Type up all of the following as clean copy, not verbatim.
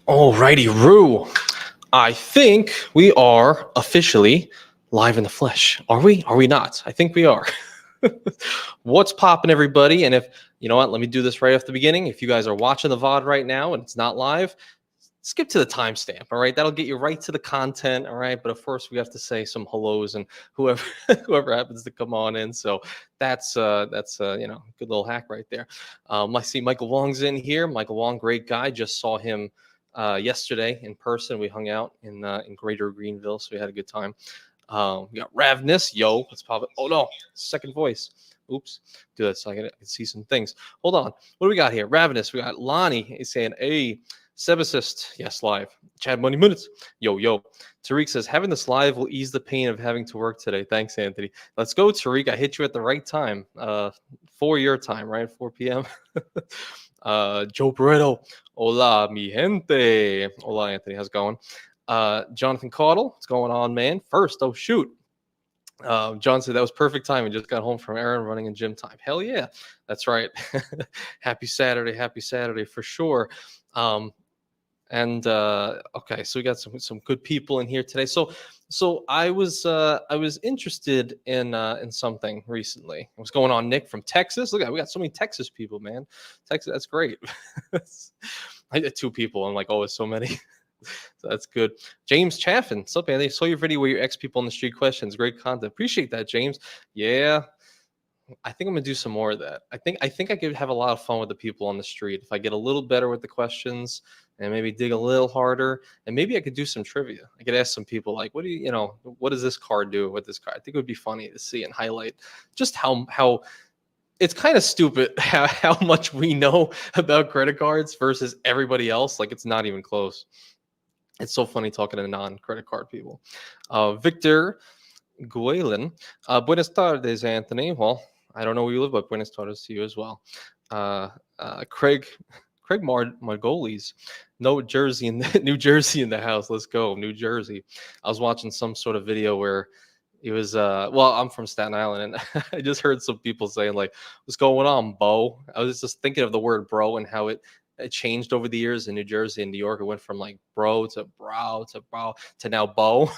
Alrighty, Rue. I think we are officially live in the flesh. Are we? Are we not? I think we are. What's popping, everybody? And if you know what, let me do this right off the beginning. If you guys are watching the VOD right now and it's not live, skip to the timestamp. All right, that'll get you right to the content. All right, but of course we have to say some hellos and whoever whoever happens to come on in. So that's good little hack right there. I see Michael Wong's in here. Michael Wong, great guy. Just saw him yesterday in person. We hung out in Greater Greenville, so we had a good time. We got Ravnus. Yo, let's pop it. Oh no, second voice. Oops, do that so I can see some things. Hold on. What do we got here? Ravenous. We got Lonnie. He's saying, hey, Sebasist. Yes, live. Chad Money Minutes. Yo. Tariq says, having this live will ease the pain of having to work today. Thanks, Anthony. Let's go, Tariq. I hit you at the right time. For your time, right? 4 p.m. Joe Barreto. Hola, mi gente. Hola, Anthony. How's it going? Jonathan Caudle. What's going on, man? First, oh, shoot. John said that was perfect timing. Just got home from Aaron running in gym time. Hell yeah, that's right. Happy Saturday for sure. Okay, so we got some good people in here today. So I was interested in something recently. What's going on, Nick from Texas? Look at we got so many Texas people, man. Texas, that's great. I get 2 people. I'm like, oh, it's so many. So that's good. James Chaffin, what's up, man? I saw your video where you ask people on the street questions. Great content. Appreciate that, James. Yeah, I think I'm gonna do some more of that. I think I could have a lot of fun with the people on the street if I get a little better with the questions and maybe dig a little harder. And maybe I could do some trivia. I could ask some people like, what does this card do with this card? I think it would be funny to see and highlight just how it's kind of stupid how much we know about credit cards versus everybody else. Like it's not even close. It's so funny talking to non-credit card people. Victor Guelen. Buenas tardes, Anthony. Well, I don't know where you live, but buenas tardes to you as well. Craig Margolis. No Jersey in the, New Jersey in the house. Let's go, New Jersey. I was watching some sort of video where it was I'm from Staten Island, and I just heard some people saying like, what's going on, Bo? I was just thinking of the word bro and how it changed over the years in New Jersey and New York. It went from like bro to brow to now Bo,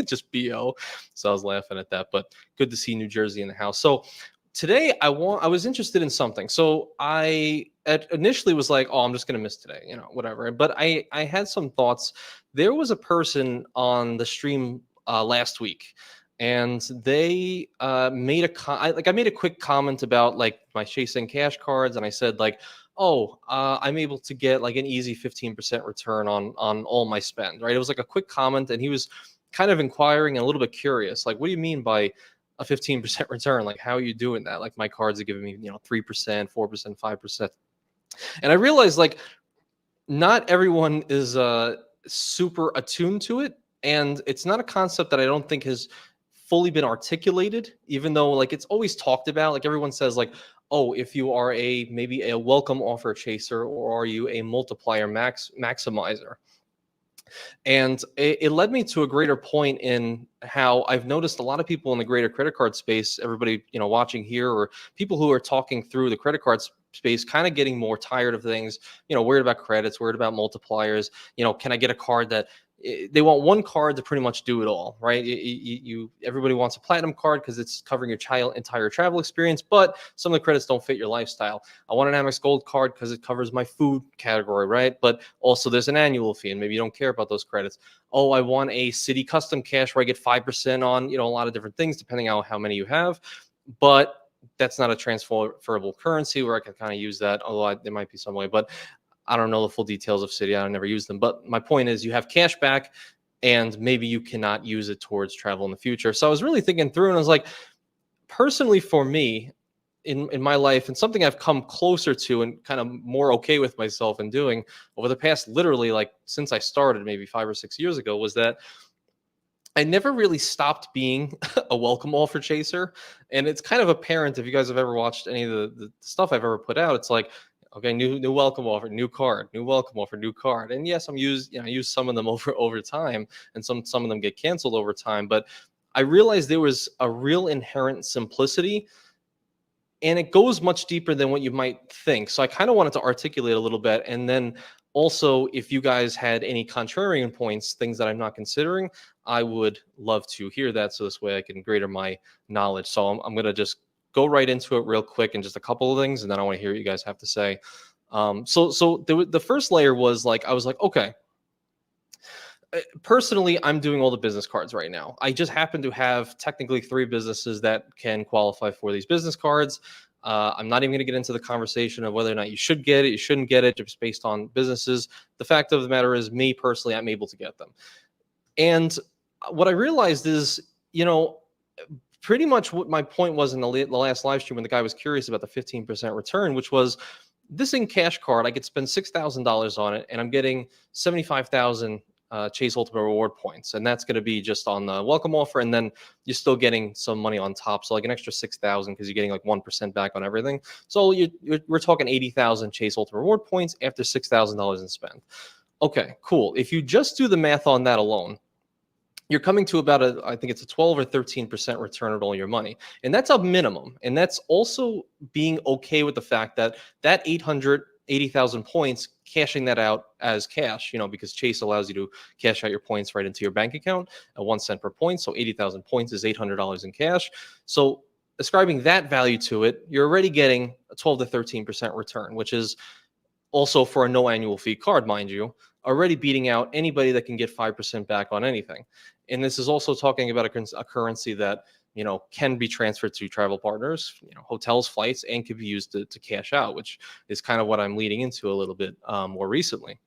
just BO. So I was laughing at that, but good to see New Jersey in the house. So today I was interested in something. So I initially was like, oh, I'm just going to miss today, whatever. But I had some thoughts. There was a person on the stream last week, and they I made a quick comment about like my chasing cash cards, and I said like, I'm able to get like an easy 15% return on all my spend, right? It was like a quick comment, and he was kind of inquiring and a little bit curious, like, what do you mean by a 15% return? Like, how are you doing that? Like, my cards are giving me, 3%, 4%, 5%. And I realized like not everyone is super attuned to it, and it's not a concept that I don't think has fully been articulated, even though like it's always talked about. Like everyone says like, oh, if you are maybe a welcome offer chaser, or are you a multiplier maximizer? And it led me to a greater point in how I've noticed a lot of people in the greater credit card space, everybody, watching here, or people who are talking through the credit card space, kind of getting more tired of things, worried about credits, worried about multipliers. Can I get a card that they want one card to pretty much do it all, right? Everybody wants a platinum card because it's covering your entire travel experience, but some of the credits don't fit your lifestyle. I want an Amex Gold card because it covers my food category, right? But also there's an annual fee, and maybe you don't care about those credits. Oh, I want a City Custom Cash where I get 5% on, a lot of different things depending on how many you have, but that's not a transferable currency where I can kind of use that, although there might be some way, but I don't know the full details of City. I never use them. But my point is you have cash back, and maybe you cannot use it towards travel in the future. So I was really thinking through, and I was like, personally for me in my life, and something I've come closer to and kind of more okay with myself in doing over the past, literally like since I started maybe 5 or 6 years ago, was that I never really stopped being a welcome offer chaser. And it's kind of apparent if you guys have ever watched any of the stuff I've ever put out. It's like, okay, new welcome offer, new card, new welcome offer, new card. And yes, I use some of them over time, and some of them get canceled over time. But I realized there was a real inherent simplicity, and it goes much deeper than what you might think. So I kind of wanted to articulate a little bit, and then Also, if you guys had any contrarian points, things that I'm not considering, I would love to hear that. So this way I can greater my knowledge. So I'm going to just go right into it real quick and just a couple of things. And then I want to hear what you guys have to say. So the first layer was like, I was like, okay, personally, I'm doing all the business cards right now. I just happen to have technically 3 businesses that can qualify for these business cards. I'm not even going to get into the conversation of whether or not you should get it, you shouldn't get it, just based on businesses. The fact of the matter is, me personally, I'm able to get them. And what I realized is, pretty much what my point was in the last live stream when the guy was curious about the 15% return, which was this in cash card, I could spend $6,000 on it, and I'm getting 75,000 Chase Ultimate Reward points, and that's going to be just on the welcome offer, and then you're still getting some money on top, so like an extra 6,000 because you're getting like 1% back on everything. So we're talking 80,000 Chase Ultimate Reward points after $6,000 in spend. Okay, cool. If you just do the math on that alone, you're coming to about I think it's a 12 or 13% return on all your money. And that's a minimum. And that's also being okay with the fact that 880,000 points, cashing that out as cash, because Chase allows you to cash out your points right into your bank account at 1 cent per point. So 80,000 points is $800 in cash. So ascribing that value to it, you're already getting a 12 to 13% return, which is also for a no annual fee card, mind you, already beating out anybody that can get 5% back on anything. And this is also talking about a currency that, can be transferred to travel partners, hotels, flights, and could be used to cash out, which is kind of what I'm leading into a little bit more recently.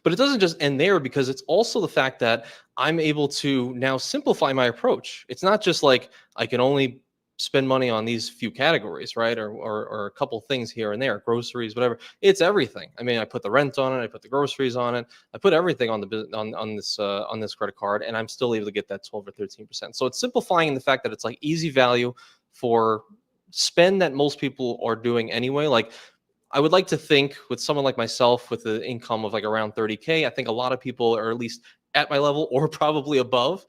But it doesn't just end there, because it's also the fact that I'm able to now simplify my approach. It's not just like I can only spend money on these few categories, right? Or a couple things here and there, groceries, whatever. It's everything. I mean, I put the rent on it, I put the groceries on it, I put everything on this credit card, and I'm still able to get that 12 or 13%. So it's simplifying the fact that it's like easy value for spend that most people are doing anyway. Like, I would like to think with someone like myself with an income of like around 30K, I think a lot of people are at least at my level or probably above,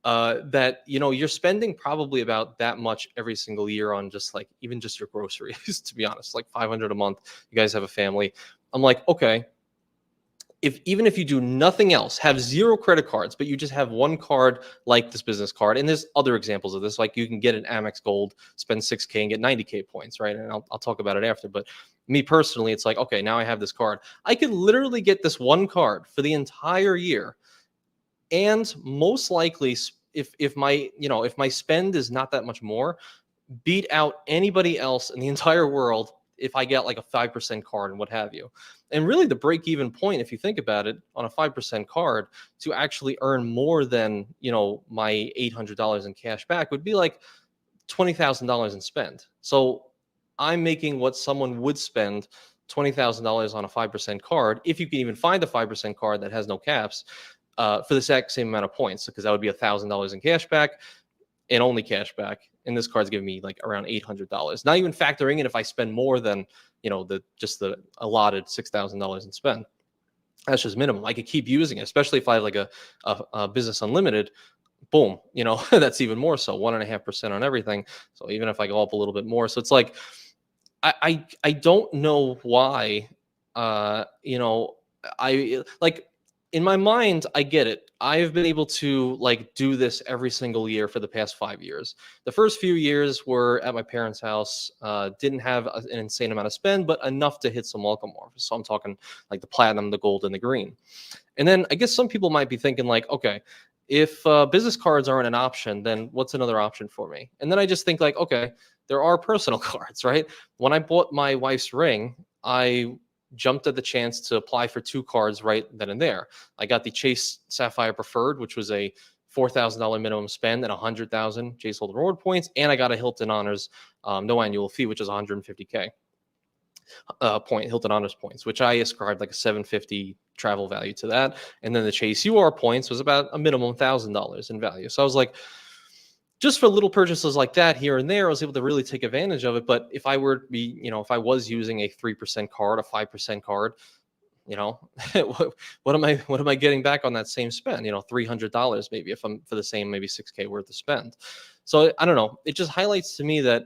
that, you're spending probably about that much every single year on just like, even just your groceries, to be honest, like 500 a month. You guys have a family. I'm like, okay, even if you do nothing else, have 0 credit cards, but you just have one card like this business card, and there's other examples of this, like you can get an Amex Gold, spend 6K and get 90K points, right? And I'll talk about it after. But me personally, it's like, okay, now I have this card. I could literally get this one card for the entire year, and most likely, if my spend is not that much more, beat out anybody else in the entire world if I get like a 5% card and what have you. And really, the break even point, if you think about it, on a 5% card to actually earn more than, my $800 in cash back would be like $20,000 in spend. So I'm making what someone would spend $20,000 on a 5% card, if you can even find a 5% card that has no caps, for the exact same amount of points, because that would be $1,000 in cash back and only cash back. And this card's giving me like around $800, not even factoring in if I spend more than, the allotted $6,000 in spend. That's just minimum. I could keep using it, especially if I have like a business unlimited. Boom, that's even more so, 1.5% on everything. So even if I go up a little bit more, so it's like, I don't know why, I like, in my mind, I get it. I've been able to like do this every single year for the past 5 years. The first few years were at my parents' house, didn't have an insane amount of spend, but enough to hit some welcome offers. So I'm talking like the platinum, the gold, and the green. And then I guess some people might be thinking like, okay, if business cards aren't an option, then what's another option for me? And then I just think like, okay, there are personal cards, right? When I bought my wife's ring, I jumped at the chance to apply for 2 cards right then and there. I got the Chase Sapphire Preferred, which was a $4,000 minimum spend and 100,000 Chase Holden Reward points, and I got a Hilton Honors no annual fee, which is 150K Hilton Honors points, which I ascribed like a 750 travel value to that. And then the Chase UR points was about a minimum $1,000 in value. So I was like, just for little purchases like that here and there, I was able to really take advantage of it. But if I were to be, if I was using a 3% card, a 5% card, what am I getting back on that same spend? $300 maybe, if I'm for the same maybe 6K worth of spend. So I don't know. It just highlights to me that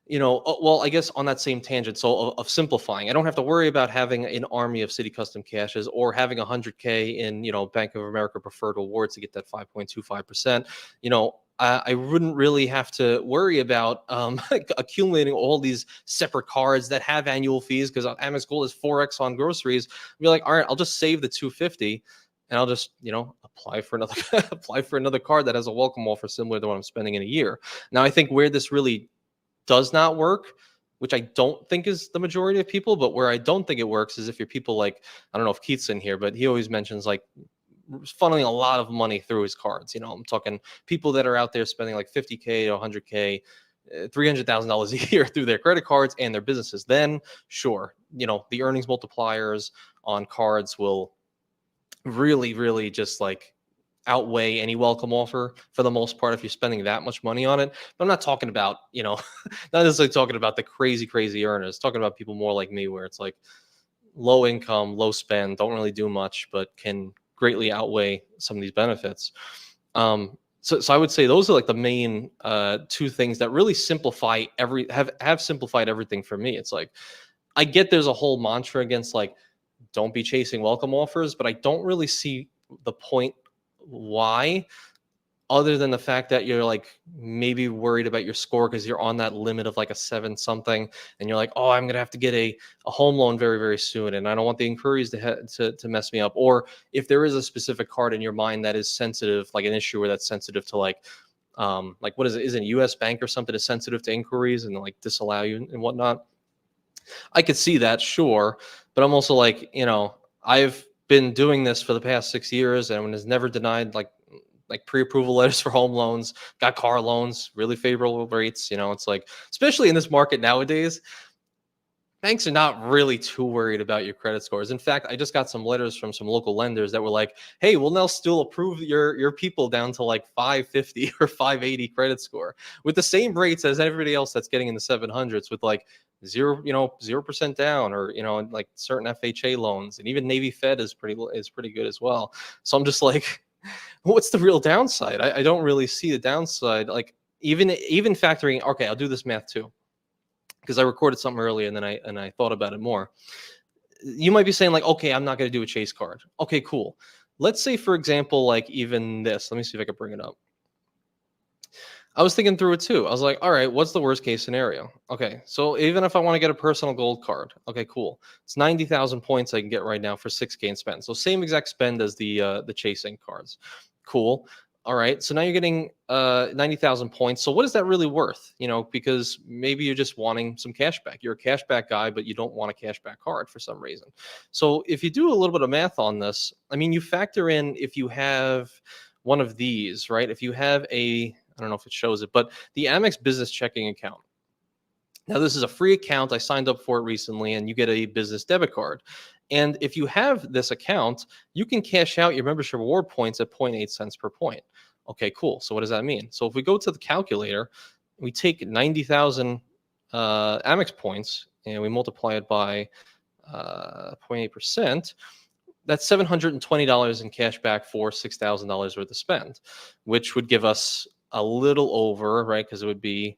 well, I guess on that same tangent, so of simplifying, I don't have to worry about having an army of city custom cashes or having 100K in, Bank of America preferred awards to get that 5.25%. I wouldn't really have to worry about accumulating all these separate cards that have annual fees, because Amex Gold is 4x on groceries. I'd be like, all right, I'll just save the 250 and I'll just, apply for another apply for another card that has a welcome offer similar to what I'm spending in a year. Now, I think where this really does not work, which I don't think is the majority of people, but where I don't think it works is if you're people like, I don't know if Keith's in here, but he always mentions like funneling a lot of money through his cards. I'm talking people that are out there spending like 50K to 100K, $300,000 a year through their credit cards and their businesses. Then sure, the earnings multipliers on cards will really, really just like outweigh any welcome offer for the most part if you're spending that much money on it. But I'm not talking about, not necessarily talking about the crazy earners, talking about people more like me where it's like low income, low spend, don't really do much, but can greatly outweigh some of these benefits. So I would say those are like the main two things that really simplify have simplified everything for me. It's like, I get there's a whole mantra against like, don't be chasing welcome offers, but I don't really see the point why, other than the fact that you're like maybe worried about your score because you're on that limit of like a 7 something, and you're like, oh, I'm gonna have to get a home loan very, very soon, and I don't want the inquiries to mess me up. Or if there is a specific card in your mind that is sensitive, like an issuer that's sensitive to like what is it? Is it a U.S. bank or something is sensitive to inquiries and like disallow you and whatnot? I could see that, sure, but I'm also like, I've been doing this for the past 6 years and has never denied like pre-approval letters for home loans, got car loans, really favorable rates. It's like, especially in this market nowadays, banks are not really too worried about your credit scores. In fact, I just got some letters from some local lenders that were like, hey, we'll now still approve your people down to like 550 or 580 credit score with the same rates as everybody else that's getting in the 700s with like 0% down, or like certain FHA loans, and even Navy Fed is pretty good as well. So I'm just like, what's the real downside? I don't really see the downside. Like even factoring, okay, I'll do this math too, because I recorded something earlier and then I thought about it more. You might be saying like, okay, I'm not going to do a chase card. Okay, cool. Let's say, for example, like even this, let me see if I can bring it up. I was thinking through it too. I was like, all right, what's the worst case scenario? Okay, so even if I want to get a personal gold card, okay, cool. It's 90,000 points I can get right now for 6K in spend. So same exact spend as the chasing cards. Cool. All right, so now you're getting 90,000 points. So what is that really worth? Because maybe you're just wanting some cash back. You're a cashback guy, but you don't want a cashback card for some reason. So if you do a little bit of math on this, I mean, you factor in if you have one of these, right? If you have I don't know if it shows it, but the Amex business checking account. Now, this is a free account. I signed up for it recently, and you get a business debit card. And if you have this account, you can cash out your membership reward points at 0.8 cents per point. Okay, cool. So what does that mean? So if we go to the calculator, we take 90,000 Amex points and we multiply it by 0.8%. That's $720 in cash back for $6,000 worth of spend, which would give us a little over, right? Because it would be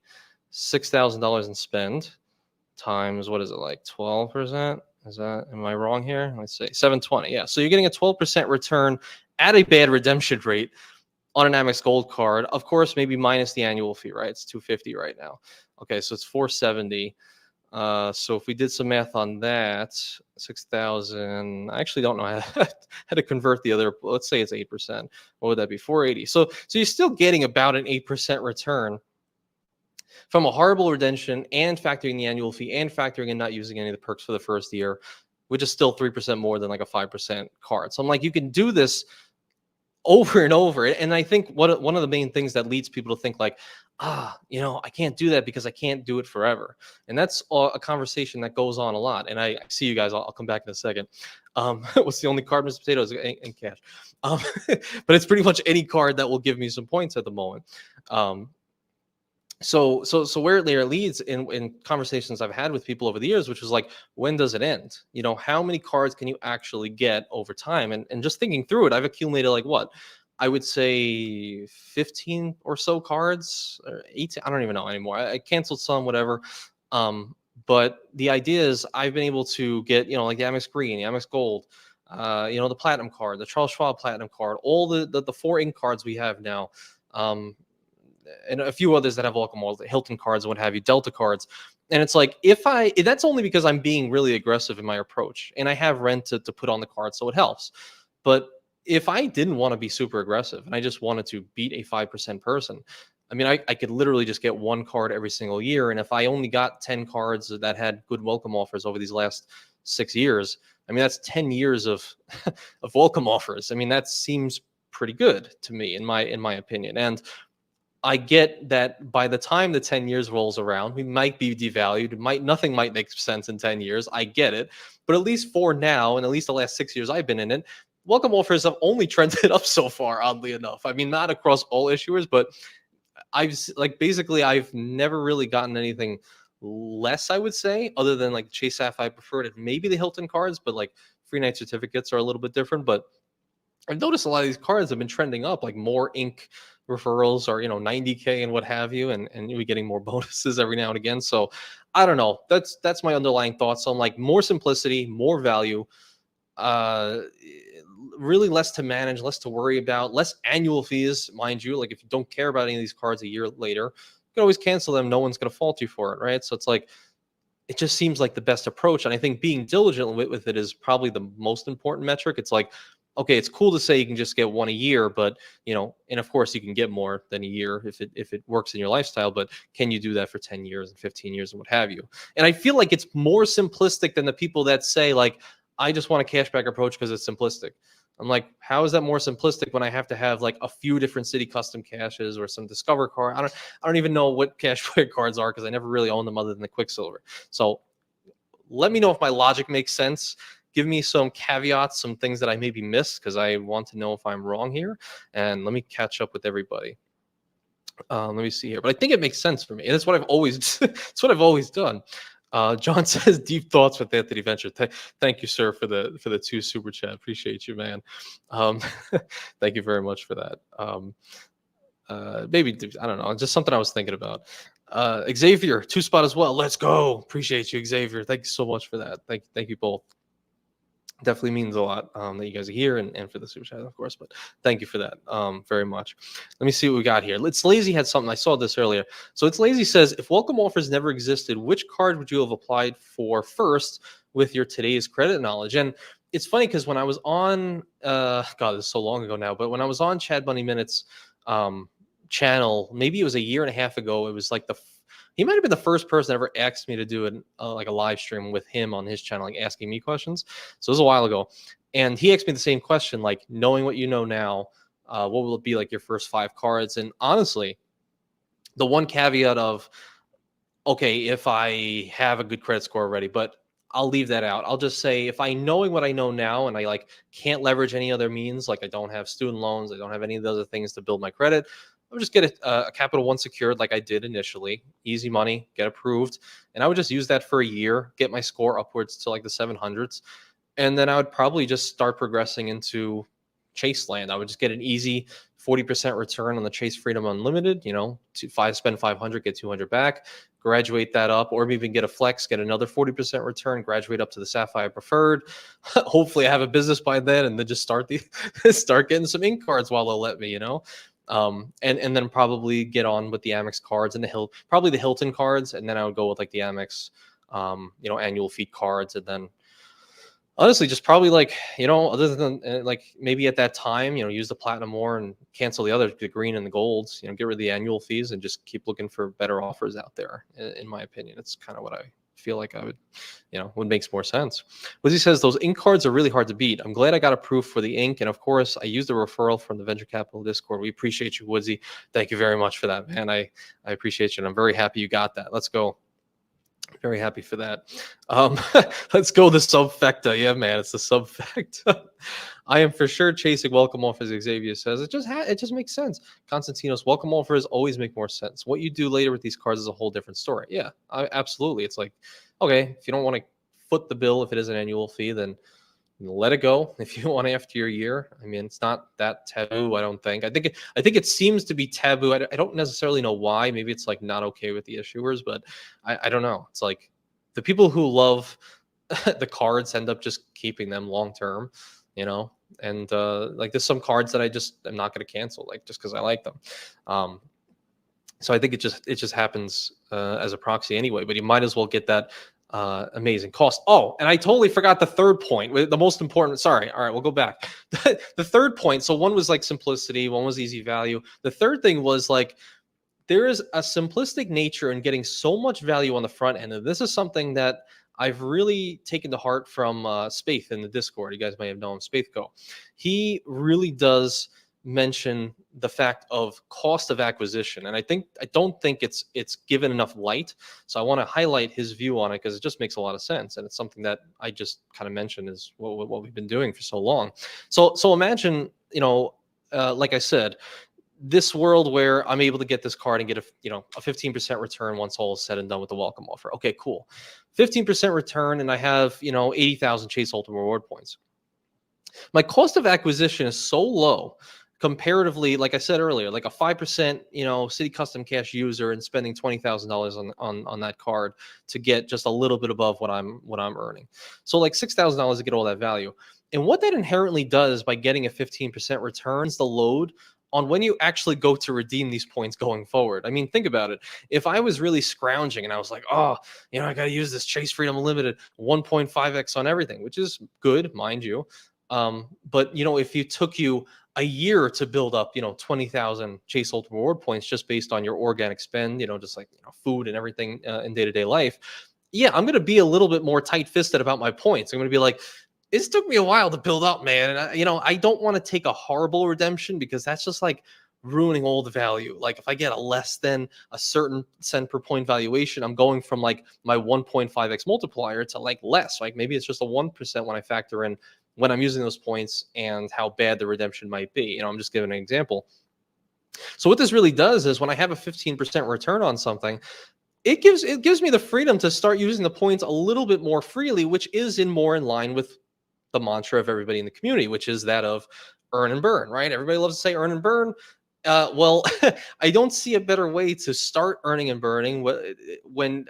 $6,000 in spend times, what is it, like 12%? Am I wrong here? Let's say 720. Yeah. So you're getting a 12% return at a bad redemption rate on an Amex Gold card. Of course, maybe minus the annual fee, right? It's $250 right now. Okay. So it's $470. So if we did some math on that, 6,000, I actually don't know how to convert the other, let's say it's 8%. What would that be? 480. So you're still getting about an 8% return from a horrible redemption and factoring the annual fee and factoring in not using any of the perks for the first year, which is still 3% more than like a 5% card. So I'm like, you can do this over and over. And I think one of the main things that leads people to think like, I can't do that because I can't do it forever. And that's a conversation that goes on a lot. And I see you guys, I'll come back in a second. What's the only card, Mr. Potatoes, and cash? But it's pretty much any card that will give me some points at the moment. So where it leads in conversations I've had with people over the years, which is like, when does it end? How many cards can you actually get over time? And just thinking through it, I've accumulated like what? I would say 15 or so cards, or 18. I don't even know anymore. I canceled some, whatever. Um, but the idea is I've been able to get, like the Amex Green, the Amex Gold, the Platinum card, the Charles Schwab Platinum card, all the 4 ink cards we have now. Um, and a few others that have welcome walls, the Hilton cards and what have you, Delta cards. And it's like, that's only because I'm being really aggressive in my approach and I have rent to put on the card. So it helps. But if I didn't want to be super aggressive and I just wanted to beat a 5% person, I mean, I could literally just get 1 card every single year. And if I only got 10 cards that had good welcome offers over these last 6 years, I mean, that's 10 years of, of welcome offers. I mean, that seems pretty good to me in my opinion. And I get that by the time the 10 years rolls around, we might be devalued. Nothing might make sense in 10 years. I get it. But at least for now, and at least the last 6 years I've been in it, welcome offers have only trended up so far, oddly enough. I mean, not across all issuers, but I've never really gotten anything less, I would say, other than like Chase Sapphire Preferred and maybe the Hilton cards, but like free night certificates are a little bit different. But I've noticed a lot of these cards have been trending up, like more ink referrals or 90K and what have you, and you're getting more bonuses every now and again. So I don't know. That's my underlying thoughts. So I'm like more simplicity, more value, uh really less to manage, less to worry about, less annual fees, mind you. Like if you don't care about any of these cards a year later, you can always cancel them. No one's gonna fault you for it, right? So it's like it just seems like the best approach. And I think being diligent with it is probably the most important metric. It's like, okay, it's cool to say you can just get 1 a year, but and of course you can get more than a year if it works in your lifestyle, but can you do that for 10 years and 15 years and what have you? And I feel like it's more simplistic than the people that say like, I just want a cashback approach because it's simplistic. I'm like, how is that more simplistic when I have to have like a few different city custom caches or some Discover card? I don't even know what cashback cards are because I never really owned them other than the Quicksilver. So let me know if my logic makes sense. Give me some caveats, some things that I maybe missed because I want to know if I'm wrong here. And let me catch up with everybody. Let me see here, but I think it makes sense for me, and it's what I've always it's what I've always done. John says deep thoughts with Anthony Venture. Thank you, sir, for the 2 super chat. Appreciate you, man. Um, thank you very much for that. Maybe I don't know, just something I was thinking about. Xavier, 2 spot as well. Let's go. Appreciate you, Xavier. Thank you so much for that. Thank you both. Definitely means a lot that you guys are here and for the super chat, of course. But thank you for that very much. Let me see what we got here. It's Lazy had something. I saw this earlier. So It's Lazy says, if welcome offers never existed, which card would you have applied for first with your today's credit knowledge? And it's funny because when I was on, God, this is so long ago now, but when I was on Chad Bunny Minutes channel, maybe it was a year and a half ago, it was like he might have been the first person that ever asked me to do like a live stream with him on his channel, like asking me questions. So it was a while ago. And he asked me the same question, like knowing what you know now, what will it be like your first 5 cards? And honestly, the one caveat of, okay, if I have a good credit score already, but I'll leave that out. I'll just say if I knowing what I know now and I like can't leverage any other means, like I don't have student loans, I don't have any of the other things to build my credit, I would just get a Capital One secured like I did initially. Easy money, get approved. And I would just use that for a year, get my score upwards to like the 700s. And then I would probably just start progressing into Chase land. I would just get an easy 40% return on the Chase Freedom Unlimited, spend 500, get 200 back, graduate that up, or even get a flex, get another 40% return, graduate up to the Sapphire Preferred. Hopefully I have a business by then and then just start getting some ink cards while they'll let me, and then probably get on with the Amex cards and probably the Hilton cards, and then I would go with like the Amex, annual fee cards, and then honestly just probably like other than like maybe at that time use the platinum more and cancel the green and the golds, get rid of the annual fees and just keep looking for better offers out there. In my opinion, it's kind of what I feel like I would, what makes more sense. Woodsy says those ink cards are really hard to beat. I'm glad I got approved for the ink, and of course I used a referral from the Venture Capital Discord. We appreciate you, Woodsy. Thank you very much for that, man. I appreciate you, and I'm very happy you got that. Let's go. Very happy for that. Let's go the subfecta. Yeah, man, it's the subfecta. I am for sure chasing welcome offers. Xavier says it just makes sense. Constantinos, welcome offers always make more sense. What you do later with these cards is a whole different story. Yeah, absolutely. It's like, okay, if you don't want to foot the bill if it is an annual fee, then let it go if you want after your year. I mean, it's not that taboo, I don't think. I think it seems to be taboo. I don't necessarily know why. Maybe it's like not okay with the issuers, but I don't know. It's like the people who love the cards end up just keeping them long term, you know. And like there's some cards that I just am not going to cancel, like just because I like them. Um, so I think it just happens as a proxy anyway. But you might as well get that amazing cost. Oh, and I totally forgot the third point, the most important. Sorry. All right, we'll go back. The third point. So one was like simplicity, one was easy value. The third thing was like there is a simplistic nature in getting so much value on the front end. And this is something that I've really taken to heart from Spaeth in the Discord. You guys may have known Spaeth Go. He really does mention the fact of cost of acquisition, and I don't think it's given enough light. So I want to highlight his view on it because it just makes a lot of sense, and it's something that I just kind of mentioned is what we've been doing for so long. So imagine, like I said, this world where I'm able to get this card and get a 15% return once all is said and done with the welcome offer. Okay, cool. 15% return, and I have 80,000 Chase Ultimate Reward points. My cost of acquisition is so low comparatively, like I said earlier, like a 5% City Custom Cash user and spending $20,000 on that card to get just a little bit above what I'm earning. So like $6,000 to get all that value. And what that inherently does by getting a 15% return is the load on when you actually go to redeem these points going forward. I mean, think about it. If I was really scrounging and I was like, oh, I got to use this Chase Freedom Unlimited 1.5x on everything, which is good, mind you. But if it took you a year to build up, 20,000 Chase Ultimate Reward points just based on your organic spend, just like food and everything in day-to-day life, yeah, I'm going to be a little bit more tight-fisted about my points. I'm going to be like, this took me a while to build up, man. And I don't want to take a horrible redemption because that's just like ruining all the value. Like if I get a less than a certain cent per point valuation, I'm going from like my 1.5x multiplier to like less. Like maybe it's just a 1% when I factor in when I'm using those points and how bad the redemption might be. I'm just giving an example. So what this really does is when I have a 15% return on something, it gives me the freedom to start using the points a little bit more freely, which is more in line with the mantra of everybody in the community, which is that of earn and burn, right? Everybody loves to say earn and burn. Well, I don't see a better way to start earning and burning when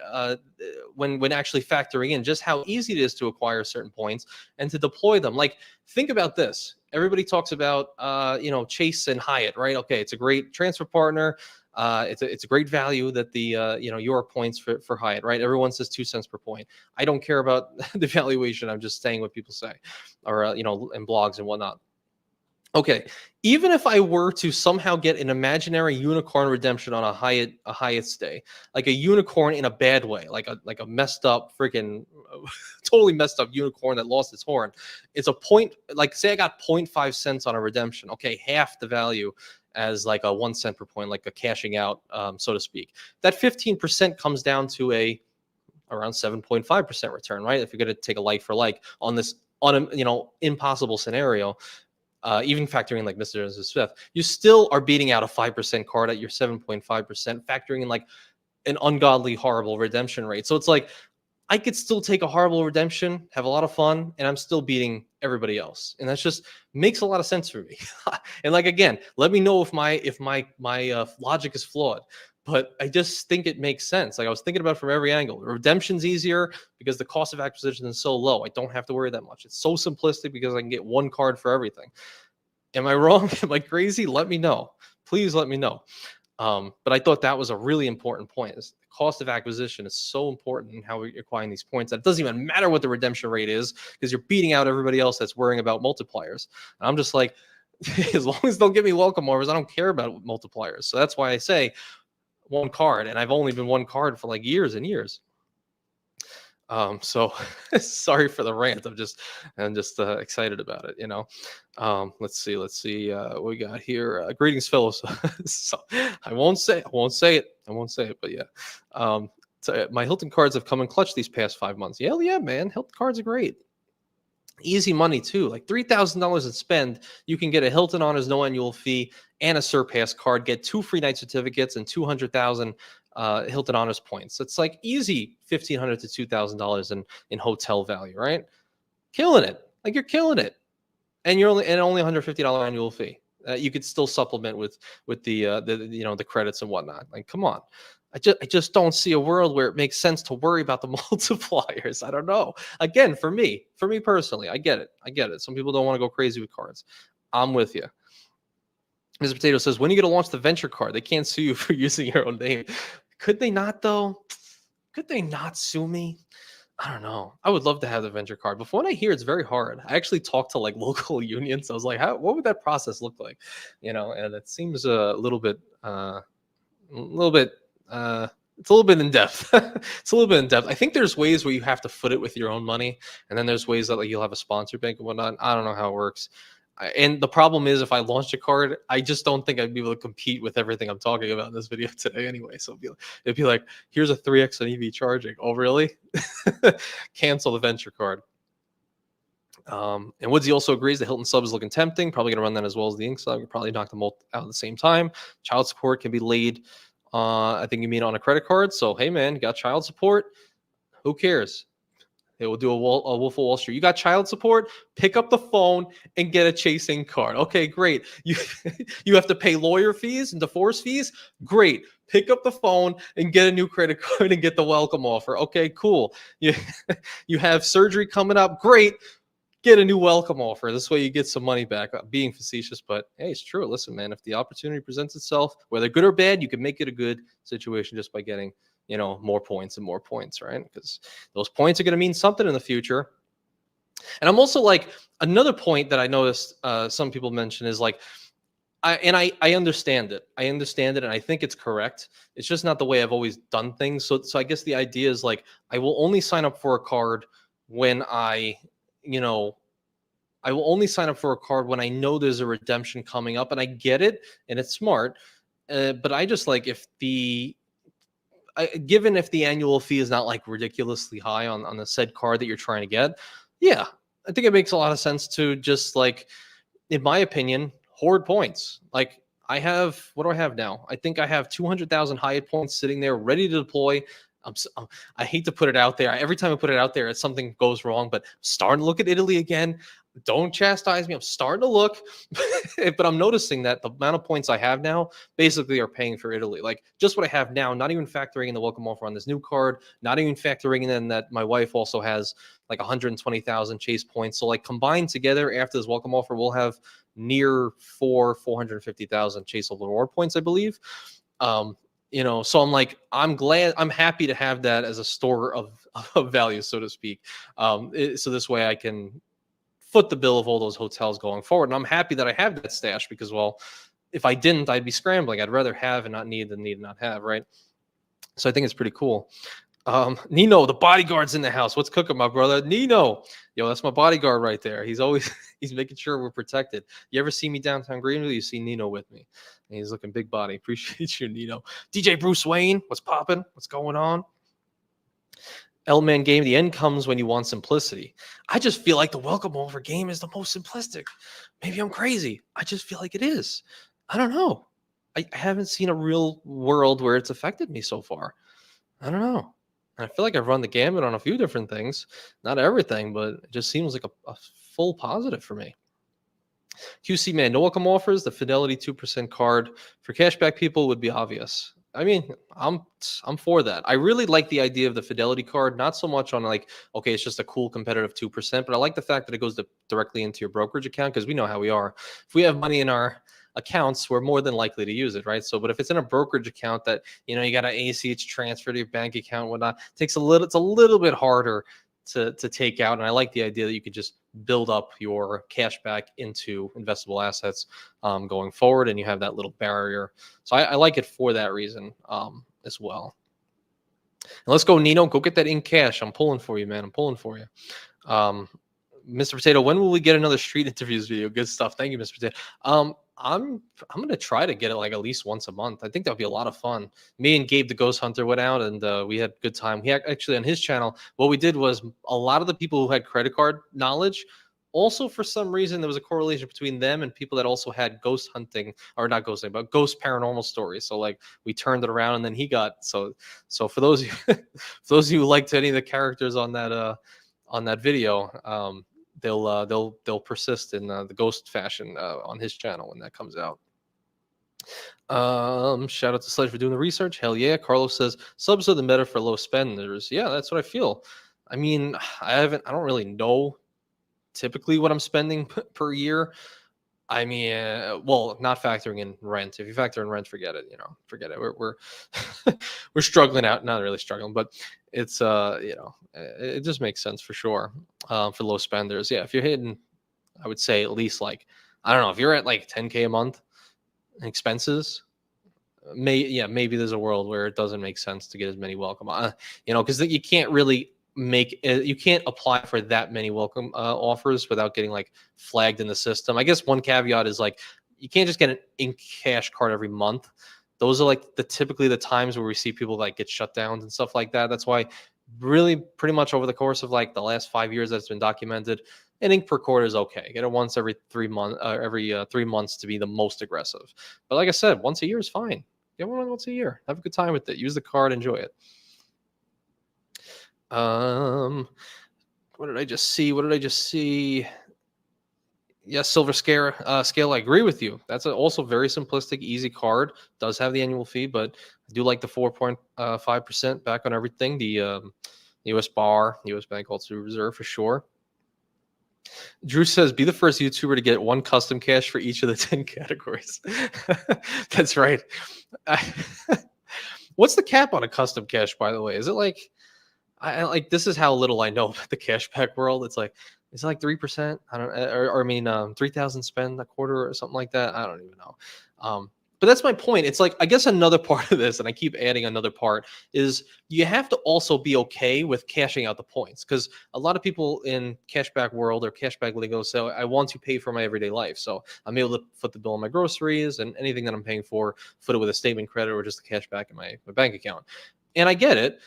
actually factoring in just how easy it is to acquire certain points and to deploy them. Like, think about this. Everybody talks about Chase and Hyatt, right? Okay, it's a great transfer partner. It's a great value that the your points for Hyatt, right? Everyone says 2 cents per point. I don't care about the valuation. I'm just saying what people say, or in blogs and whatnot. Okay, even if I were to somehow get an imaginary unicorn redemption on a Hyatt stay, like a unicorn in a bad way, like a messed up freaking totally messed up unicorn that lost its horn. It's a point, like say I got 0.5 cents on a redemption. Okay, half the value as like a 1 cent per point, like a cashing out, so to speak. That 15% comes down to around 7.5% return, right? If you're going to take a like for like on this impossible scenario. Even factoring like Mr. and Mrs. Smith, you still are beating out a 5% card at your 7.5%, factoring in like an ungodly, horrible redemption rate. So it's like I could still take a horrible redemption, have a lot of fun, and I'm still beating everybody else. And that just makes a lot of sense for me. And like again, let me know if my logic is flawed. But I just think it makes sense. Like I was thinking about it from every angle. Redemption's easier because the cost of acquisition is so low. I don't have to worry that much. It's so simplistic because I can get one card for everything. Am I wrong? Am I crazy? Let me know. Please let me know. But I thought that was a really important point. Is the cost of acquisition is so important in how we're acquiring these points that it doesn't even matter what the redemption rate is because you're beating out everybody else that's worrying about multipliers. And I'm just like, as long as they'll give me welcome offers, I don't care about multipliers. So that's why I say one card, and I've only been one card for like years and years. So sorry for the rant. I'm just excited about it, Let's see what we got here. Greetings, fellows. So I won't say it, but yeah. So my Hilton cards have come in clutch these past 5 months. Yeah, man. Hilton cards are great. Easy money too, like $3,000 in spend. You can get a Hilton Honors no annual fee and a Surpass card. Get 2 free night certificates and 200,000 Hilton Honors points. It's like easy $1,500 to $2,000 in hotel value, right? Killing it. like you're killing it, and you're only $150 annual fee. You could still supplement with the credits and whatnot. Like, come on. I just don't see a world where it makes sense to worry about the multipliers. I don't know. Again, for me personally, I get it. Some people don't want to go crazy with cards. I'm with you. Mr. Potato says, when are you going to launch the venture card? They can't sue you for using your own name. Could they not, though? Could they not sue me? I don't know. I would love to have the venture card, but from what I hear, it's very hard. I actually talked to like local unions. I was like, what would that process look like? And it seems a little bit, uh, it's a little bit in depth. It's a little bit in depth. I think there's ways where you have to foot it with your own money, and then there's ways that like you'll have a sponsor bank and whatnot. I don't know how it works. And the problem is, if I launched a card, I just don't think I'd be able to compete with everything I'm talking about in this video today anyway. So it'd be like, here's a 3x on EV charging. Oh, really? Cancel the venture card. And Woodsy also agrees the Hilton sub is looking tempting. Probably going to run that as well as the Ink sub. Probably knock them both out at the same time. Child support can be laid, I think you mean on a credit card. So, hey, man, you got child support? Who cares? They will do a Wolf of Wall Street. You got child support? Pick up the phone and get a chasing card. Okay, great. You have to pay lawyer fees and divorce fees? Great. Pick up the phone and get a new credit card and get the welcome offer. Okay, cool. You have surgery coming up? Great. Get a new welcome offer. This way you get some money back. I'm being facetious, but hey, it's true. Listen, man, if the opportunity presents itself, whether good or bad, you can make it a good situation just by getting more points and more points, right? Because those points are going to mean something in the future. And I'm also like, another point that I noticed some people mention is like, I understand it. I understand it, and I think it's correct. It's just not the way I've always done things. So I guess the idea is like, I will only sign up for a card when I will only sign up for a card when I know there's a redemption coming up, and I get it, and it's smart. But I just like, given if the annual fee is not like ridiculously high on the said card that you're trying to get, yeah, I think it makes a lot of sense to just like, in my opinion, hoard points. Like, what do I have now? I think I have 200,000 Hyatt points sitting there ready to deploy. I hate to put it out there. Every time I put it out there, something goes wrong, but I'm starting to look at Italy again. Don't chastise me. I'm starting to look, but I'm noticing that the amount of points I have now basically are paying for Italy. Like, just what I have now, not even factoring in the welcome offer on this new card, not even factoring in that my wife also has like 120,000 chase points. So like, combined together after this welcome offer, we'll have near 450,000 chase reward points, I believe. So I'm happy to have that as a store of value, so to speak. So this way I can foot the bill of all those hotels going forward. And I'm happy that I have that stash because, well, if I didn't, I'd be scrambling. I'd rather have and not need than need and not have, right? So I think it's pretty cool. Nino, the bodyguard's in the house. What's cooking, my brother? Nino, yo, that's my bodyguard right there. He's making sure we're protected. You ever see me downtown Greenville? You see Nino with me. And he's looking big body. Appreciate you, Nino. DJ Bruce Wayne, what's popping? What's going on? L-Man game, the end comes when you want simplicity. I just feel like the welcome offer game is the most simplistic. Maybe I'm crazy. I just feel like it is. I don't know. I haven't seen a real world where it's affected me so far. I don't know. I feel like I've run the gamut on a few different things. Not everything, but it just seems like a full positive for me. QC man, no welcome offers. The Fidelity 2% card for cashback people would be obvious. I mean, I'm for that. I really like the idea of the Fidelity card, not so much on like, okay, it's just a cool competitive 2%, but I like the fact that it goes directly into your brokerage account because we know how we are. If we have money in our accounts, we're more than likely to use it, right? So, but if it's in a brokerage account that, you got an ACH transfer to your bank account and whatnot, it's a little bit harder to take out. And I like the idea that you could just build up your cash back into investable assets going forward, and you have that little barrier. So I like it for that reason as well. And let's go, Nino. Go get that in cash. I'm pulling for you, man. I'm pulling for you. Mr. Potato, when will we get another street interviews video? Good stuff. Thank you, Mr. Potato. I'm gonna try to get it like at least once a month. I think that'd be a lot of fun. Me and Gabe the Ghost Hunter went out and we had a good time. He actually, on his channel, what we did was a lot of the people who had credit card knowledge. Also, for some reason, there was a correlation between them and people that also had ghost hunting, or not ghost hunting, but ghost paranormal stories. So like we turned it around, and then he got so for those of you, who liked any of the characters on that video, they'll persist in the ghost fashion on his channel when that comes out. Shout out to Sledge for doing the research. Hell yeah. Carlos says subs are the meta for low spenders. Yeah, that's what I feel. I mean, I don't really know typically what I'm spending per year. I mean, well, not factoring in rent. If you factor in rent, forget it. Forget it. We're we're struggling out. Not really struggling, but it's it just makes sense for sure. For low spenders, yeah. If you're hitting, I would say at least like, I don't know, if you're at like 10K a month in expenses, maybe there's a world where it doesn't make sense to get as many welcome, because you can't really you can't apply for that many welcome offers without getting like flagged in the system. I guess one caveat is like you can't just get an in cash card every month. Those are like typically the times where we see people like get shut downs and stuff like that. That's why really pretty much over the course of like the last 5 years that's been documented, an ink per quarter is okay. Get it once every 3 months, every 3 months to be the most aggressive. But like I said, once a year is fine. Get one once a year. Have a good time with it. Use the card. Enjoy it. What did I just see? Yes, Silver Scale. I agree with you. That's also very simplistic, easy card. Does have the annual fee, but I do like the 4.5% back on everything. The U.S. bar, U.S. Bank also reserve for sure. Drew says, be the first YouTuber to get one custom cash for each of the 10 categories. That's right. What's the cap on a custom cash, by the way? Is it like, this is how little I know about the cashback world. It's like 3%? I don't, or I mean, 3,000 spend a quarter or something like that. I don't even know. But that's my point. It's like, I guess another part of this, and I keep adding another part, is you have to also be okay with cashing out the points, because a lot of people in cashback world or cashback lingo say, I want to pay for my everyday life. So I'm able to foot the bill on my groceries and anything that I'm paying for, foot it with a statement credit or just the cash back in my bank account. And I get it.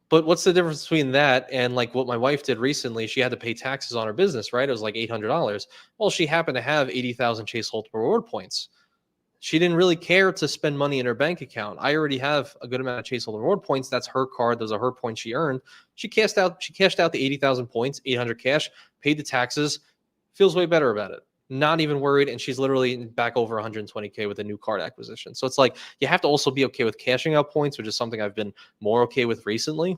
But what's the difference between that and like what my wife did recently? She had to pay taxes on her business, right? It was like $800. Well, she happened to have 80,000 Chase Holt reward points. She didn't really care to spend money in her bank account. I already have a good amount of Chase Holt reward points. That's her card. Those are her points she earned. She cashed out the 80,000 points, 800 cash, paid the taxes, feels way better about it. Not even worried, and she's literally back over 120K with a new card acquisition. So it's like you have to also be okay with cashing out points, which is something I've been more okay with recently.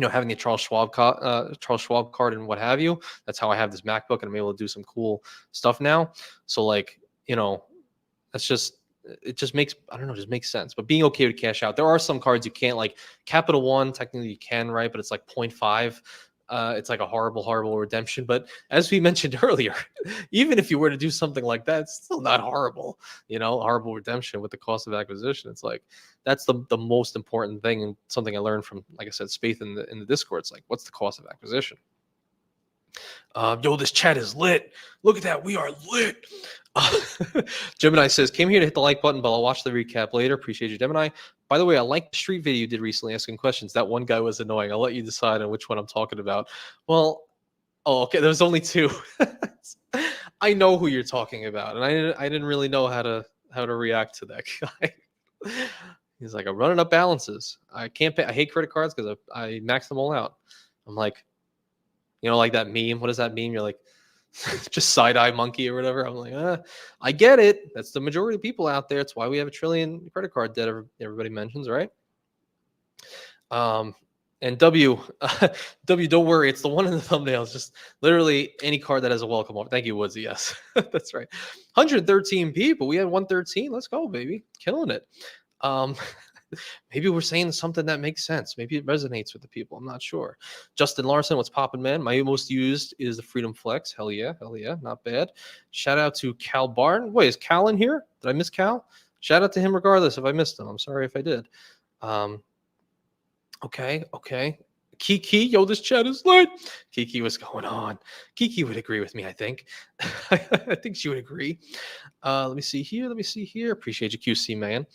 Having the Charles Schwab card and what have you. That's how I have this MacBook, and I'm able to do some cool stuff now. So like, that's just, it just makes, I don't know, just makes sense. But being okay with cash out. There are some cards you can't, like Capital One, technically you can, right? But it's like 0.5. It's like a horrible redemption. But as we mentioned earlier, even if you were to do something like that, it's still not horrible. Horrible redemption with the cost of acquisition. It's like that's the most important thing, and something I learned from, like I said, Spaeth in the Discord. It's like, what's the cost of acquisition? Yo, this chat is lit. Look at that. We are lit. Gemini says, came here to hit the like button, but I'll watch the recap later. Appreciate you, Gemini. By the way, I like the street video you did recently asking questions. That one guy was annoying. I'll let you decide on which one I'm talking about. Well, okay. There's only two. I know who you're talking about, and I didn't really know how to react to that guy. He's like, I'm running up balances. I can't pay. I hate credit cards because I max them all out. I'm like, like that meme. What is that meme? You're like, just side-eye monkey or whatever. I'm like, I get it. That's the majority of people out there. It's why we have 1 trillion credit card debt. Everybody mentions, right? And W, don't worry. It's the one in the thumbnail. It's just literally any card that has a welcome offer. Thank you, Woodsy. Yes, that's right. 113 people. We had 113. Let's go, baby. Killing it. Maybe we're saying something that makes sense. Maybe it resonates with the people. I'm not sure. Justin Larson, what's poppin', man? My most used is the Freedom Flex. Hell yeah. Not bad. Shout out to Cal Barton. Wait, is Cal in here? Did I miss Cal? Shout out to him regardless if I missed him. I'm sorry if I did. Okay. Kiki, yo, this chat is lit. Kiki, what's going on? Kiki would agree with me, I think. I think she would agree. Let me see here. Appreciate you, QC, man.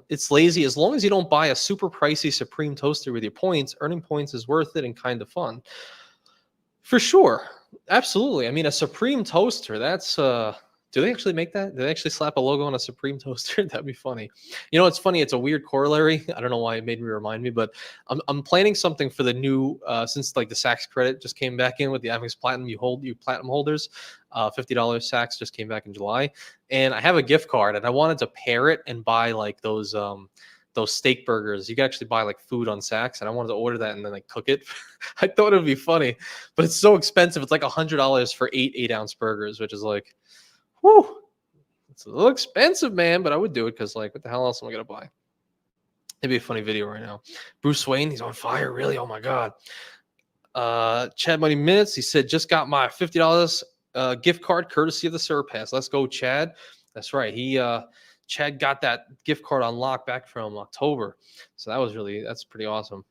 It's lazy. As long as you don't buy a super pricey Supreme toaster with your points, earning points is worth it and kind of fun. For sure. Absolutely. I mean, a Supreme toaster, that's Do they actually make that? Do they actually slap a logo on a Supreme toaster? That'd be funny. You know, it's funny. It's a weird corollary. I don't know why it made me remind me, but I'm planning something for the new since like the Saks credit just came back in with the Amex Platinum. You platinum holders, $50 Saks just came back in July, and I have a gift card, and I wanted to pair it and buy like those steak burgers. You can actually buy like food on Saks, and I wanted to order that and then like cook it. I thought it would be funny, but it's so expensive. It's like $100 for 8-ounce burgers, which is like, whew, it's a little expensive, man. But I would do it because like, what the hell else am I gonna buy? It'd be a funny video right now. Bruce Wayne, he's on fire, really? Oh my god. Chad Money Minutes, he said, just got my $50 gift card courtesy of the Surpass. Let's go, Chad. That's right. Chad got that gift card unlocked back from October. So that's pretty awesome.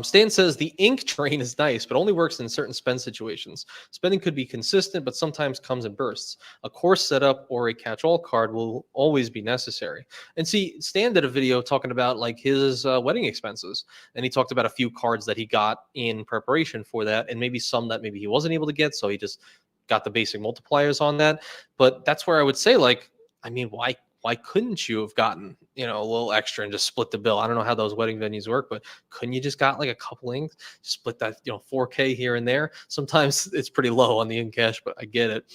Stan says the ink train is nice, but only works in certain spend situations. Spending could be consistent, but sometimes comes in bursts. A course setup or a catch-all card will always be necessary. And see, Stan did a video talking about like his wedding expenses, and he talked about a few cards that he got in preparation for that, and maybe some that maybe he wasn't able to get, so he just got the basic multipliers on that. But that's where I would say, like, I mean, why couldn't you have gotten, a little extra and just split the bill? I don't know how those wedding venues work, but couldn't you just got like a couple inks, split that, 4K here and there? Sometimes it's pretty low on the in cash, but I get it.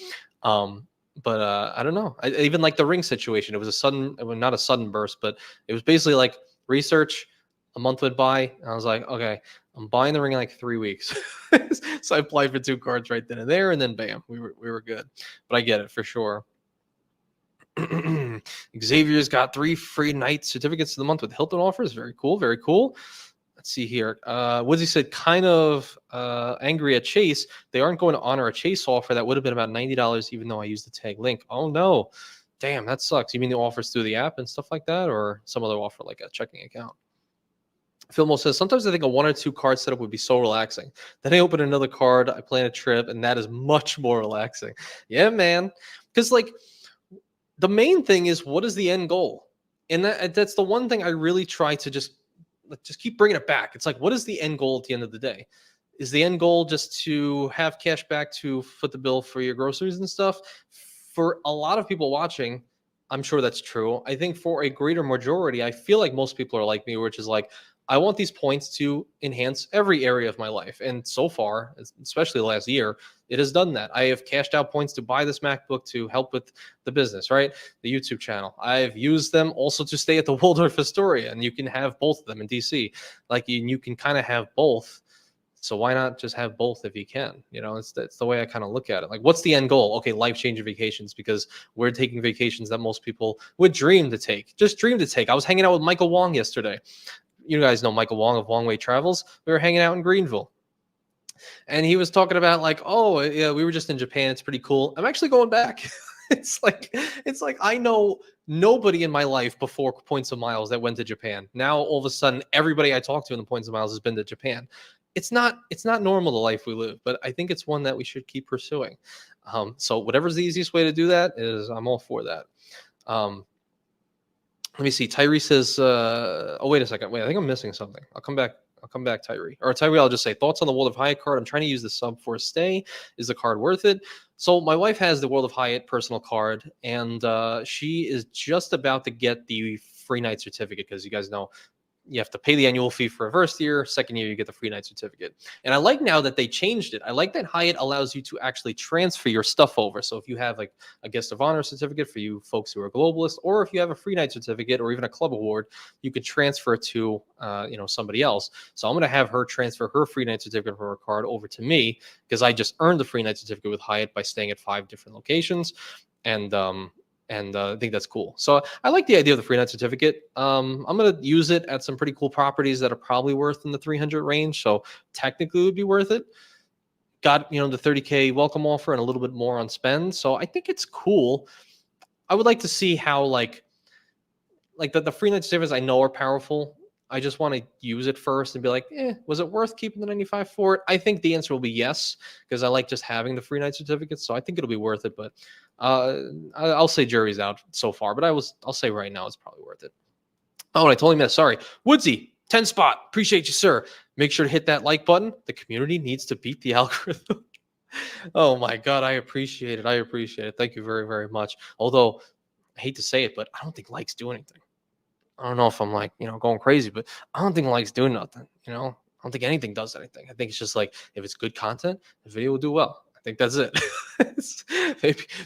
But I don't know. Even like the ring situation, it was not a sudden burst, but it was basically like research. A month went by, and I was like, okay, I'm buying the ring in like 3 weeks. So I applied for 2 cards right then and there, and then bam, we were good. But I get it for sure. Xavier's got 3 free night certificates of the month with Hilton offers. Very cool. Very cool. Let's see here. Woodsy said kind of angry at Chase. They aren't going to honor a Chase offer that would have been about $90, even though I used the tag link. Oh no. Damn, that sucks. You mean the offers through the app and stuff like that, or some other offer like a checking account? Philmo says, sometimes I think a 1 or 2 card setup would be so relaxing. Then I open another card, I plan a trip, and that is much more relaxing. Yeah, man. Because like, the main thing is, what is the end goal? And that's the one thing I really try to just keep bringing it back. It's like, what is the end goal at the end of the day? Is the end goal just to have cash back to foot the bill for your groceries and stuff? For a lot of people watching, I'm sure that's true. I think for a greater majority, I feel like most people are like me, which is like, I want these points to enhance every area of my life. And so far, especially last year, it has done that. I have cashed out points to buy this MacBook to help with the business, right? The YouTube channel. I've used them also to stay at the Waldorf Astoria, and you can have both of them in DC. Like you can kind of have both. So why not just have both if you can? It's the way I kind of look at it. Like, what's the end goal? Okay, life-changing vacations, because we're taking vacations that most people would dream to take. Just dream to take. I was hanging out with Michael Wong yesterday. You guys know Michael Wong of Wong Way Travels. We were hanging out in Greenville, and he was talking about like, oh yeah, we were just in Japan. It's pretty cool. I'm actually going back. It's like I know nobody in my life before Points of Miles that went to Japan. Now all of a sudden, everybody I talk to in the Points of Miles has been to Japan. It's not normal, the life we live, but I think it's one that we should keep pursuing. So whatever's the easiest way to do that is, I'm all for that. Let me see. Tyree says, oh, wait a second. Wait, I think I'm missing something. I'll come back, Tyree. Or Tyree, I'll just say, thoughts on the World of Hyatt card. I'm trying to use the sub for a stay. Is the card worth it? So my wife has the World of Hyatt personal card, and she is just about to get the free night certificate, because you guys know you have to pay the annual fee for a first year. Second year, you get the free night certificate. And I like now that they changed it. I like that Hyatt allows you to actually transfer your stuff over. So if you have like a guest of honor certificate for you folks who are globalists, or if you have a free night certificate or even a club award, you could transfer it to somebody else. So I'm going to have her transfer her free night certificate for her card over to me, because I just earned the free night certificate with Hyatt by staying at 5 different locations. And I think that's cool. So I like the idea of the free night certificate. I'm going to use it at some pretty cool properties that are probably worth in the 300 range. So technically it would be worth it. Got, the 30K welcome offer and a little bit more on spend. So I think it's cool. I would like to see how like the free night certificates I know are powerful. I just want to use it first and be like, was it worth keeping the 95 for it? I think the answer will be yes, because I like just having the free night certificates. So I think it'll be worth it. But I'll say jury's out so far. But I'll say right now it's probably worth it. Oh, and I totally missed. Sorry. Woodsy, 10 spot. Appreciate you, sir. Make sure to hit that like button. The community needs to beat the algorithm. Oh my God, I appreciate it. I appreciate it. Thank you very, very much. Although I hate to say it, but I don't think likes do anything. I don't know if I'm like, going crazy, but I don't think likes doing nothing. I don't think anything does anything. I think it's just like if it's good content, the video will do well. I think that's it.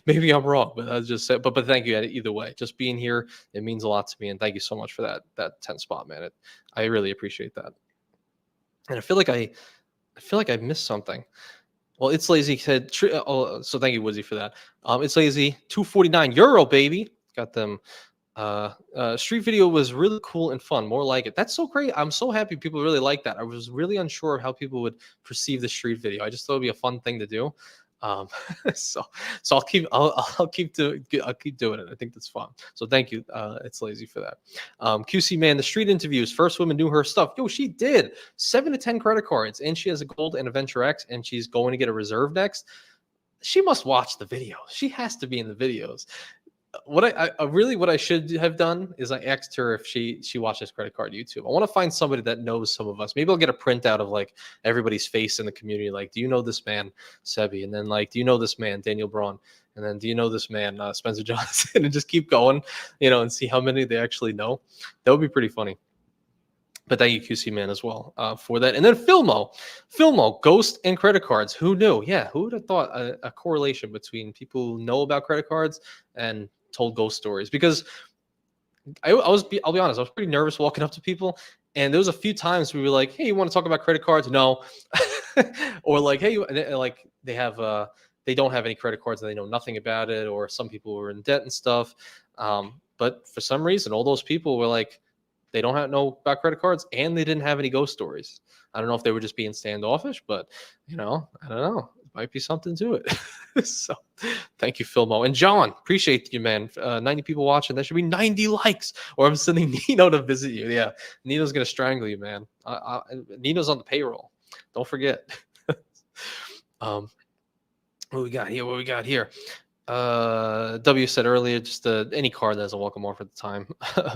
maybe I'm wrong, but I just said, but thank you either way. Just being here, it means a lot to me, and thank you so much for that 10 spot, man. I really appreciate that. And I feel like I missed something. Well, it's lazy said. Oh, so thank you, Woodsy, for that. It's lazy. €249, baby. Got them. Street video was really cool and fun. More like it. That's so great. I'm so happy people really like that. I was really unsure of how people would perceive the street video. I just thought it'd be a fun thing to do. Um, so I'll keep doing it. I think that's fun. So thank you. It's lazy for that. QC man, the street interviews. First woman knew her stuff. Yo, she did 7 to 10 credit cards, and she has a gold and a Venture X, and she's going to get a reserve next. She must watch the video. She has to be in the videos. What I should have done is I asked her if she watches credit card YouTube. I want to find somebody that knows some of us. Maybe I'll get a printout of like everybody's face in the community. Like, do you know this man, Sebi? And then like, do you know this man, Daniel Braun? And then do you know this man, Spencer Johnson? And just keep going, and see how many they actually know. That would be pretty funny. But thank you, QC man, as well for that. And then Filmo, Ghost and credit cards. Who knew? Yeah, who would have thought a correlation between people who know about credit cards and told ghost stories? Because I'll be honest, I was pretty nervous walking up to people, and there was a few times we were like, "Hey, you want to talk about credit cards?" No, or like, "Hey," like they don't have any credit cards and they know nothing about it, or some people were in debt and stuff. But for some reason, all those people were like, they don't know about credit cards, and they didn't have any ghost stories. I don't know if they were just being standoffish, but I don't know. It might be something to it. So thank you, Filmo. And John, appreciate you, man. 90 people watching. That should be 90 likes, or I'm sending Nino to visit you. Yeah, Nino's going to strangle you, man. Nino's on the payroll. Don't forget. What we got here? W said earlier, just any card that has a welcome offer at the time,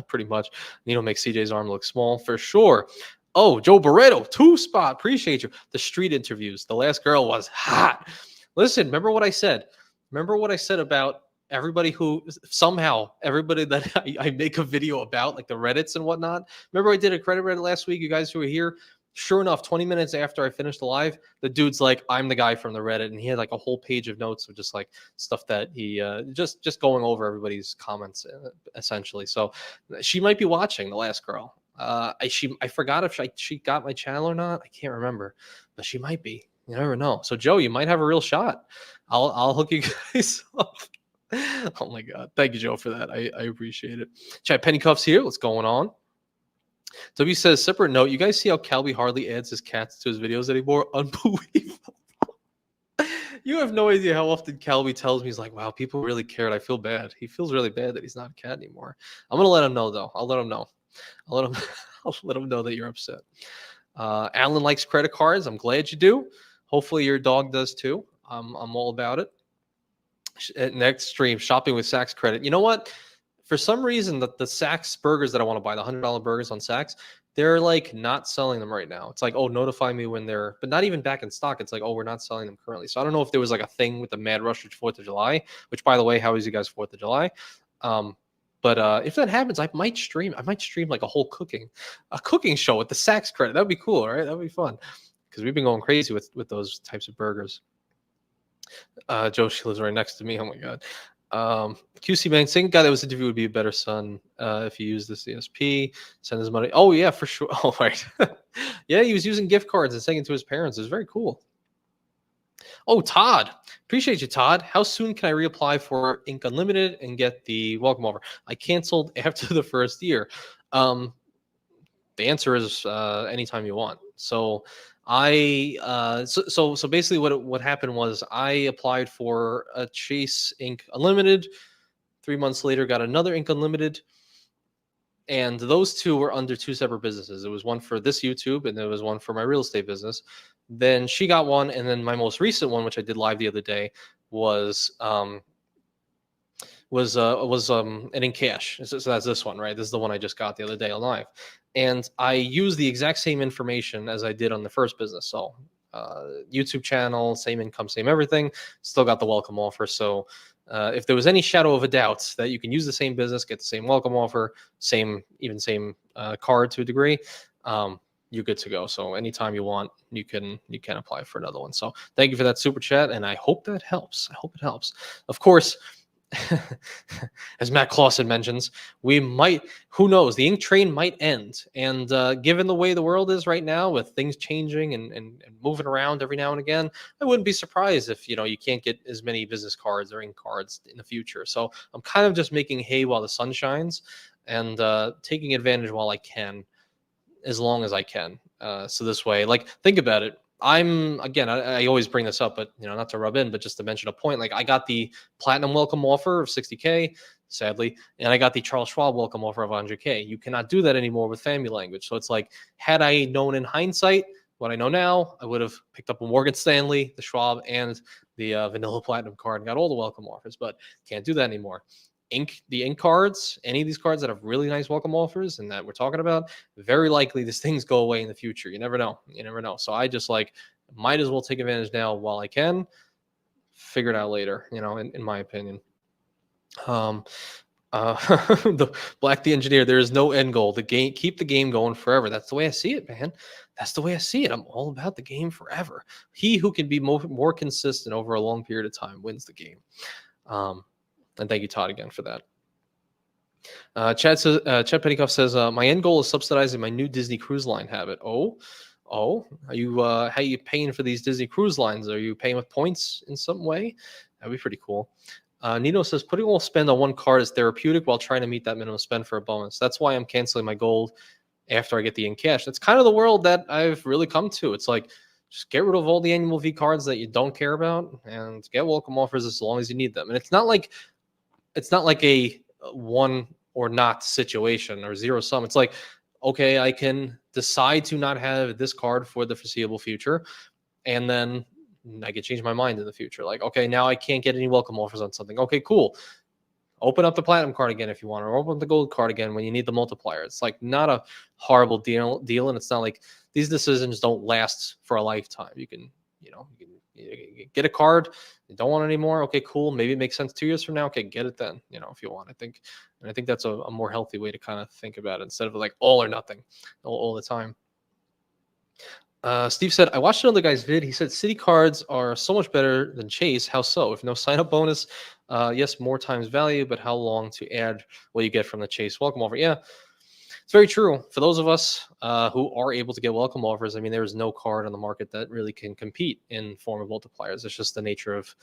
pretty much. Nino makes CJ's arm look small for sure. Oh, Joe Barreto, 2 spot. Appreciate you. The street interviews. The last girl was hot. Listen, remember what I said? About everybody that I make a video about, like the Reddits and whatnot. Remember I did a credit Reddit last week, you guys who were here? Sure enough, 20 minutes after I finished the live, the dude's like, I'm the guy from the Reddit. And he had like a whole page of notes of just like stuff that he just going over everybody's comments, essentially. So she might be watching, the last girl. I forgot if she got my channel or not. I can't remember, but she might be. You never know. So Joe, you might have a real shot. I'll hook you guys up. Oh my God. Thank you, Joe, for that. I appreciate it. Chat Penny Cuffs here. What's going on? W says, separate note, you guys see how Calby hardly adds his cats to his videos anymore? Unbelievable. You have no idea how often Calby tells me, he's like, wow, people really cared. I feel bad. He feels really bad that he's not a cat anymore. I'm going to let him know, though. I'll let him know. I'll let him know that you're upset. Alan likes credit cards. I'm glad you do. Hopefully your dog does too. I'm all about it. Next stream, shopping with Saks credit. You know what? For some reason, the Saks burgers that I want to buy, the $100 burgers on Saks, they're like not selling them right now. It's like, oh, notify me when they're, but not even back in stock. It's like, oh, we're not selling them currently. So I don't know if there was like a thing with the mad rush for 4th of July, which, by the way, how is you guys 4th of July? But if that happens, I might stream like a whole cooking show with the Saks credit. That'd be cool, right? That'd be fun, because we've been going crazy with those types of burgers. Joe, she lives right next to me. Oh my God. QC man, second guy that was interviewed would be a better son if you use the CSP, send his money. Oh yeah, for sure. Oh right. Yeah, he was using gift cards and sending it to his parents. It was very cool. Oh, Todd, appreciate you, Todd. How soon can I reapply for Ink Unlimited and get the welcome offer? I canceled after the first year. The answer is anytime you want. So so basically what happened was I applied for a Chase Ink Unlimited. 3 months later, got another Ink Unlimited, and those two were under 2 separate businesses. It was one for this YouTube, and there was one for my real estate business. Then she got one, and then my most recent one, which I did live the other day, was an in cash. So that's this one, right? This is the one I just got the other day on live, and I use the exact same information as I did on the first business. So YouTube channel, same income, same everything, still got the welcome offer. So if there was any shadow of a doubt that you can use the same business, get the same welcome offer, same card to a degree, you're good to go. So anytime you want, you can apply for another one. So thank you for that super chat, and I hope that helps. I hope it helps. Of course, as Matt Clausen mentions, we might, who knows, the ink train might end. And given the way the world is right now, with things changing and moving around every now and again, I wouldn't be surprised if, you can't get as many business cards or ink cards in the future. So I'm kind of just making hay while the sun shines, and taking advantage while I can, as long as I can. So this way, like, think about it. I always bring this up, but not to rub in, but just to mention a point. Like, I got the platinum welcome offer of 60K, sadly, and I got the Charles Schwab welcome offer of 100K. You cannot do that anymore with family language. So it's like, had I known in hindsight what I know now, I would have picked up a Morgan Stanley, the Schwab, and the vanilla platinum card, and got all the welcome offers. But can't do that anymore. The ink cards, any of these cards that have really nice welcome offers and that we're talking about, very likely these things go away in the future. You never know. So I just might as well take advantage now while I can. Figure it out later, in my opinion. The Black the Engineer, there is no end goal. Keep the game going forever. That's the way I see it, man. That's the way I see it. I'm all about the game forever. He who can be more consistent over a long period of time wins the game. And thank you, Todd, again for that. Chad Pettycoff says, my end goal is subsidizing my new Disney Cruise Line habit. Oh, are you how are you paying for these Disney Cruise Lines? Are you paying with points in some way? That'd be pretty cool. Nino says, putting all spend on one card is therapeutic while trying to meet that minimum spend for a bonus. That's why I'm canceling my gold after I get the in cash. That's kind of the world that I've really come to. It's like, just get rid of all the annual V cards that you don't care about and get welcome offers as long as you need them. And it's not like a one or not situation or zero sum. It's like, okay, I can decide to not have this card for the foreseeable future, and then I can change my mind in the future. Like, okay, now I can't get any welcome offers on something. Okay, cool. Open up the platinum card again if you want, or open up the gold card again when you need the multiplier. It's like not a horrible deal, and it's not like these decisions don't last for a lifetime. You can get a card, you don't want it anymore. Okay, cool. Maybe it makes sense 2 years from now. Okay, get it then, if you want. I think that's a more healthy way to kind of think about it, instead of like all or nothing all the time. Steve said, I watched another guy's vid. He said city cards are so much better than Chase. How so? If no sign-up bonus, yes, more times value, but how long to add what you get from the Chase welcome offer? Yeah, it's very true. For those of us who are able to get welcome offers, I mean, there is no card on the market that really can compete in form of multipliers. It's just the nature of,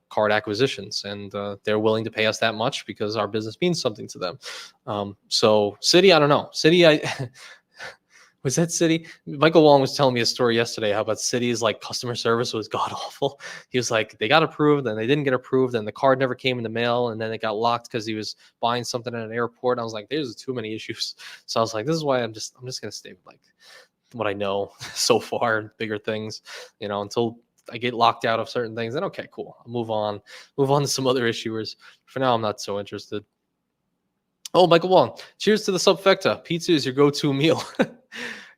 card acquisitions, and they're willing to pay us that much because our business means something to them. So City, I don't know. City, was that City? Michael Wong was telling me a story yesterday how about City's customer service was god awful. He was like, they got approved and they didn't get approved, and the card never came in the mail, and then it got locked because he was buying something at an airport. And I was like, there's too many issues. So I was like, this is why I'm just gonna stay with what I know so far, bigger things, until I get locked out of certain things. Then okay, cool. I'll move on to some other issuers. For now, I'm not so interested. Oh, Michael Wong, cheers to the subfecta. Pizza is your go-to meal.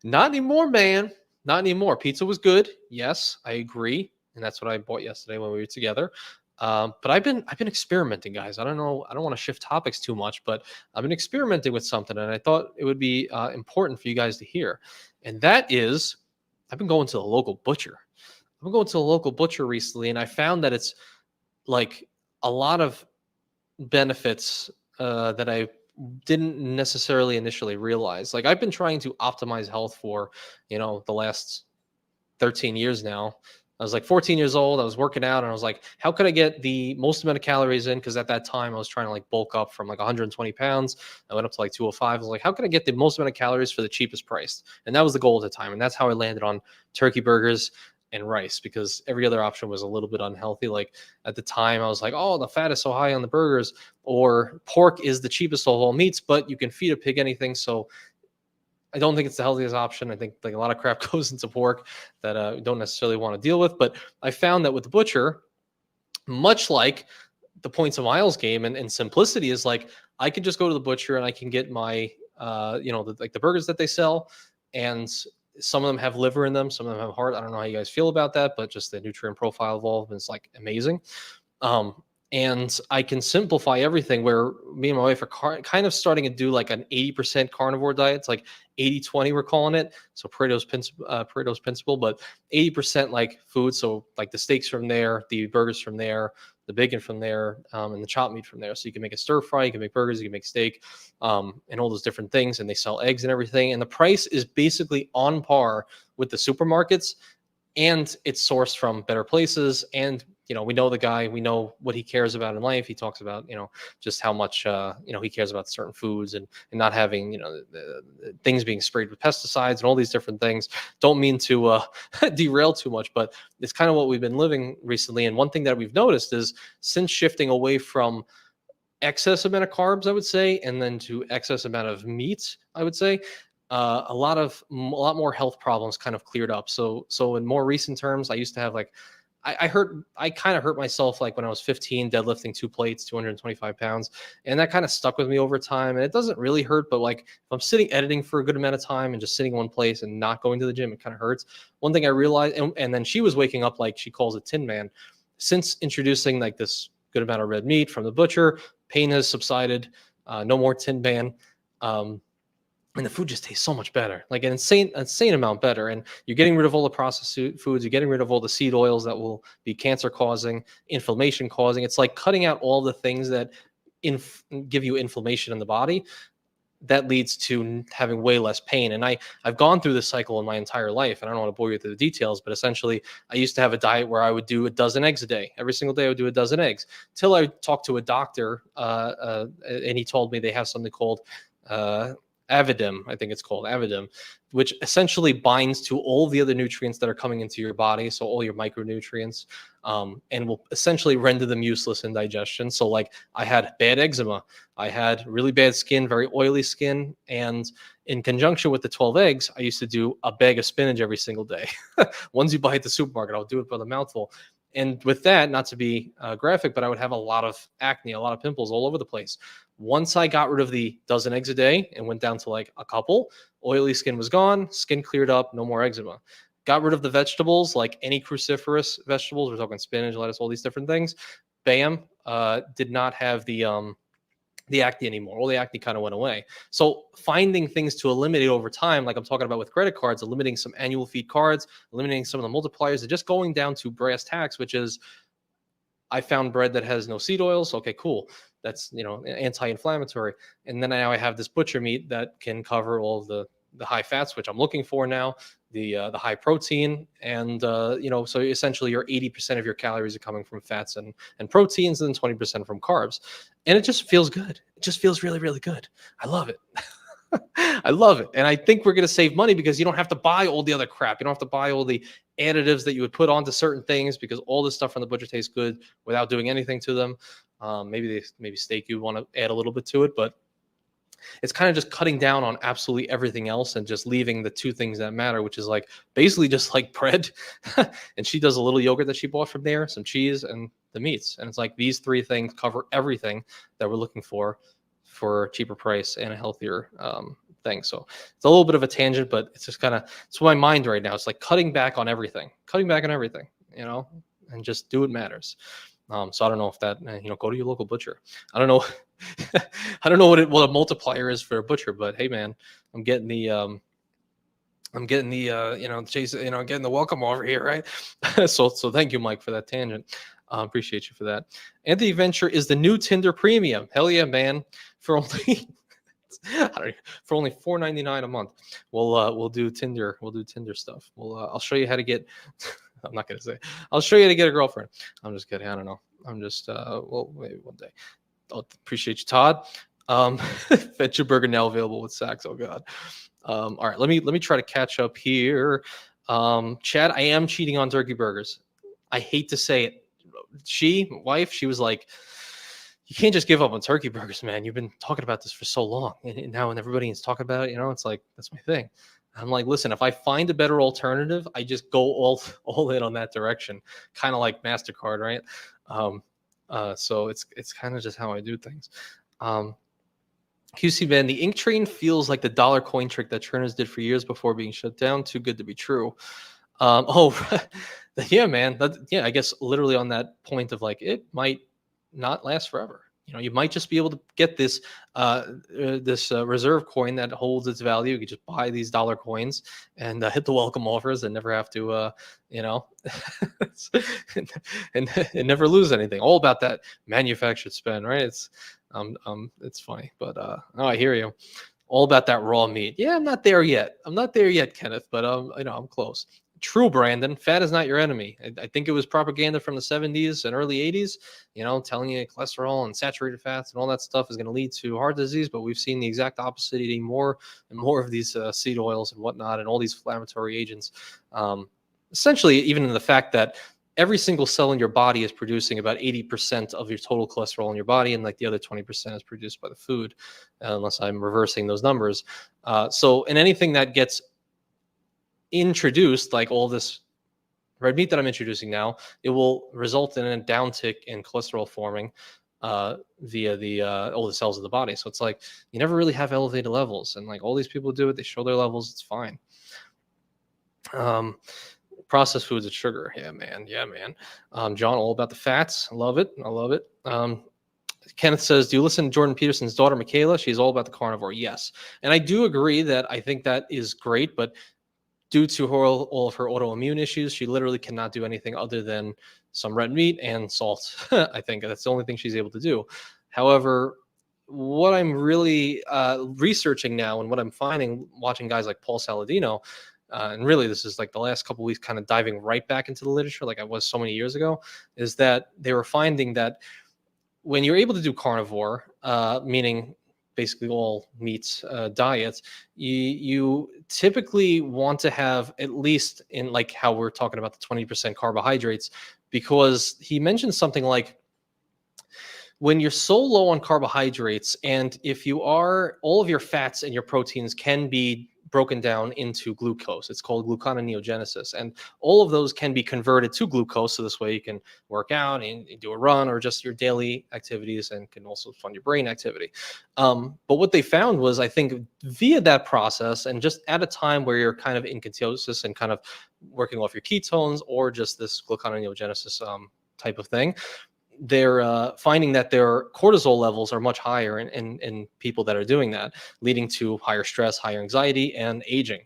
Not anymore, man. Not anymore. Pizza was good. Yes, I agree. And that's what I bought yesterday when we were together. But I've been experimenting, guys. I don't know. I don't want to shift topics too much, but I've been experimenting with something, and I thought it would be important for you guys to hear. And that is, I've been going to the local butcher. I've been going to the local butcher recently, and I found that it's like a lot of benefits that I didn't necessarily initially realize. Like, I've been trying to optimize health for, the last 13 years now. I was like 14 years old. I was working out, and I was like, how could I get the most amount of calories in? Because at that time I was trying to bulk up from 120 pounds. I went up to 205. I was like, how can I get the most amount of calories for the cheapest price? And that was the goal at the time. And that's how I landed on turkey burgers and rice, because every other option was a little bit unhealthy. Like, at the time I was like, oh, the fat is so high on the burgers, or pork is the cheapest of all meats, but you can feed a pig anything. So I don't think it's the healthiest option. I think a lot of crap goes into pork that I don't necessarily want to deal with. But I found that with the butcher, much like the points of miles game and simplicity, is I could just go to the butcher and I can get my the burgers that they sell, and Some of them have liver in them, some of them have heart. I don't know how you guys feel about that, but just the nutrient profile of all of them is like amazing. Um, and I can simplify everything where me and my wife are kind of starting to do like an 80% carnivore diet. It's like 80-20, we're calling it. So Pareto's principle, but 80% like food. So like the steaks from there, the burgers from there, the bacon from there, and the chopped meat from there. So you can make a stir fry, you can make burgers, you can make steak, and all those different things. And they sell eggs and everything. And the price is basically on par with the supermarkets, and it's sourced from better places. And we know the guy, we know what he cares about in life. He talks about just how much he cares about certain foods, and not having the things being sprayed with pesticides and all these different things. Don't mean to derail too much, but it's kind of what we've been living recently. And one thing that we've noticed is, since shifting away from excess amount of carbs, I would say, and then to excess amount of meat, I would say, a lot more health problems kind of cleared up. So in more recent terms, I used to have like, I kind of hurt myself like when I was 15, deadlifting 2 plates, 225 pounds. And that kind of stuck with me over time. And it doesn't really hurt, but like if I'm sitting editing for a good amount of time and just sitting in one place and not going to the gym, it kind of hurts. One thing I realized, and then she was waking up, like she calls it Tin Man, since introducing like this good amount of red meat from the butcher, pain has subsided, no more Tin Man. And the food just tastes so much better, like an insane amount better. And you're getting rid of all the processed foods. You're getting rid of all the seed oils that will be cancer causing, inflammation causing. It's like cutting out all the things that give you inflammation in the body. That leads to having way less pain. And I've gone through this cycle in my entire life, and I don't want to bore you through the details, but essentially I used to have a diet where I would do a dozen eggs a day. Every single day I would do a dozen eggs, till I talked to a doctor, and he told me they have something called Avidum, I think it's called Avidum, which essentially binds to all the other nutrients that are coming into your body, so all your micronutrients, and will essentially render them useless in digestion. So like I had bad eczema, I had really bad skin, very oily skin, and in conjunction with the 12 eggs, I used to do a bag of spinach every single day. Ones you buy at the supermarket, I'll do it by the mouthful. And with that, not to be graphic, but I would have a lot of acne, a lot of pimples all over the place. Once I got rid of the dozen eggs a day and went down to like a couple, oily skin was gone, skin cleared up, no more eczema. Got rid of the vegetables, like any cruciferous vegetables. We're talking spinach, lettuce, all these different things. Bam, did not have the acne anymore. All the acne kind of went away. So finding things to eliminate over time, like I'm talking about with credit cards, eliminating some annual fee cards, eliminating some of the multipliers, and just going down to brass tacks, which is, I found bread that has no seed oils. Okay, cool. That's anti-inflammatory. And then now I have this butcher meat that can cover all of the high fats, which I'm looking for now, the high protein, and so essentially your 80% of your calories are coming from fats and proteins, and then 20% from carbs. And it just feels good. It just feels really, really good. I love it. I love it. And I think we're going to save money because you don't have to buy all the other crap. You don't have to buy all the additives that you would put onto certain things, because all this stuff from the butcher tastes good without doing anything to them. Maybe steak, you want to add a little bit to it, but it's kind of just cutting down on absolutely everything else and just leaving the two things that matter, which is like basically just like bread. And she does a little yogurt that she bought from there, some cheese, and the meats. And it's like these three things cover everything that we're looking for a cheaper price and a healthier thing. So it's a little bit of a tangent, but it's just kind of, it's my mind right now. It's like cutting back on everything, and just do what matters. So I don't know if that, go to your local butcher. I don't know. I don't know what a multiplier is for a butcher, but hey man, I'm getting the Chase, getting the welcome over here, right? So thank you, Mike, for that tangent. Appreciate you for that. Anthony Venture is the new Tinder Premium. Hell yeah, man! For only for only $4.99 a month, we'll do Tinder. We'll do Tinder stuff. I'll show you how to get. I'm not gonna say. I'll show you how to get a girlfriend. I'm just kidding. I don't know. I'm just maybe one day. I'll appreciate you, Todd. Venture Burger now available with Saks. Oh God. All right, let me try to catch up here. Chad, I am cheating on turkey burgers. I hate to say it. Wife, she was like, you can't just give up on turkey burgers, man. You've been talking about this for so long. And now when everybody is talking about it, it's like, that's my thing. I'm like, listen, if I find a better alternative, I just go all in on that direction. Kind of like MasterCard, right? So it's kind of just how I do things. QC Man, the ink train feels like the dollar coin trick that churners did for years before being shut down. Too good to be true. Oh, yeah, man. Yeah, I guess literally on that point of like it might not last forever. You might just be able to get this reserve coin that holds its value. You could just buy these dollar coins and hit the welcome offers and never have to, you know, and never lose anything. All about that manufactured spend, right? It's funny, but oh, I hear you. All about that raw meat. Yeah, I'm not there yet. I'm not there yet, Kenneth, but I'm close. True, Brandon. Fat is not your enemy. I think it was propaganda from the 70s and early 80s, telling you cholesterol and saturated fats and all that stuff is going to lead to heart disease. But we've seen the exact opposite, eating more and more of these seed oils and whatnot and all these inflammatory agents. Essentially, even in the fact that every single cell in your body is producing about 80% of your total cholesterol in your body, and like the other 20% is produced by the food, unless I'm reversing those numbers. So in anything that gets introduced, like all this red meat that I'm introducing now, it will result in a downtick in cholesterol forming via the all the cells of the body. So it's like you never really have elevated levels, and like all these people do it, they show their levels, it's fine. Processed foods and sugar, yeah, man. John, all about the fats. I love it. Kenneth says, do you listen to Jordan Peterson's daughter Michaela? She's all about the carnivore. Yes, and I do agree that I think that is great, but due to all of her autoimmune issues, she literally cannot do anything other than some red meat and salt. I think that's the only thing she's able to do. However, what I'm really researching now and what I'm finding watching guys like Paul Saladino, and really this is like the last couple of weeks kind of diving right back into the literature like I was so many years ago, is that they were finding that when you're able to do carnivore, meaning basically all meats diets, you typically want to have at least in like how we're talking about the 20% carbohydrates, because he mentioned something like when you're so low on carbohydrates, and if you are, all of your fats and your proteins can be broken down into glucose. It's called gluconeogenesis, and all of those can be converted to glucose. So this way you can work out and do a run or just your daily activities, and can also fund your brain activity. But what they found was, I think, via that process, and just at a time where you're kind of in ketosis and kind of working off your ketones or just this gluconeogenesis type of thing, they're finding that their cortisol levels are much higher in people that are doing that, leading to higher stress, higher anxiety, and aging.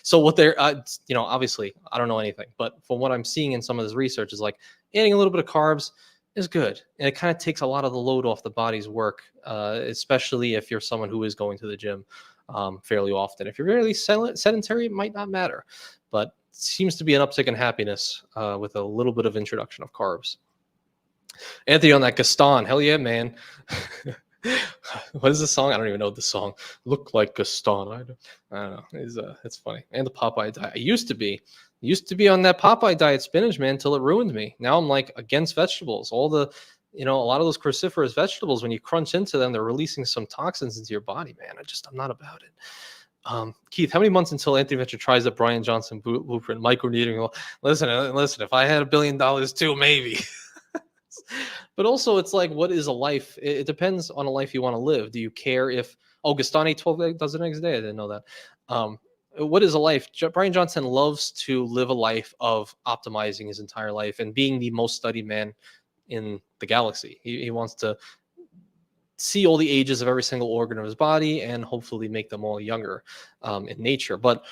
So what they're, obviously I don't know anything, but from what I'm seeing in some of this research is like adding a little bit of carbs is good. And it kind of takes a lot of the load off the body's work, especially if you're someone who is going to the gym fairly often. If you're really sedentary, it might not matter, but it seems to be an uptick in happiness with a little bit of introduction of carbs. Anthony on that Gaston. Hell yeah, man. What is the song? I don't even know the song. Look like Gaston. I don't know. It's funny. And the Popeye diet. I used to be on that Popeye diet spinach, man, until it ruined me. Now I'm like against vegetables. All the, a lot of those cruciferous vegetables, when you crunch into them, they're releasing some toxins into your body, man. I'm not about it. Keith, how many months until Anthony Venture tries the Brian Johnson blueprint, microneedling? Listen, if I had $1 billion too, maybe. But also, it's like, what is a life? It depends on a life you want to live. Do you care if, Gaston ate 12 dozen eggs a day? I didn't know that. What is a life? Brian Johnson loves to live a life of optimizing his entire life and being the most studied man in the galaxy. He wants to see all the ages of every single organ of his body and hopefully make them all younger in nature. But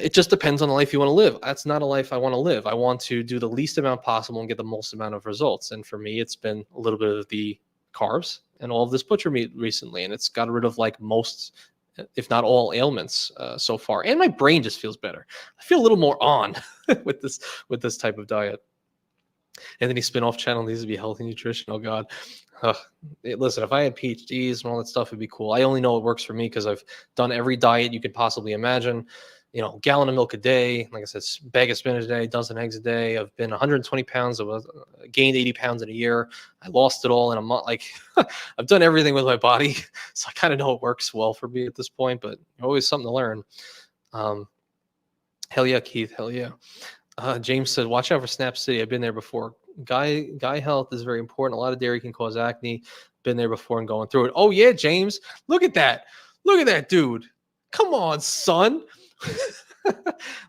it just depends on the life you want to live. That's not a life I want to live. I want to do the least amount possible and get the most amount of results. And for me, it's been a little bit of the carbs and all of this butcher meat recently. And it's got rid of like most, if not all, ailments so far. And my brain just feels better. I feel a little more on with this type of diet. Anthony spin-off channel needs to be healthy nutrition. Oh God. Listen, if I had PhDs and all that stuff, it'd be cool. I only know it works for me because I've done every diet you could possibly imagine. Gallon of milk a day, like I said, bag of spinach a day, dozen eggs a day. I've been 120 pounds. I've gained 80 pounds in a year. I lost it all in a month. Like I've done everything with my body. So I kind of know it works well for me at this point, but always something to learn. Hell yeah, Keith. Hell yeah. James said, watch out for Snap City. I've been there before. Guy health is very important. A lot of dairy can cause acne. been there before and going through it. Oh yeah, James, look at that. Look at that dude. Come on, son.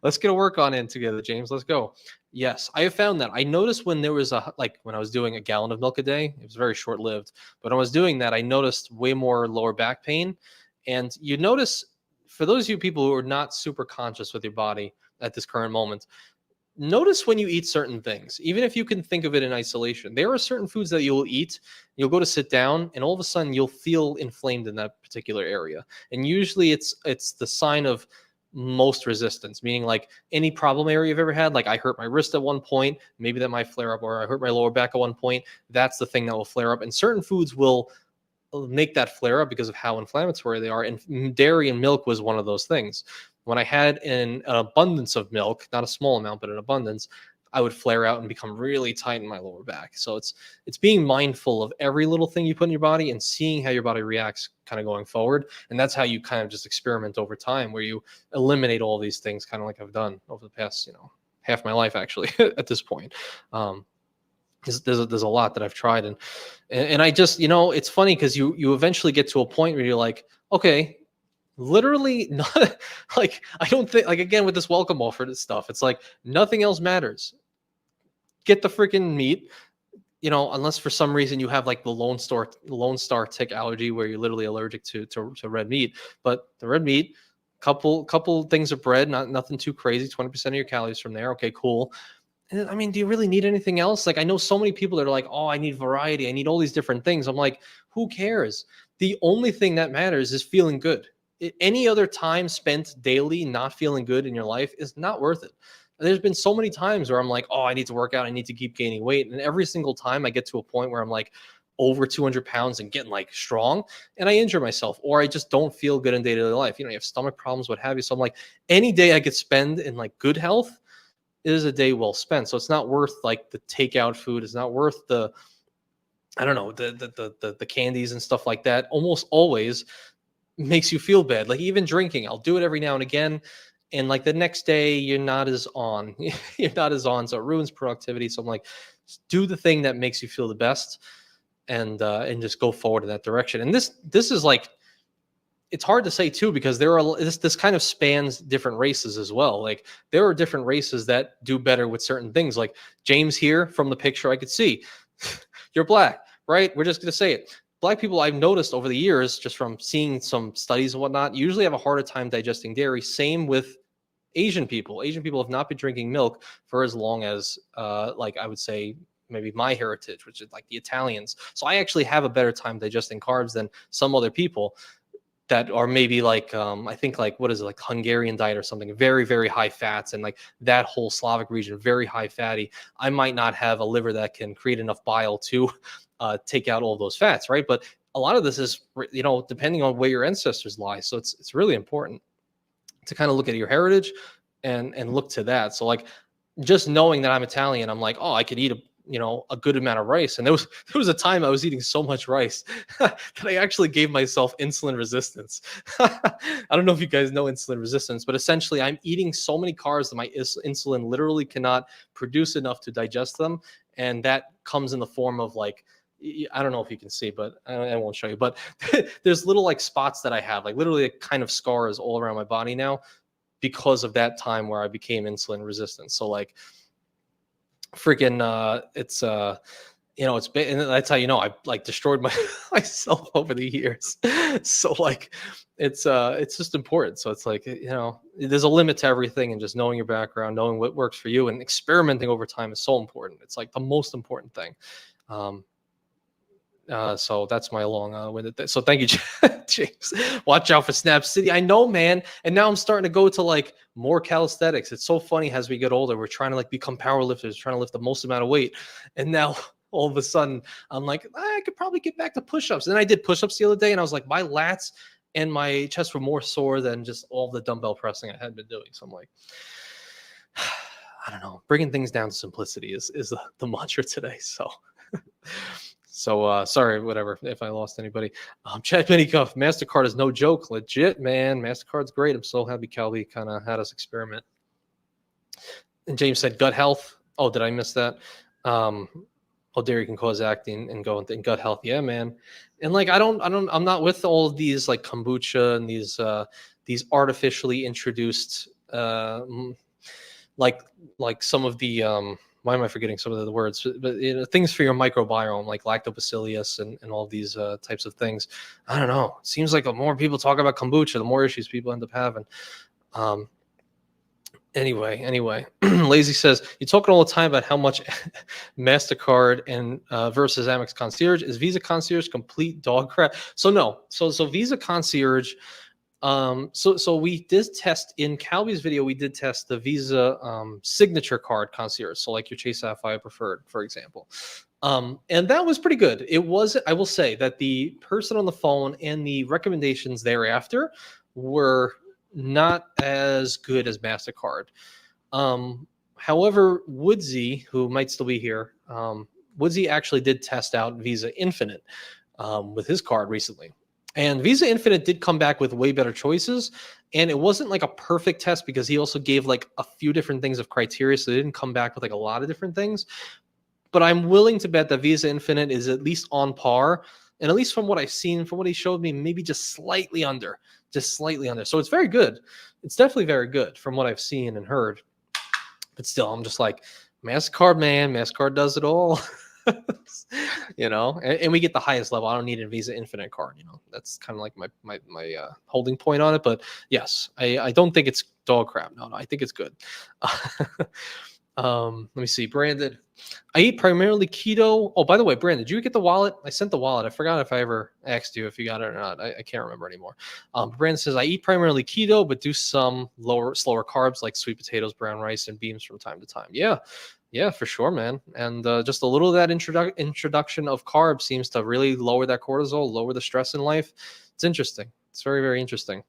Let's get a work on in together, James. Let's go. Yes, I have found that. I noticed when there was when I was doing a gallon of milk a day, it was very short lived. But when I was doing that, I noticed way more lower back pain. And you notice, for those of you people who are not super conscious with your body at this current moment, notice when you eat certain things, even if you can think of it in isolation. There are certain foods that you'll eat, you'll go to sit down, and all of a sudden you'll feel inflamed in that particular area. And usually it's the sign of most resistance, meaning like any problem area you've ever had. Like I hurt my wrist at one point, maybe that might flare up, or I hurt my lower back at one point. That's the thing that will flare up. And certain foods will make that flare up because of how inflammatory they are. And dairy and milk was one of those things. When I had an abundance of milk, not a small amount, but an abundance, I would flare out and become really tight in my lower back. So it's being mindful of every little thing you put in your body and seeing how your body reacts kind of going forward. And that's how you kind of just experiment over time, where you eliminate all these things, kind of like I've done over the past, half my life actually at this point. There's a lot that I've tried, and I just, it's funny because you eventually get to a point where you're like, okay, literally not like, I don't think, like, again, with this welcome offer and stuff, it's like nothing else matters. Get the freaking meat, unless for some reason you have like the Lone Star tick allergy where you're literally allergic to red meat. But the red meat, couple things of bread, nothing too crazy, 20% of your calories from there. Okay, cool. And I mean, do you really need anything else? Like, I know so many people that are like, oh, I need variety, I need all these different things. I'm like, who cares? The only thing that matters is feeling good. Any other time spent daily not feeling good in your life is not worth it. There's been so many times where I'm like, oh, I need to work out, I need to keep gaining weight. And every single time I get to a point where I'm like over 200 pounds and getting like strong, and I injure myself, or I just don't feel good in day-to-day life. You have stomach problems, what have you. So I'm like, any day I could spend in like good health is a day well spent. So it's not worth like the takeout food. It's not worth the, I don't know, the candies and stuff like that. Almost always makes you feel bad. Like even drinking, I'll do it every now and again, and like the next day you're not as on. You're not as on, so it ruins productivity. So I'm like, do the thing that makes you feel the best, and just go forward in that direction. And this is like, it's hard to say too, because there are this kind of spans different races as well. Like there are different races that do better with certain things. Like James here from the picture, I could see you're black, right? We're just gonna say it. Black people, I've noticed over the years, just from seeing some studies and whatnot, usually have a harder time digesting dairy. Same with Asian people. Asian people have not been drinking milk for as long as, like I would say, maybe my heritage, which is like the Italians. So I actually have a better time digesting carbs than some other people that are maybe like, I think like, what is it, like Hungarian diet or something, very, very high fats, and like that whole Slavic region, very high fatty. I might not have a liver that can create enough bile to take out all those fats, right? But a lot of this is, depending on where your ancestors lie. So it's really important to kind of look at your heritage and look to that. So like, just knowing that I'm Italian, I'm like, oh, I could eat a good amount of rice. And there was a time I was eating so much rice that I actually gave myself insulin resistance. I don't know if you guys know insulin resistance, but essentially I'm eating so many carbs that my insulin literally cannot produce enough to digest them. And that comes in the form of like, I don't know if you can see, but I won't show you, but there's little like spots that I have, like literally kind of scars all around my body now because of that time where I became insulin resistant. So like, freaking it's it's been, and that's how I like destroyed myself over the years. So like it's just important. So it's like, there's a limit to everything, and just knowing your background, knowing what works for you, and experimenting over time is so important. It's like the most important thing. So that's my long winded. So thank you, James. Watch out for Snap City. I know, man. And now I'm starting to go to like more calisthenics. It's so funny, as we get older, we're trying to like become power lifters, trying to lift the most amount of weight. And now all of a sudden I'm like, I could probably get back to push-ups. And I did push-ups the other day, and I was like, my lats and my chest were more sore than just all the dumbbell pressing I had been doing. So I'm like, I don't know, bringing things down to simplicity is the mantra today. So So sorry, whatever, if I lost anybody. Chad Minicuff, MasterCard is no joke. Legit, man. MasterCard's great. I'm so happy Calvi kind of had us experiment. And James said gut health. Oh, did I miss that? Oh, dairy can cause acne and go into gut health. Yeah, man. And like I'm not with all of these like kombucha and these artificially introduced like some of the why am I forgetting some of the words? But things for your microbiome, like lactobacillus and all these types of things. I don't know. It seems like the more people talk about kombucha, the more issues people end up having. Um, anyway, Lazy says you're talking all the time about how much Mastercard and versus Amex Concierge. Is Visa Concierge complete dog crap? So no. So Visa Concierge. So we did test in Calby's video. We did test the Visa signature card concierge. So like your Chase Sapphire Preferred, for example, and that was pretty good. It was. I will say that the person on the phone and the recommendations thereafter were not as good as Mastercard. However, Woodsy, who might still be here, Woodsy actually did test out Visa Infinite with his card recently. And Visa Infinite did come back with way better choices. And it wasn't like a perfect test because he also gave like a few different things of criteria. So they didn't come back with like a lot of different things. But I'm willing to bet that Visa Infinite is at least on par. And at least from what I've seen, from what he showed me, maybe just slightly under. So it's very good. It's definitely very good from what I've seen and heard. But still, I'm just like, MasterCard, man. MasterCard does it all. And we get the highest level. I don't need a Visa Infinite card. That's kind of like my holding point on it. But yes, I don't think it's dog crap. No, I think it's good. Let me see. Brandon, I eat primarily keto. Oh, by the way, Brandon, did you get the wallet? I sent the wallet. I forgot if I ever asked you if you got it or not. I can't remember anymore. Brandon says, I eat primarily keto, but do some slower carbs like sweet potatoes, brown rice, and beans from time to time. Yeah, for sure, man. And just a little of that introduction of carbs seems to really lower that cortisol, lower the stress in life. It's interesting. It's very, very interesting.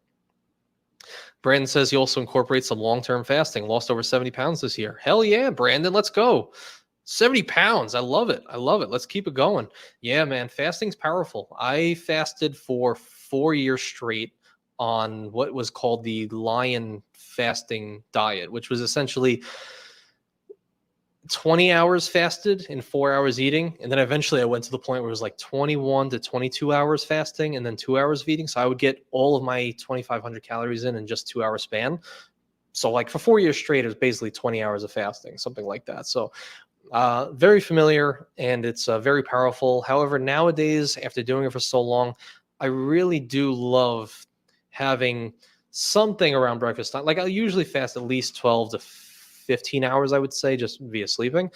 Brandon says he also incorporates some long-term fasting. Lost over 70 pounds this year. Hell yeah, Brandon, let's go. 70 pounds. I love it. Let's keep it going. Yeah, man. Fasting's powerful. I fasted for 4 years straight on what was called the Lion fasting diet, which was essentially 20 hours fasted and 4 hours eating. And then eventually I went to the point where it was like 21 to 22 hours fasting and then 2 hours of eating. So I would get all of my 2,500 calories in just 2 hour span. So like for 4 years straight, it was basically 20 hours of fasting, something like that. So very familiar and it's very powerful. However, nowadays, after doing it for so long, I really do love having something around breakfast time. Like I usually fast at least 12 to 15 hours, I would say, just via sleeping.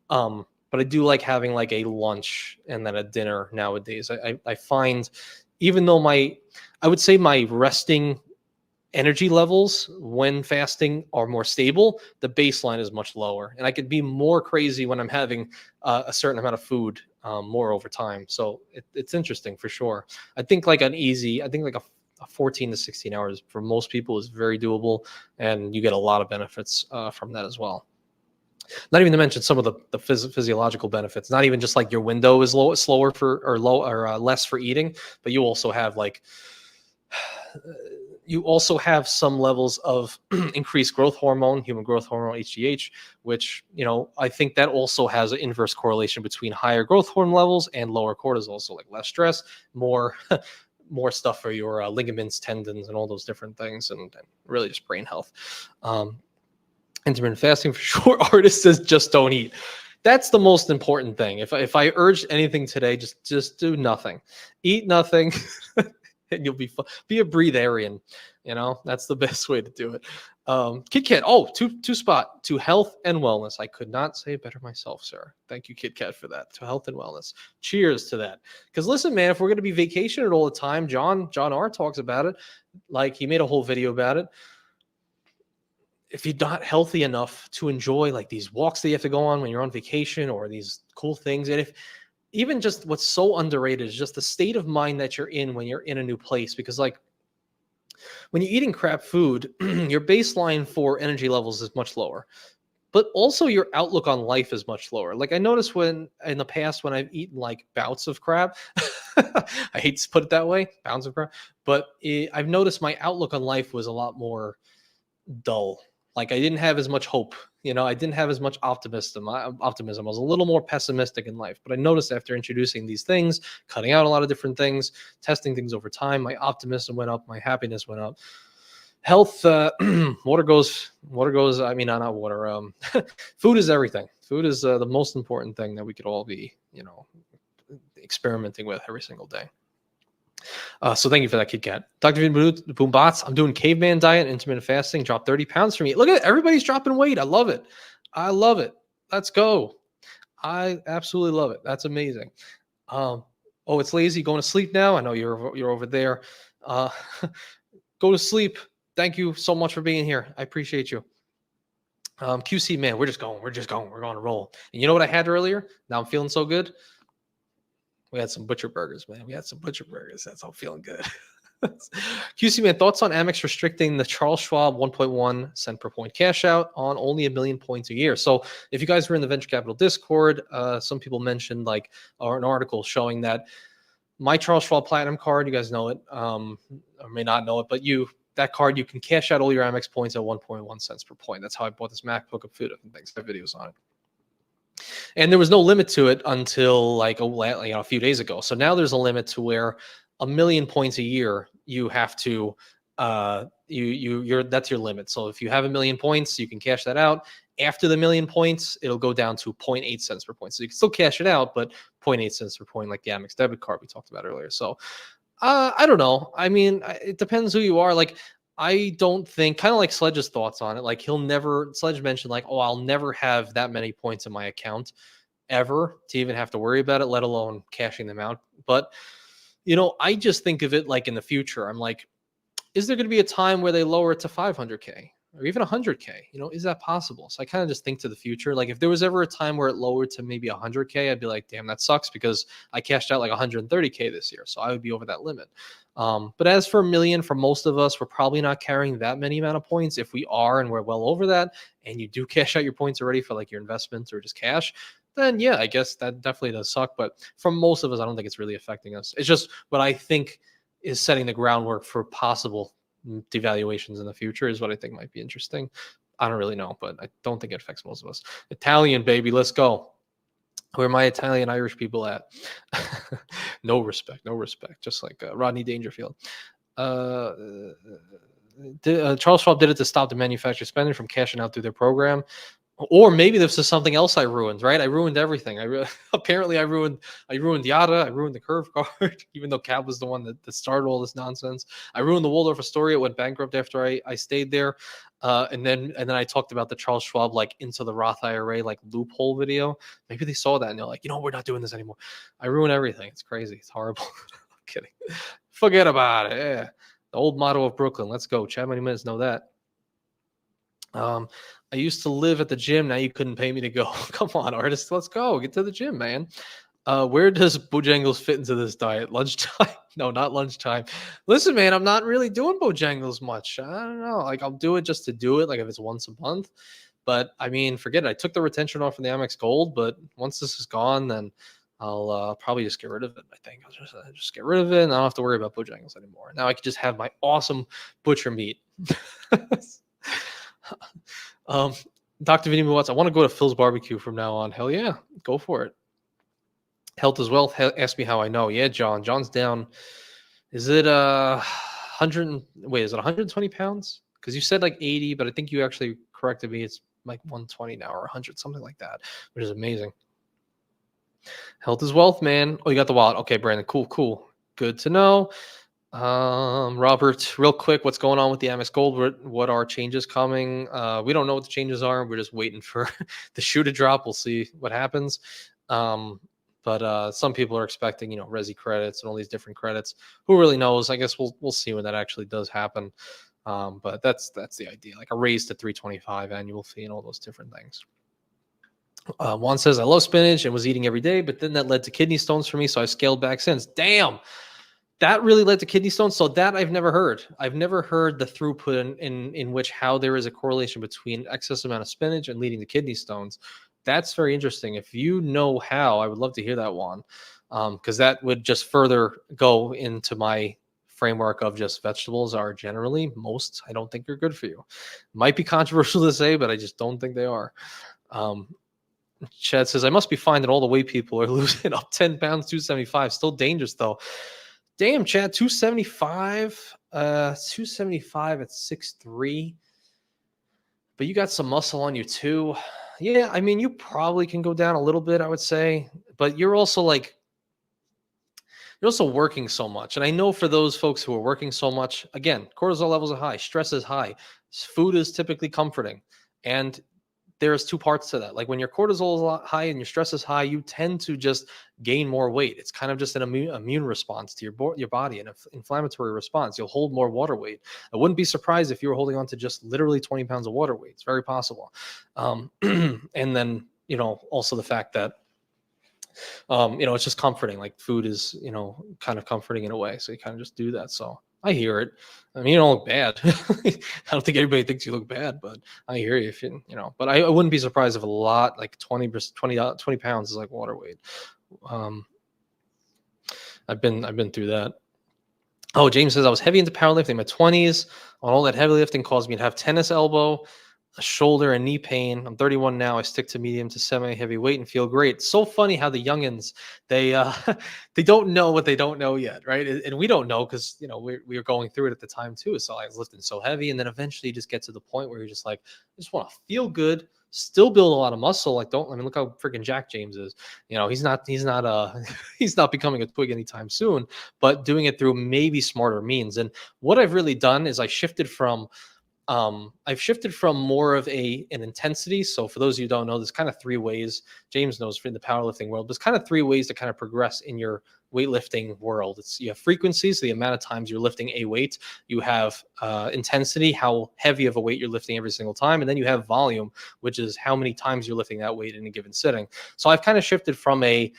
But I do like having like a lunch and then a dinner nowadays. I find even though I would say my resting energy levels when fasting are more stable, the baseline is much lower. And I could be more crazy when I'm having a certain amount of food more over time. So it's interesting for sure. I think like a 14 to 16 hours for most people is very doable, and you get a lot of benefits from that as well. Not even to mention some of the physiological benefits. Not even just like your window is slower for or less for eating, but you also have some levels of increased growth hormone, human growth hormone, HGH, which, I think that also has an inverse correlation between higher growth hormone levels and lower cortisol. So like less stress, more stuff for your ligaments, tendons, and all those different things, and really just brain health. Intermittent fasting for sure. Artist says just don't eat. That's the most important thing. If I urged anything today, just do nothing. Eat nothing. And you'll be a breatharian. That's the best way to do it. Kit Kat. Oh, two spot to health and wellness. I could not say it better myself, sir. Thank you, Kit Kat, for that. To health and wellness. Cheers to that. Because listen, man, if we're going to be vacationing all the time, John R talks about it. Like he made a whole video about it. If you're not healthy enough to enjoy like these walks that you have to go on when you're on vacation or these cool things, and if even just what's so underrated is just the state of mind that you're in when you're in a new place, because like when you're eating crap food, your baseline for energy levels is much lower, but also your outlook on life is much lower. Like I noticed when in the past when I've eaten like bouts of crap, I hate to put it that way, bouts of crap, but I've noticed my outlook on life was a lot more dull. Like I didn't have as much hope I didn't have as much optimism. I was a little more pessimistic in life. But I noticed after introducing these things, cutting out a lot of different things, testing things over time, my optimism went up, my happiness went up. Health, water goes. I mean, not water. Food is everything. Food is the most important thing that we could all be, experimenting with every single day. So thank you for that, Kit Kat. Dr. Boombots, I'm doing caveman diet, intermittent fasting, dropped 30 pounds for me. Look at it. Everybody's dropping weight. I love it. Let's go. I absolutely love it. That's amazing. Oh, it's lazy going to sleep now. I know you're over there. Go to sleep. Thank you so much for being here. I appreciate you. QC, man, we're going to roll. And you know what I had earlier? Now I'm feeling so good. We had some butcher burgers, man. That's all feeling good. QC, man, thoughts on Amex restricting the Charles Schwab 1.1 cent per point cash out on only 1 million points a year. So if you guys were in the Venture Capital Discord, some people mentioned or an article showing that my Charles Schwab Platinum card, you guys know it, or may not know it, but that card, you can cash out all your Amex points at 1.1 cents per point. That's how I bought this MacBook of food and things. I have videos on it. And there was no limit to it until a few days ago. So now there's a limit to where 1 million points a year you have to that's your limit. So if you have 1 million points, you can cash that out. After the 1 million points, it'll go down to 0.8 cents per point. So you can still cash it out, but 0.8 cents per point, like the Amex debit card we talked about earlier. So I don't know. I mean, it depends who you are. I don't think, kind of like Sledge's thoughts on it. Sledge mentioned I'll never have that many points in my account ever to even have to worry about it, let alone cashing them out. But, I just think of it in the future. I'm like, is there going to be a time where they lower it to 500K or even 100K? Is that possible? So I kind of just think to the future. If there was ever a time where it lowered to maybe 100K, I'd be like, damn, that sucks because I cashed out 130K this year. So I would be over that limit. But as for 1 million, for most of us, we're probably not carrying that many amount of points. If we are and we're well over that, and you do cash out your points already for your investments or just cash, then yeah, I guess that definitely does suck. But for most of us, I don't think it's really affecting us. It's just what I think is setting the groundwork for possible devaluations in the future is what I think might be interesting. I don't really know, but I don't think it affects most of us. Italian, baby, let's go. Where are my Italian Irish people at? No respect. Just like Rodney Dangerfield. Charles Schwab did it to stop the manufacturer spending from cashing out through their program. Or maybe this is something else I ruined, right? I ruined everything. Apparently I ruined Yada. I ruined the Curve card, even though Cab was the one that started all this nonsense. I ruined the Waldorf Astoria. It went bankrupt after I stayed there. And then I talked about the Charles Schwab into the Roth IRA loophole video. Maybe they saw that and they're like, we're not doing this anymore. I ruined everything. It's crazy. It's horrible. I'm kidding. Forget about it. Yeah. The old motto of Brooklyn. Let's go. Chat many minutes know that. I used to live at the gym. Now you couldn't pay me to go. Come on, artist. Let's go. Get to the gym, man. Where does Bojangles fit into this diet? Lunchtime? No, not lunchtime. Listen, man, I'm not really doing Bojangles much. I don't know. I'll do it just to do it, if it's once a month. But I mean, forget it. I took the retention off from the Amex Gold, but once this is gone, then I'll probably just get rid of it. I think I'll just get rid of it, and I don't have to worry about Bojangles anymore. Now I can just have my awesome butcher meat. Dr. Vinny Watts, I want to go to Phil's barbecue from now on. Hell yeah, go for it. Health as well. Ask me how I know. Yeah, John. John's down. Is it 120 pounds? Because you said 80, but I think you actually corrected me. It's 120 now or 100, something like that, which is amazing. Health is wealth, man. Oh, you got the wallet. Okay, Brandon. Cool. Good to know. Robert, real quick, what's going on with the Amex Gold? What are changes coming? We don't know what the changes are. We're just waiting for the shoe to drop. We'll see what happens. But some people are expecting, Resi credits and all these different credits. Who really knows? I guess we'll see when that actually does happen. But that's the idea, a raise to 325 annual fee and all those different things. Juan says, I love spinach and was eating every day, but then that led to kidney stones for me, so I scaled back since. Damn. That really led to kidney stones. So that I've never heard. I've never heard the throughput in which how there is a correlation between excess amount of spinach and leading to kidney stones. That's very interesting. If you know how, I would love to hear that one, because that would just further go into my framework of just vegetables are generally, most, I don't think are good for you. Might be controversial to say, but I just don't think they are. Chad says, I must be fine that all the weight people are losing up 10 pounds, 275. Still dangerous though. Damn, Chad, 275, 275 at 6'3". But you got some muscle on you too. Yeah, I mean, you probably can go down a little bit, I would say, but you're also working so much. And I know for those folks who are working so much, again, cortisol levels are high, stress is high, food is typically comforting. And there's two parts to that. Like when your cortisol is a lot high and your stress is high, you tend to just gain more weight. It's kind of just an immune response to your body, an inflammatory response. You'll hold more water weight. I wouldn't be surprised if you were holding on to just literally 20 pounds of water weight. It's very possible. And then, also the fact that, it's just comforting. Like food is, kind of comforting in a way. So you kind of just do that. So I hear it. I mean, you don't look bad. I don't think anybody thinks you look bad, but I hear you. If but I wouldn't be surprised if a lot, like 20 pounds is like water weight. I've been through that. Oh, James says, I was heavy into powerlifting in my 20s. All that heavy lifting caused me to have tennis elbow, a shoulder and knee pain. I'm 31 now. I stick to medium to semi-heavy weight and feel great. It's so funny how the youngins, they they don't know what they don't know yet, right? And we don't know because we were going through it at the time too. So I was lifting so heavy, and then eventually you just get to the point where you're just like, I just want to feel good, still build a lot of muscle. Like look how freaking Jack James is. He's not he's not becoming a twig anytime soon, but doing it through maybe smarter means. And what I've really done is I've shifted from more of an intensity. So for those of you who don't know, there's kind of three ways. James knows in the powerlifting world, there's kind of three ways to kind of progress in your weightlifting world. You have frequency, so the amount of times you're lifting a weight. You have intensity, how heavy of a weight you're lifting every single time. And then you have volume, which is how many times you're lifting that weight in a given sitting. So I've kind of shifted from a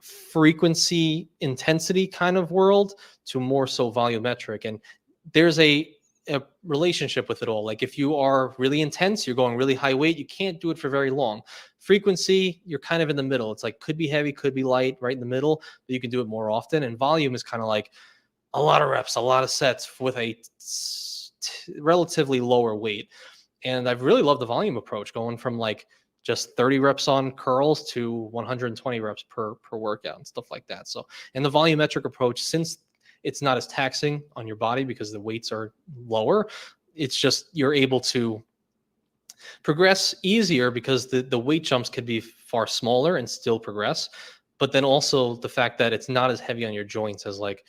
frequency intensity kind of world to more so volumetric. And there's a relationship with it all. Like if you are really intense, you're going really high weight, you can't do it for very long. Frequency, you're kind of in the middle. It's like could be heavy, could be light, right in the middle, but you can do it more often. And volume is kind of like a lot of reps, a lot of sets with a relatively lower weight. And I've really loved the volume approach, going from like just 30 reps on curls to 120 reps per workout and stuff like that. So, and the volumetric approach, since it's not as taxing on your body because the weights are lower, it's just you're able to progress easier because the weight jumps could be far smaller and still progress. But then also the fact that it's not as heavy on your joints as like,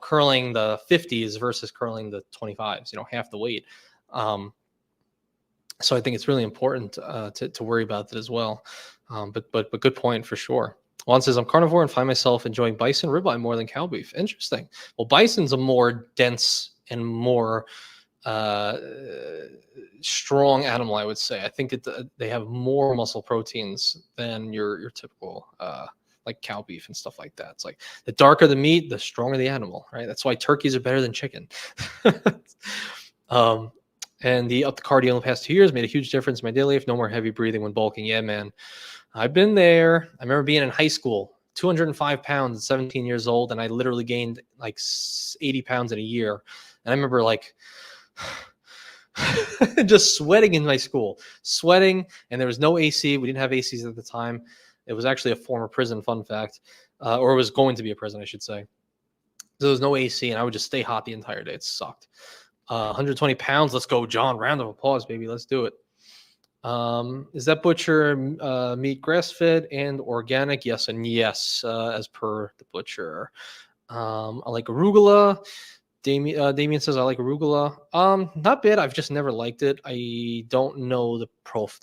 curling the 50s versus curling the 25s, half the weight. So I think it's really important to worry about that as well. But good point for sure. Juan says, I'm carnivore and find myself enjoying bison ribeye more than cow beef. Interesting. Well, bison's a more dense and more strong animal, I would say. I think they have more muscle proteins than your typical like cow beef and stuff like that. It's like the darker the meat, the stronger the animal, right? That's why turkeys are better than chicken. And the up the cardio in the past 2 years made a huge difference in my daily life. No more heavy breathing when bulking. Yeah, man. I've been there. I remember being in high school, 205 pounds at 17 years old, and I literally gained like 80 pounds in a year. And I remember like just sweating in my school, and there was no AC. We didn't have ACs at the time. It was actually a former prison, fun fact, or it was going to be a prison, I should say. So there was no AC, and I would just stay hot the entire day. It sucked. 120 pounds. Let's go, John. Round of applause, baby. Let's do it. Is that butcher meat grass-fed and organic? Yes and yes, as per the butcher. I like arugula. Damien says I like arugula. Not bad. I've just never liked it. I don't know the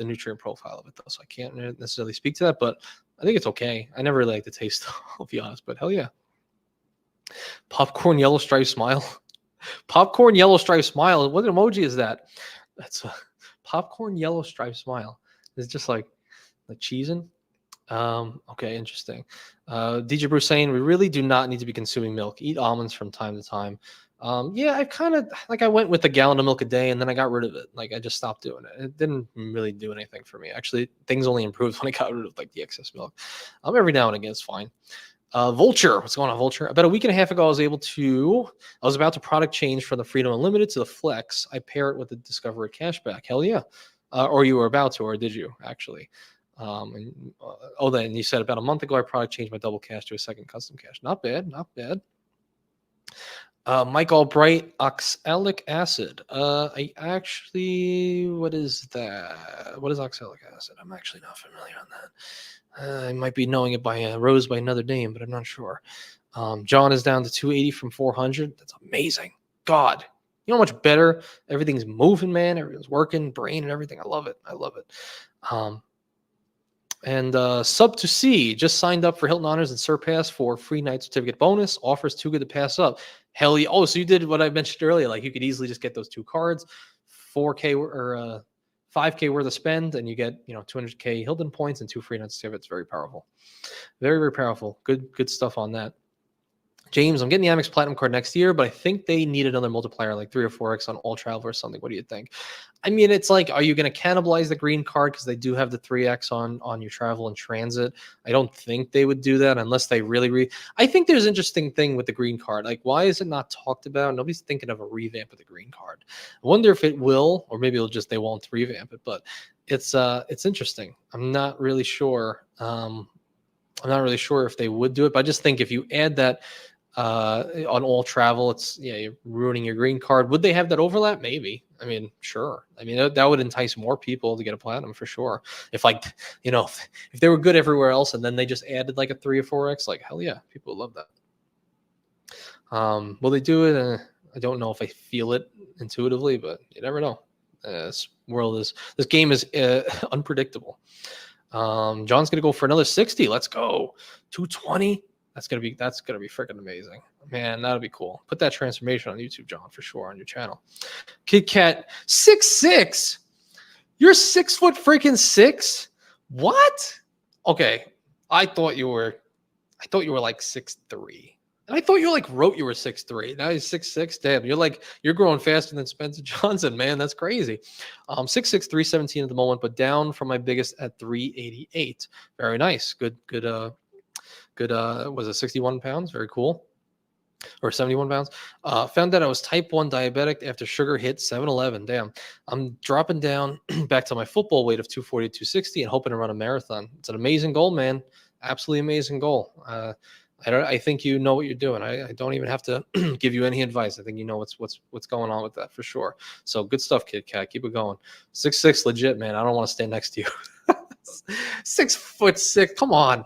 nutrient profile of it though, so I can't necessarily speak to that. But I think it's okay. I never really like the taste, I'll be honest. But hell yeah. Popcorn yellow stripe smile. Popcorn yellow stripe smile. What emoji is that? That's a popcorn yellow stripe smile. It's just like cheesing. Okay, interesting. DJ Bruce saying we really do not need to be consuming milk. Eat almonds from time to time. Yeah, I kind of I went with a gallon of milk a day and then I got rid of it. Like I just stopped doing it. It didn't really do anything for me. Actually, things only improved when I got rid of like the excess milk. Every now and again it's fine. Vulture, what's going on, Vulture? About a week and a half ago, I was about to product change from the Freedom Unlimited to the Flex. I pair it with the Discover It cashback. Hell yeah. Or you were about to, or did you actually? Then you said about a month ago, I product changed my double cash to a second custom cash. Not bad, not bad. Mike Albright, oxalic acid. What is that? What is oxalic acid? I'm actually not familiar on that. I might be knowing it by Rose by another name, but I'm not sure. John is down to 280 from 400. That's amazing. God, you know how much better everything's moving, man. Everything's working, brain and everything. I love it. I love it. And Sub to C just signed up for Hilton Honors and Surpass for free night certificate bonus. Offers too good to pass up. Hell yeah. Oh, so you did what I mentioned earlier. Like you could easily just get those 2 cards, 4K or 5K worth of spend, and you get 200K Hilton points and 2 free night certificates. Very powerful. Very, very powerful. Good stuff on that. James, I'm getting the Amex Platinum card next year, but I think they need another multiplier, like 3 or 4x on all travel or something. What do you think? I mean, it's like, are you going to cannibalize the green card because they do have the 3x on your travel and transit? I don't think they would do that unless they really I think there's an interesting thing with the green card. Like, why is it not talked about? Nobody's thinking of a revamp of the green card. I wonder if it will, or maybe they won't revamp it. But it's interesting. I'm not really sure. I'm not really sure if they would do it, but I just think if you add that on all travel, you're ruining your green card. Would they have that overlap? Maybe. I mean, sure. I mean, that would entice more people to get a platinum for sure. If if they were good everywhere else and then they just added like a 3 or 4x, like hell yeah, people would love that. Will they do it? I don't know if I feel it intuitively, but you never know. This game is unpredictable. John's gonna go for another 60. Let's go. 220. That's gonna be freaking amazing, man. That'll be cool. Put that transformation on YouTube, John, for sure, on your channel. Kid Cat 6'6". You're 6 foot freaking 6. What? Okay, I thought you were like 6'3", and I thought you wrote you were 6'3". Now you're 6'6". Damn, you're growing faster than Spencer Johnson, man. That's crazy. 6'6", 317 at the moment, but down from my biggest at 388. Very nice. Good. Was it 61 pounds? Very cool. Or 71 pounds. Found out I was type 1 diabetic after sugar hit 711. Damn. I'm dropping down back to my football weight of 240 to 260 and hoping to run a marathon. It's an amazing goal, man. Absolutely amazing goal. I think you know what you're doing. I don't even have to give you any advice. I think you know what's going on with that for sure. So good stuff, Kid Cat. Keep it going. 6'6", legit, man. I don't want to stand next to you. 6 foot 6. Come on.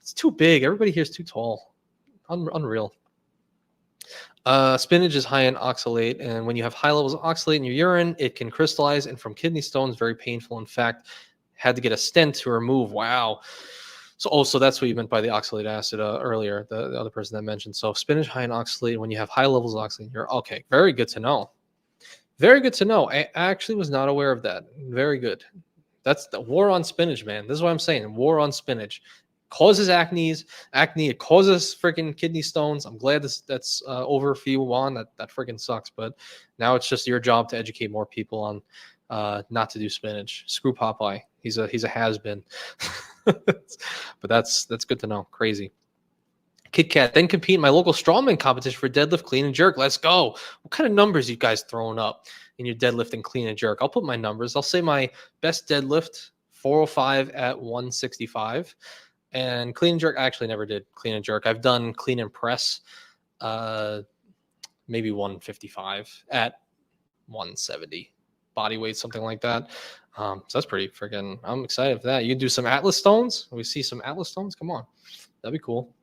It's too big. Everybody here is too tall. Unreal. Spinach is high in oxalate, and when you have high levels of oxalate in your urine, it can crystallize, and from kidney stones, very painful. In fact, had to get a stent to remove. Wow. So that's what you meant by the oxalate acid earlier, the other person that mentioned. So spinach high in oxalate, when you have high levels of oxalate in your okay. Very good to know. Very good to know. I actually was not aware of that. Very good. That's the war on spinach, man. This is what I'm saying. War on spinach. Causes acne. It causes freaking kidney stones. I'm glad that's over for you, Juan. That freaking sucks. But now it's just your job to educate more people on not to do spinach. Screw Popeye. He's a has-been. But that's good to know. Crazy. Kit Kat then compete in my local strongman competition for deadlift, clean, and jerk. Let's go. What kind of numbers you guys throwing up in your deadlift and clean and jerk? I'll put my numbers. I'll say my best deadlift, 405 at 165. And clean and jerk, I actually never did clean and jerk. I've done clean and press, maybe 155 at 170 body weight, something like that. So that's pretty freaking, I'm excited for that. You can do some Atlas stones. We see some Atlas stones. Come on. That'd be cool.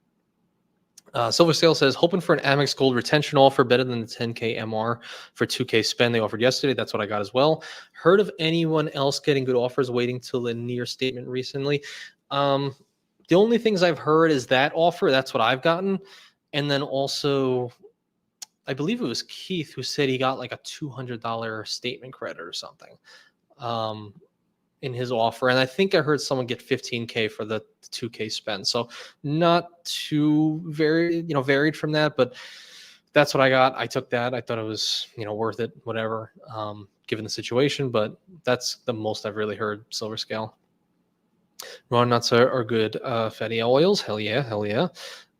Silver Sale says, hoping for an Amex Gold retention offer better than the 10K MR for 2K spend they offered yesterday. That's what I got as well. Heard of anyone else getting good offers waiting till the near statement recently? The only things I've heard is that offer. That's what I've gotten. And then also, I believe it was Keith who said he got like a $200 statement credit or something in his offer. And I think I heard someone get 15K for the 2K spend. So not too varied from that, but that's what I got. I took that. I thought it was, worth it, whatever, given the situation. But that's the most I've really heard, Silver Scale. Raw nuts are good. Fatty oils, hell yeah.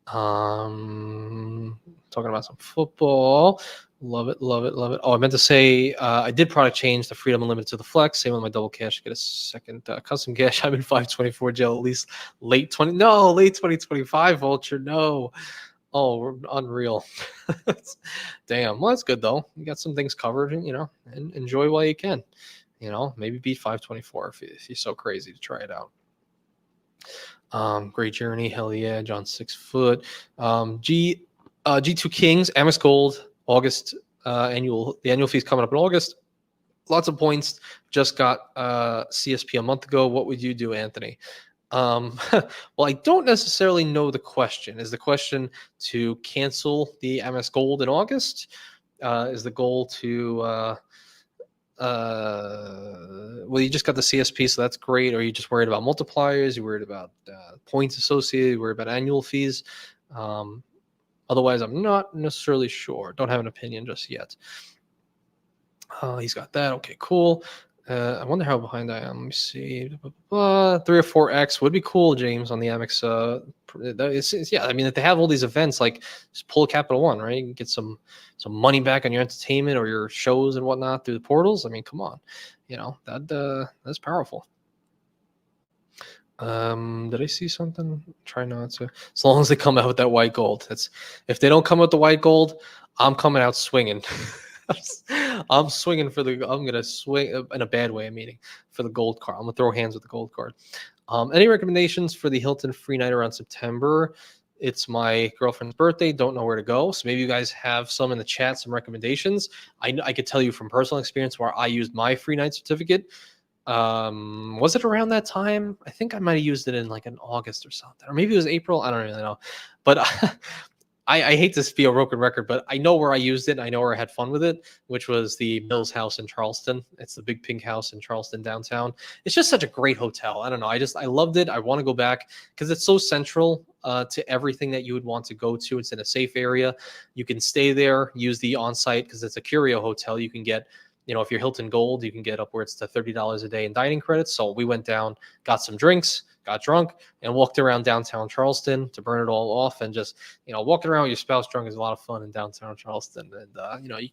Talking about some football. Love it, love it, love it. Oh, I meant to say I did product change the Freedom Unlimited to the Flex. Same with my double cash. Get a second custom cash. I'm in 524 jail at least late 2025 Vulture. No. Oh, we're unreal. Damn. Well, that's good though. You got some things covered, and enjoy while you can. Maybe beat 524 if you're so crazy to try it out. Great journey, hell yeah, John 6 foot. G2 Kings, Amex Gold, August the annual fee's coming up in August. Lots of points. Just got CSP a month ago. What would you do, Anthony? Well, I don't necessarily know the question. Is the question to cancel the MS Gold in August? Is the goal to well, you just got the CSP, so that's great. Or are you just worried about multipliers? You're worried about points associated? You're worried about annual fees? Otherwise, I'm not necessarily sure. Don't have an opinion just yet. He's got that. Okay, cool. I wonder how behind I am. Let me see. 3 or 4x would be cool, James, on the Amex. Yeah, I mean, if they have all these events, like just pull a Capital One, right? You can get some money back on your entertainment or your shows and whatnot through the portals. I mean, come on, that's powerful. Did I see something? Try not to. As long as they come out with that white gold. If they don't come out the white gold, I'm coming out swinging. I'm swinging for the. I'm gonna swing in a bad way. I'm meaning for the gold card. I'm gonna throw hands with the gold card. Any recommendations for the Hilton free night around September? It's my girlfriend's birthday. Don't know where to go. So maybe you guys have some in the chat, some recommendations. I could tell you from personal experience where I used my free night certificate. Was it around that time? I think I might have used it in like an August or something, or maybe it was April. I don't really know. But I hate to be a broken record, but I know where I used it. And I know where I had fun with it, which was the Mills House in Charleston. It's the big pink house in Charleston downtown. It's just such a great hotel. I don't know. I loved it. I want to go back because it's so central to everything that you would want to go to. It's in a safe area. You can stay there, use the on-site because it's a Curio hotel. You can get, if you're Hilton Gold, you can get upwards to $30 a day in dining credits. So we went down, got some drinks, got drunk, and walked around downtown Charleston to burn it all off. And just, walking around with your spouse drunk is a lot of fun in downtown Charleston. And,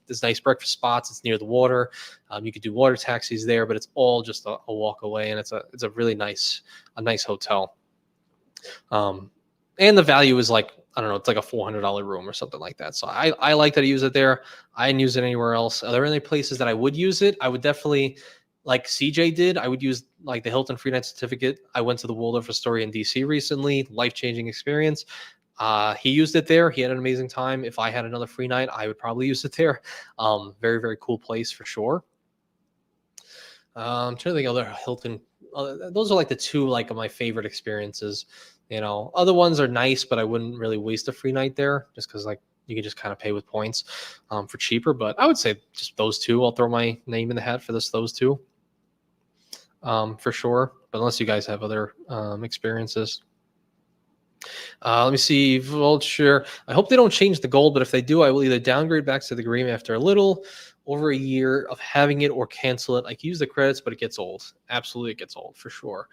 there's nice breakfast spots. It's near the water. You could do water taxis there, but it's all just a walk away. And it's a really nice hotel. And the value is like, I don't know, it's like a $400 room or something like that. So I like that I use it there. I didn't use it anywhere else. Are there any places that I would use it? I would definitely, like CJ did, I would use like the Hilton Free Night Certificate. I went to the Waldorf Astoria in DC recently, life-changing experience. He used it there. He had an amazing time. If I had another free night, I would probably use it there. Very, very cool place for sure. I'm trying to think of other Hilton. Those are like the two like my favorite experiences. Other ones are nice, but I wouldn't really waste a free night there just because like you can just kind of pay with points for cheaper. But I would say just those two. I'll throw my name in the hat for those two for sure. But unless you guys have other experiences. Let me see. Vulture. I hope they don't change the gold, but if they do, I will either downgrade back to the green after a little over a year of having it or cancel it. I can use the credits, but it gets old. Absolutely, it gets old for sure.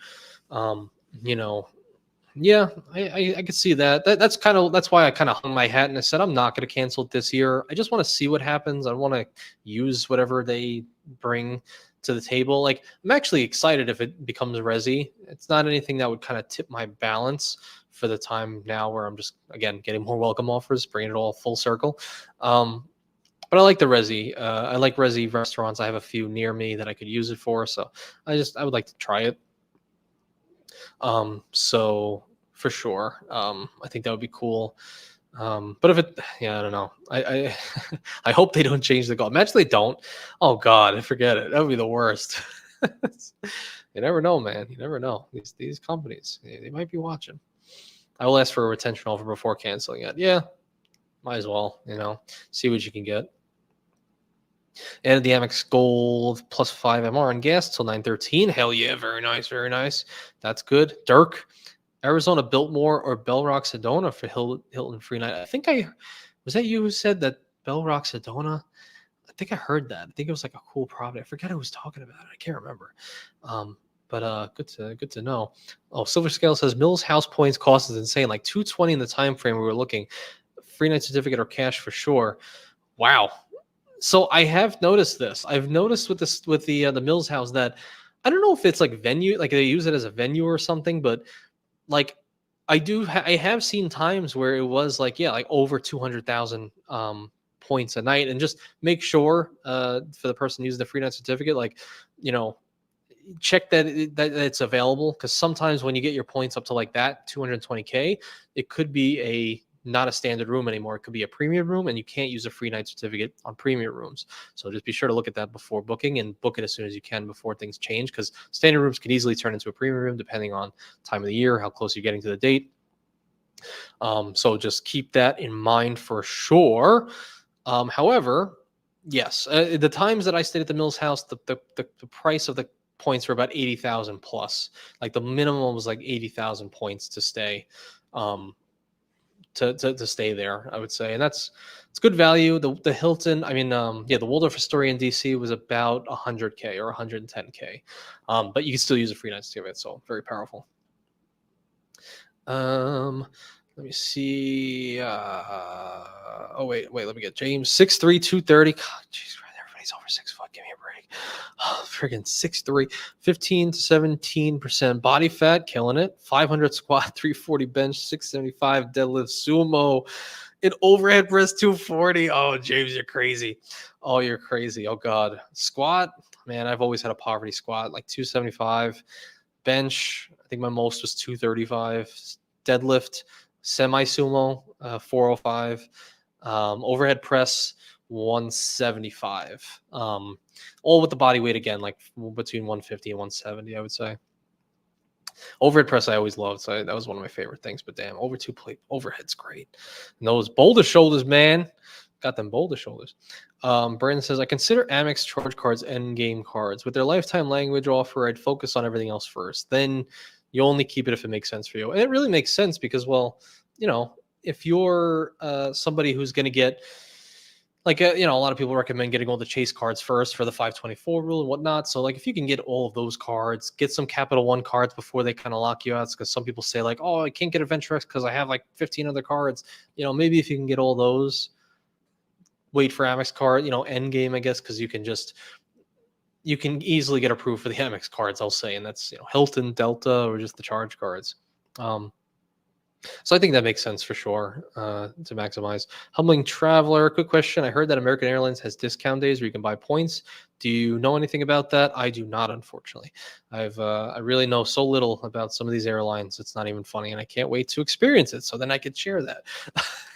Yeah, I could see that. That's why I kind of hung my hat and I said I'm not going to cancel it this year. I just want to see what happens. I want to use whatever they bring to the table. Like I'm actually excited if it becomes resi. It's not anything that would kind of tip my balance for the time now where I'm just again getting more welcome offers, bringing it all full circle. But I like the resi. I like resi restaurants. I have a few near me that I could use it for. So I would like to try it. So for sure, I think that would be cool. But I don't know. I I hope they don't change the goal. Imagine they don't. Oh God, I forget it. That would be the worst. You never know, man. You never know. These companies, they might be watching. I will ask for a retention offer before canceling it. Yeah, might as well. See what you can get. And the Amex Gold plus 5 MR and gas till 9:13. Hell yeah, very nice, very nice. That's good. Dirk, Arizona Biltmore or Bell Rock Sedona for Hilton Free Night. I think was that you who said that Bell Rock Sedona? I think I heard that. I think it was like a cool property. I forget who was talking about it. I can't remember. But good to know. Oh, Silver Scale says Mills House points cost is insane, like 220 in the time frame we were looking. Free night certificate or cash for sure. Wow. So I have noticed this. I've noticed with this with the Mills House that I don't know if it's like venue, like they use it as a venue or something, but like I have seen times where it was like, yeah, like over 200,000 points a night. And just make sure for the person using the free night certificate, like, you know, check that that it's available, because sometimes when you get your points up to like that 220K, it could be a not a standard room anymore. It could be a premium room, and you can't use a free night certificate on premium rooms. So just be sure to look at that before booking, and book it as soon as you can before things change, because standard rooms could easily turn into a premium room depending on time of the year, how close you're getting to the date. So just keep that in mind for sure. However, yes, the times that I stayed at the Mills House, the price of the points were about 80,000 plus. Like the minimum was like 80,000 points to stay, to stay there, I would say, and it's good value. The Hilton, I mean, yeah, the Waldorf Astoria in DC was about 100K or 110K, but you can still use a free night certificate, so very powerful. Let me see. Oh wait, let me get James 6'3", 230. God, jeez, everybody's over 6 foot. Give me a break. Oh, friggin' 6'3", 15 to 17% body fat, killing it. 500 squat, 340 bench, 675 deadlift, sumo, an overhead press 240. Oh, James, you're crazy. Oh, you're crazy. Oh God, squat. Man, I've always had a poverty squat, like 275. Bench, I think my most was 235. Deadlift, semi sumo, 405. Overhead press, 175. All with the body weight again, like between 150 and 170, I would say. Overhead press I always loved, so that was one of my favorite things. But damn, over two plate overhead's great. And those boulder shoulders, man, got them boulder shoulders. Brandon says, I consider Amex charge cards end game cards. With their lifetime language offer, I'd focus on everything else first. Then you only keep it if it makes sense for you. And it really makes sense because, well, you know, if you're somebody who's going to get, like, you know, a lot of people recommend getting all the chase cards first for the 524 rule and whatnot. So, like, if you can get all of those cards, get some Capital One cards before they kind of lock you out. Because some people say, like, oh, I can't get a VentureX because I have like 15 other cards. You know, maybe if you can get all those, wait for Amex card, you know, end game, I guess, because you can easily get approved for the Amex cards, I'll say. And that's, you know, Hilton, Delta, or just the charge cards. So I think that makes sense for sure, to maximize. Humbling Traveler, quick question. I heard that American Airlines has discount days where you can buy points. Do you know anything about that? I do not, unfortunately. I really know so little about some of these airlines. It's not even funny, and I can't wait to experience it so then I could share that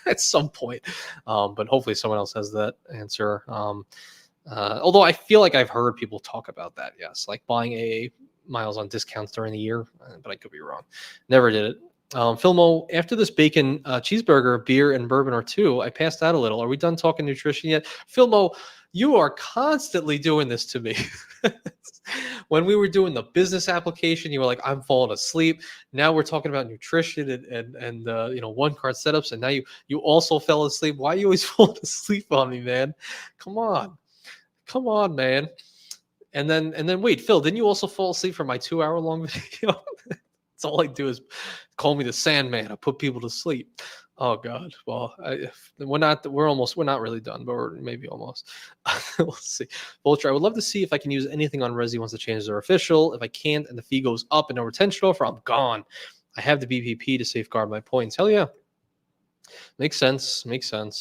at some point. But hopefully someone else has that answer. Although I feel like I've heard people talk about that, yes, like buying AA miles on discounts during the year, but I could be wrong. Never did it. Filmo, after this bacon cheeseburger, beer, and bourbon or two, I passed out a little. Are we done talking nutrition yet? Filmo, you are constantly doing this to me. When we were doing the business application, you were like, I'm falling asleep. Now we're talking about nutrition and you know, one card setups, and now you also fell asleep. Why are you always falling asleep on me, man? Come on, man. And then wait, Phil, didn't you also fall asleep for my 2-hour long video? That's all I do is call me the Sandman. I put people to sleep. Oh God. Well, we're not really done, but we're maybe almost. We'll see. Vulture, I would love to see if I can use anything on Resi once the changes are official. If I can't and the fee goes up and no retention offer, I'm gone. I have the BPP to safeguard my points. Hell yeah. Makes sense.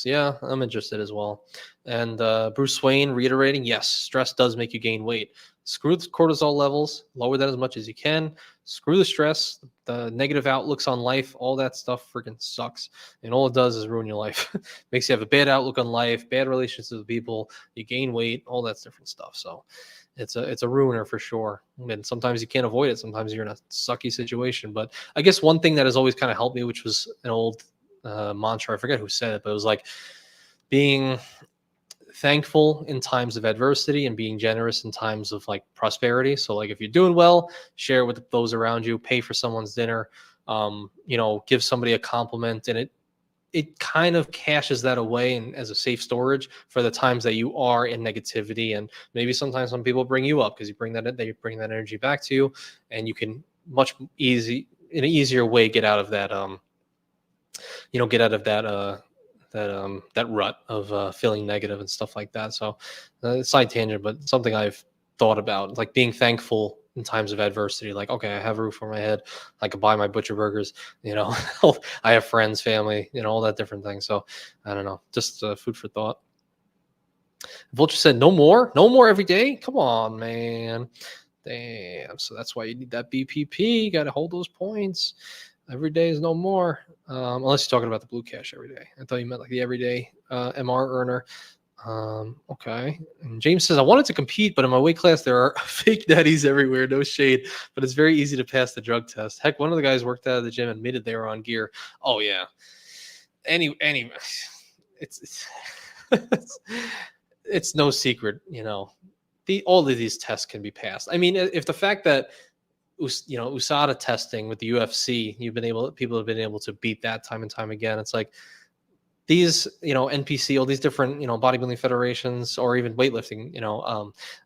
Yeah, I'm interested as well. And Bruce Wayne reiterating, yes, stress does make you gain weight. Screw the cortisol levels, lower that as much as you can. Screw the stress, the negative outlooks on life, all that stuff freaking sucks. And all it does is ruin your life. Makes you have a bad outlook on life, bad relationships with people, you gain weight, all that different stuff. So it's a ruiner for sure. And sometimes you can't avoid it. Sometimes you're in a sucky situation. But I guess one thing that has always kind of helped me, which was an old mantra, I forget who said it, but it was like being thankful in times of adversity and being generous in times of like prosperity. So like if you're doing well, share with those around you, pay for someone's dinner, you know, give somebody a compliment, and it kind of caches that away and as a safe storage for the times that you are in negativity. And maybe sometimes some people bring you up because they bring that energy back to you, and you can in an easier way get out of that get out of that rut of feeling negative and stuff like that. So side tangent, but something I've thought about, like being thankful in times of adversity. Like, okay, I have a roof over my head. I can buy my butcher burgers. I have friends, family, all that different thing. So I don't know, just food for thought. Vulture said, no more every day. Come on, man. Damn. So that's why you need that BPP. You got to hold those points. Every day is no more. Unless you're talking about the blue cash every day. I thought you meant like the everyday MR earner. Okay. And James says, I wanted to compete, but in my weight class, there are fake daddies everywhere. No shade, but it's very easy to pass the drug test. Heck, one of the guys worked out of the gym and admitted they were on gear. Oh yeah. Anyway, it's it's no secret, all of these tests can be passed. I mean, if the fact that USADA testing with the UFC, people have been able to beat that time and time again. It's like these, NPC, all these different, bodybuilding federations, or even weightlifting,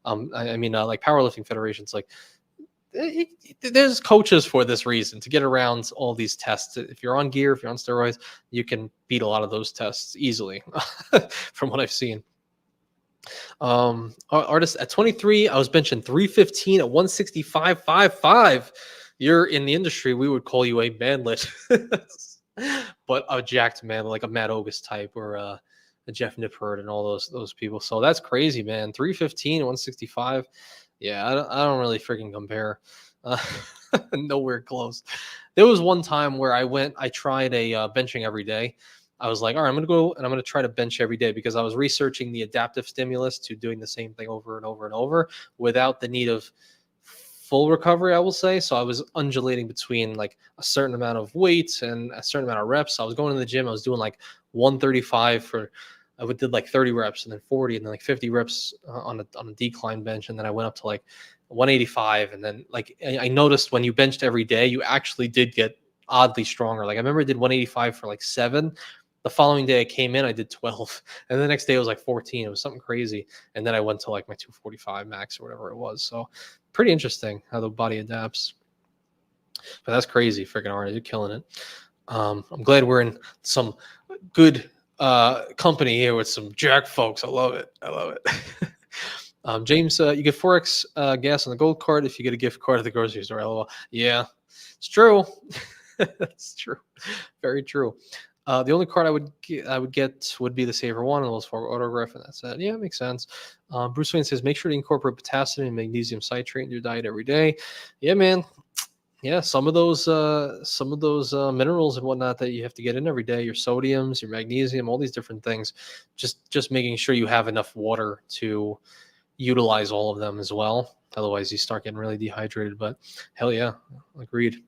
like powerlifting federations, like there's coaches for this reason, to get around all these tests. If you're on gear, if you're on steroids, you can beat a lot of those tests easily from what I've seen. Artist at 23, I was benching 315 at 165.55. You're in the industry, we would call you a manlet, but a jacked man, like a Matt Ogus type, or a Jeff Nippert and all those people. So that's crazy, man. 315 at 165. Yeah, I don't really freaking compare. Nowhere close. There was one time where I tried a benching every day. I was like, all right, I'm going to go and I'm going to try to bench every day, because I was researching the adaptive stimulus to doing the same thing over and over and over without the need of full recovery, I will say. So I was undulating between like a certain amount of weight and a certain amount of reps. So I was going to the gym. I was doing like 135 I did like 30 reps, and then 40, and then like 50 reps on a decline bench. And then I went up to like 185. And then like I noticed when you benched every day, you actually did get oddly stronger. Like I remember I did 185 for like 7. The following day I came in, I did 12. And the next day it was like 14. It was something crazy. And then I went to like my 245 max or whatever it was. So pretty interesting how the body adapts. But that's crazy, freaking Arnie. You're killing it. I'm glad we're in some good company here with some jack folks. I love it. James, you get 4x gas on the gold card if you get a gift card at the grocery store. LOL. Yeah, it's true. It's true. Very true. The only card I would get would be the Saver One and Wells Fargo Autograph, and that's it. Yeah, it makes sense. Bruce Wayne says, make sure to incorporate potassium and magnesium citrate in your diet every day. Yeah, man. Yeah, some of those minerals and whatnot that you have to get in every day, your sodiums, your magnesium, all these different things. Just making sure you have enough water to utilize all of them as well. Otherwise, you start getting really dehydrated. But hell yeah, agreed.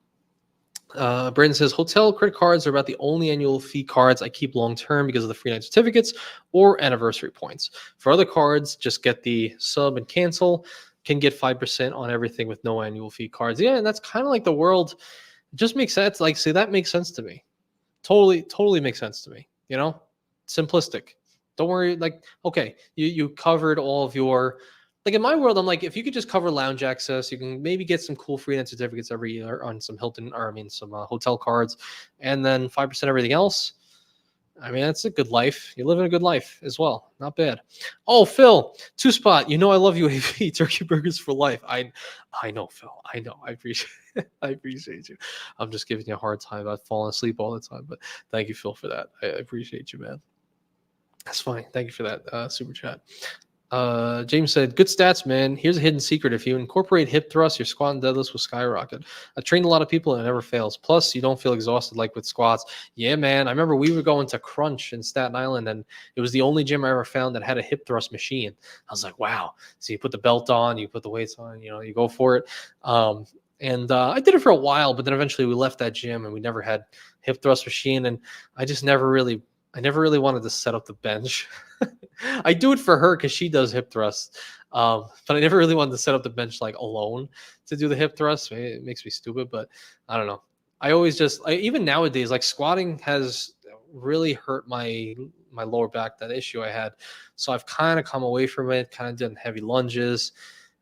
Brandon says, hotel credit cards are about the only annual fee cards I keep long term because of the free night certificates or anniversary points. For other cards, just get the sub and cancel. Can get 5% on everything with no annual fee cards. Yeah, and that's kind of like the world. It just makes sense. Like, see, that makes sense to me. Totally makes sense to me. Simplistic. Don't worry. Like, okay, you covered all of your. Like in my world, I'm like, if you could just cover lounge access, you can maybe get some cool free night certificates every year on some some hotel cards, and then 5% everything else. I mean, that's a good life. You're living a good life as well. Not bad. Oh, Phil, 2-spot. I love you, AV. Turkey burgers for life. I know, Phil. I know. I appreciate you. I'm just giving you a hard time about falling asleep all the time, but thank you, Phil, for that. I appreciate you, man. That's funny. Thank you for that super chat. James said, good stats, man. Here's a hidden secret. If you incorporate hip thrusts, your squat and deadlifts will skyrocket. I trained a lot of people and it never fails. Plus, you don't feel exhausted like with squats. Yeah, man. I remember we were going to Crunch in Staten Island, and it was the only gym I ever found that had a hip thrust machine. I was like, wow. So you put the belt on, you put the weights on, you go for it. And I did it for a while, but then eventually we left that gym and we never had hip thrust machine. And I never really wanted to set up the bench. I do it for her because she does hip thrusts. But I never really wanted to set up the bench like alone to do the hip thrust. It makes me stupid, but I don't know. I always even nowadays, like squatting has really hurt my lower back, that issue I had. So I've kind of come away from it, kind of done heavy lunges,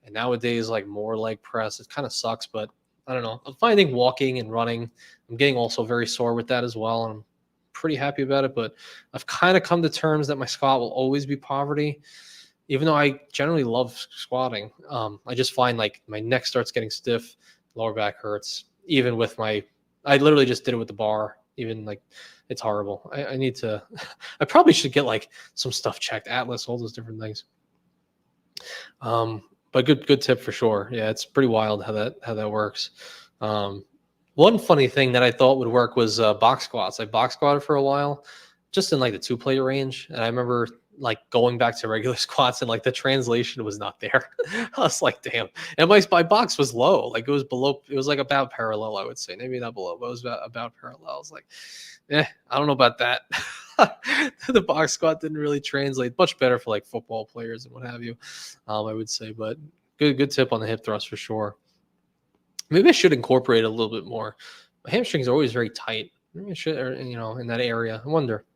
and nowadays like more leg press. It kind of sucks, but I don't know. I'm finding walking and running. I'm getting also very sore with that as well, and I'm pretty happy about it. But I've kind of come to terms that my squat will always be poverty, even though I generally love squatting. I just find like my neck starts getting stiff, lower back hurts. Even with I literally just did it with the bar. Even like, it's horrible. I need to. I probably should get like some stuff checked, Atlas, all those different things. But good tip for sure. Yeah, it's pretty wild how that works. One funny thing that I thought would work was box squats. I box squatted for a while, just in like the 2 plate range, and I remember like going back to regular squats and like the translation was not there. I was like, damn. And my box was low, like it was below. It was like about parallel, I would say, maybe not below, but it was about parallel. I was like, I don't know about that. The box squat didn't really translate. Much better for like football players and what have you, I would say. But good tip on the hip thrust for sure. Maybe I should incorporate it a little bit more. My hamstrings are always very tight. Maybe I should, or, in that area. I wonder.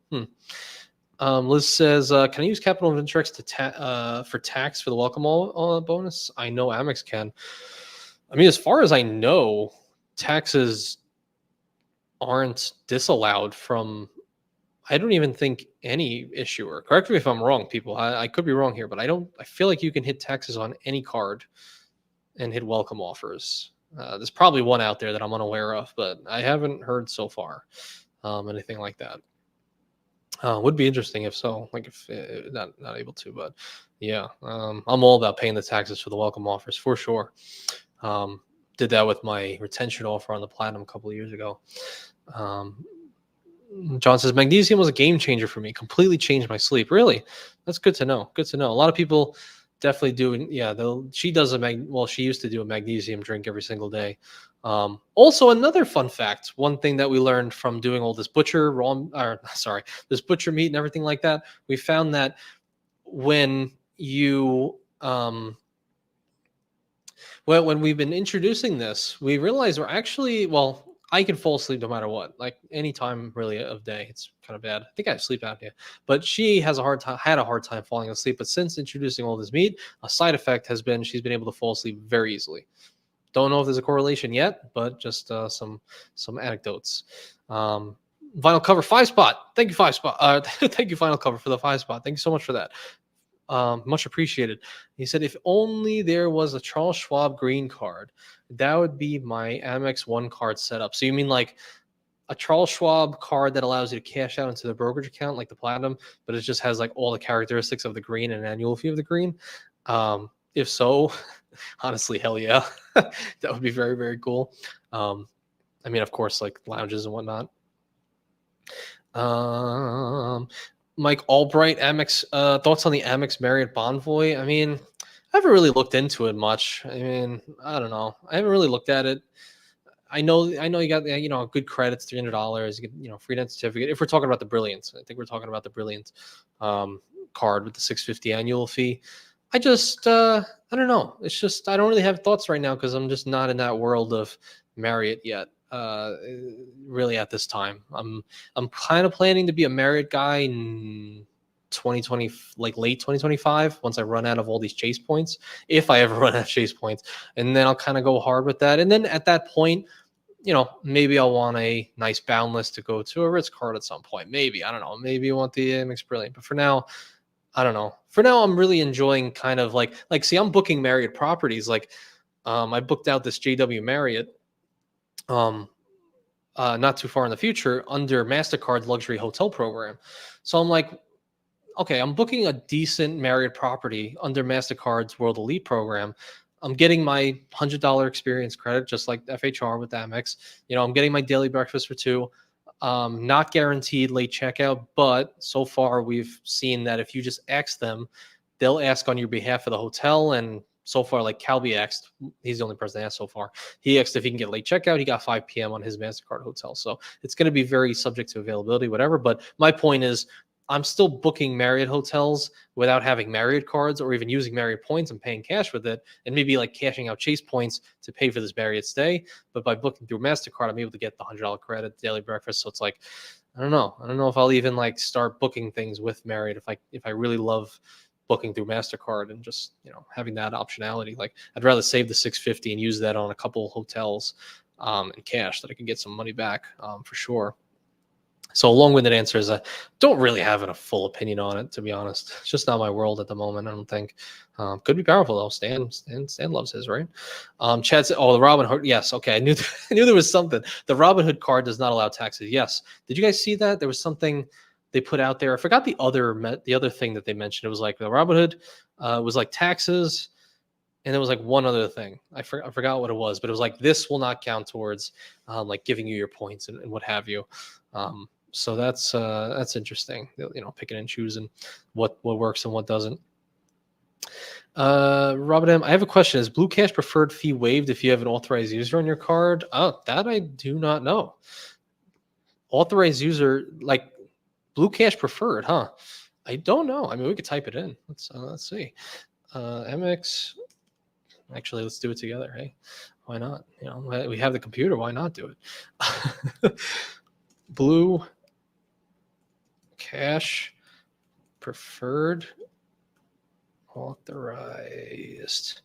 Liz says, can I use Capital Venture X for tax for the welcome all bonus? I know Amex can. I mean, as far as I know, taxes aren't disallowed from, I don't even think, any issuer. Correct me if I'm wrong, people. I could be wrong here, but I feel like you can hit taxes on any card and hit welcome offers. There's probably one out there that I'm unaware of, but I haven't heard so far anything like that. Would be interesting if so, like if not able to, but yeah, I'm all about paying the taxes for the welcome offers for sure. Did that with my retention offer on the Platinum a couple of years ago. John says magnesium was a game changer for me. Completely changed my sleep. Really, that's good to know. Good to know. A lot of people definitely do. Yeah, she does she used to do a magnesium drink every single day. Also, another fun fact, one thing that we learned from doing all this butcher meat and everything like that, we found that when you when we've been introducing this, we realize we're actually, I can fall asleep no matter what, like any time really of day. It's kind of bad. I think I have sleep apnea, but she has had a hard time falling asleep. But since introducing all this meat, a side effect has been she's been able to fall asleep very easily. Don't know if there's a correlation yet, but just some anecdotes. Vinyl cover 5-spot. Thank you, 5-spot. Thank you, Vinyl cover, for the 5-spot. Thank you so much for that. Much appreciated. He said, if only there was a Charles Schwab green card, that would be my Amex One card setup. So you mean like a Charles Schwab card that allows you to cash out into the brokerage account, like the Platinum, but it just has like all the characteristics of the green and an annual fee of the green? If so, honestly, hell yeah. That would be very, very cool. I mean, of course, like lounges and whatnot. Mike Albright, Amex, thoughts on the Amex Marriott Bonvoy? I mean, I haven't really looked into it much. I mean, I don't know. I haven't really looked at it. I know you got, good credits, $300, you get, free net certificate. If we're talking about the Brilliance, I think we're talking about the Brilliance card with the $650 annual fee. I just, I don't know. It's just, I don't really have thoughts right now because I'm just not in that world of Marriott yet. Really at this time, I'm kind of planning to be a Marriott guy in 2020, like late 2025, once I run out of all these chase points, if I ever run out of chase points, and then I'll kind of go hard with that. And then at that point, maybe I'll want a nice boundless to go to a Ritz card at some point. Maybe, I don't know. Maybe I want the Amex Brilliant, but for now, I don't know. For now, I'm really enjoying kind of see, I'm booking Marriott properties. Like, I booked out this JW Marriott, not too far in the future under MasterCard's luxury hotel program. So I'm like, okay, I'm booking a decent Marriott property under MasterCard's World Elite program. I'm getting my $100 experience credit, just like FHR with Amex. I'm getting my daily breakfast for two. Not guaranteed late checkout, but so far we've seen that if you just ask them, they'll ask on your behalf of the hotel. And so far, like Calby asked, he's the only person that asked so far. He asked if he can get late checkout. He got 5 p.m. on his MasterCard hotel. So it's going to be very subject to availability, whatever. But my point is, I'm still booking Marriott hotels without having Marriott cards or even using Marriott points and paying cash with it, and maybe like cashing out Chase points to pay for this Marriott stay. But by booking through MasterCard, I'm able to get the $100 credit, daily breakfast. So it's like, I don't know. I don't know if I'll even like start booking things with Marriott if I really love booking through MasterCard and just, having that optionality. Like I'd rather save the 650 and use that on a couple hotels in cash that I can get some money back for sure. So a long-winded answer is I don't really have a full opinion on it, to be honest. It's just not my world at the moment, I don't think. Could be powerful though. Stan loves his, right? Chad said, "Oh, the Robin Hood." Yes, okay. I knew I knew there was something. The Robin Hood card does not allow taxes. Yes. Did you guys see that? There was something they put out there. I forgot the other thing that they mentioned. It was like the Robin Hood was like taxes, and there was like one other thing. I forgot what it was, but it was like this will not count towards like giving you your points and what have you. So that's interesting. Picking and choosing what works and what doesn't. Robert M, I have a question. Is Blue Cash preferred fee waived if you have an authorized user on your card? Oh, that I do not know. Authorized user, like Blue Cash preferred, huh? I don't know. I mean, we could type it in. Let's see. MX. Actually, let's do it together. Hey, why not? We have the computer. Why not do it? Blue Cash preferred authorized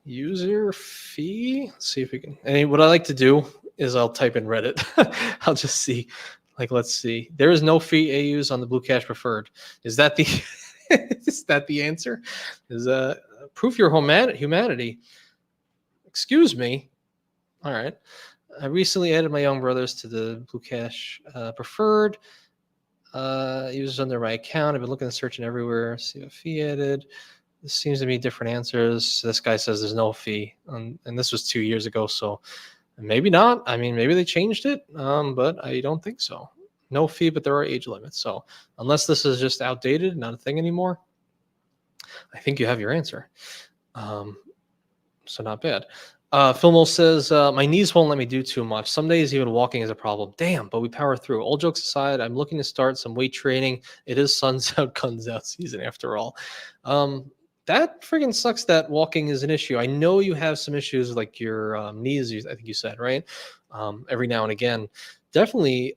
user fee. Let's see if we can. And what I like to do is I'll type in Reddit. I'll just see. Like, let's see. There is no fee AUs on the Blue Cash preferred. Is that the is that the answer? Is proof your humanity? Excuse me. All right. I recently added my young brothers to the Blue Cash preferred. Users under my account. I've been looking and searching everywhere. See a fee added. This seems to be different answers. This guy says there's no fee, and this was 2 years ago, so maybe not. I mean, maybe they changed it, but I don't think so. No fee, but there are age limits. So unless this is just outdated, not a thing anymore, I think you have your answer. So not bad. Philmo says, my knees won't let me do too much. Some days even walking is a problem. Damn, but we power through. All jokes aside, I'm looking to start some weight training. It is sun's out, guns out season after all. That friggin' sucks that walking is an issue. I know you have some issues like your knees, I think you said, right? Every now and again. Definitely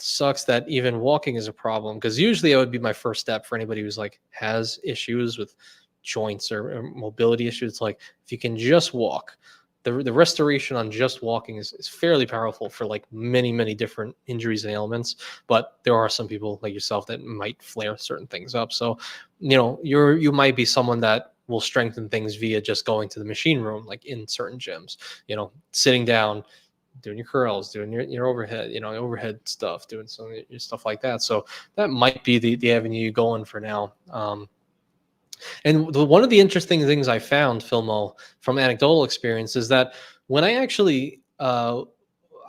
sucks that even walking is a problem, because usually that would be my first step for anybody who's like has issues with joints or mobility issues. It's like if you can just walk, the restoration on just walking is fairly powerful for like many different injuries and ailments. But there are some people like yourself that might flare certain things up. So you might be someone that will strengthen things via just going to the machine room, like in certain gyms, sitting down, doing your curls, doing your overhead, overhead stuff, doing some stuff like that. So that might be the avenue you go in for now. And one of the interesting things I found, Philmo, from anecdotal experience is that when I actually, I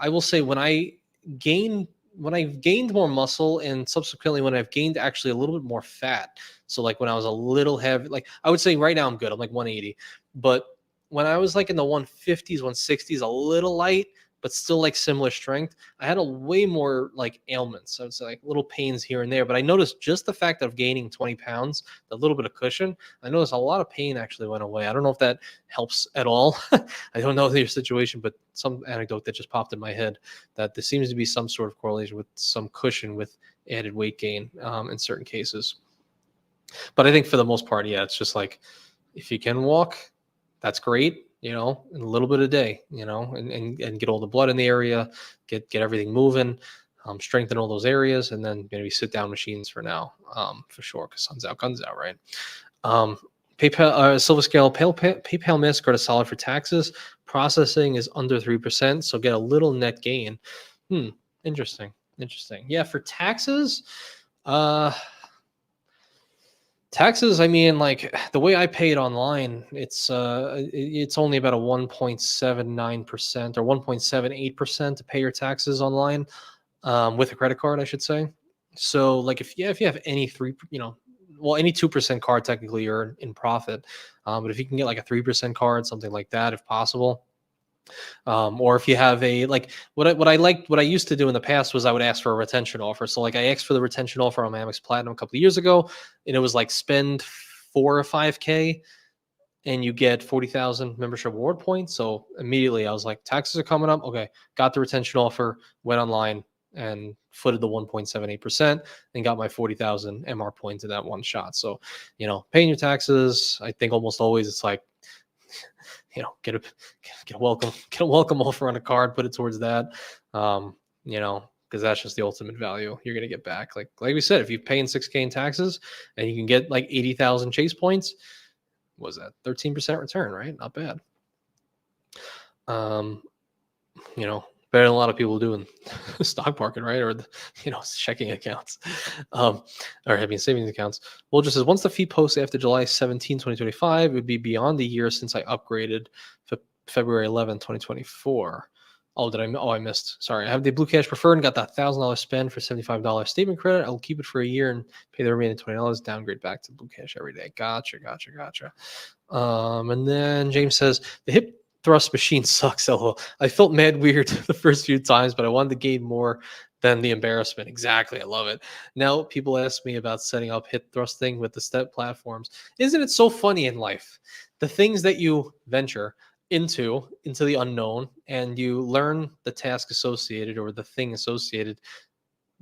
will say when I've gained more muscle, and subsequently when I've gained actually a little bit more fat. So like when I was a little heavy, like I would say right now I'm good. I'm like 180. But when I was like in the 150s, 160s, a little light, but still like similar strength, I had a way more like ailments. So it's like little pains here and there. But I noticed just the fact of gaining 20 pounds, a little bit of cushion, I noticed a lot of pain actually went away. I don't know if that helps at all. I don't know your situation, but some anecdote that just popped in my head that there seems to be some sort of correlation with some cushion with added weight gain in certain cases. But I think for the most part, yeah, it's just like if you can walk, that's great. In a little bit a day, and get all the blood in the area, get everything moving, strengthen all those areas, and then maybe sit down machines for now, for sure, because sun's out, guns out, right? PayPal, Silver Scale, PayPal MasterCard is solid for taxes. Processing is under 3%, so get a little net gain. Interesting. Yeah, for taxes, I mean, like the way I pay it online, it's only about a 1.79% or 1.78% to pay your taxes online with a credit card, I should say. So like if you have any any 2% card, technically you're in profit. But if you can get like a 3% card, something like that, if possible. Or if you have what I used to do in the past was I would ask for a retention offer. So like I asked for the retention offer on my Amex Platinum a couple of years ago, and it was like spend 4 or 5K and you get 40,000 membership reward points. So immediately I was like, taxes are coming up. Okay, got the retention offer, went online, and footed the 1.78% and got my 40,000 MR points in that one shot. So, paying your taxes, I think almost always it's like, get a welcome offer on a card, put it towards that. Because that's just the ultimate value you're going to get back. Like we said, if you're paying 6K in taxes and you can get like 80,000 chase points, what was that 13% return, right? Not bad. Better than a lot of people do in the stock market, right? Or checking accounts, savings accounts. Well, just says once the fee posts after July 17, 2025, it would be beyond the year since I upgraded February 11, 2024. I missed. Sorry. I have the Blue Cash Preferred and got that $1,000 spend for $75 statement credit. I'll keep it for a year and pay the remaining $20, downgrade back to Blue Cash every day. Gotcha. And then James says the hip thrust machine sucks. LOL. I felt mad weird the first few times, but I wanted to gain more than the embarrassment. Exactly. I love it. Now people ask me about setting up hip thrusting with the step platforms. Isn't it so funny in life? The things that you venture into the unknown and you learn the task associated or the thing associated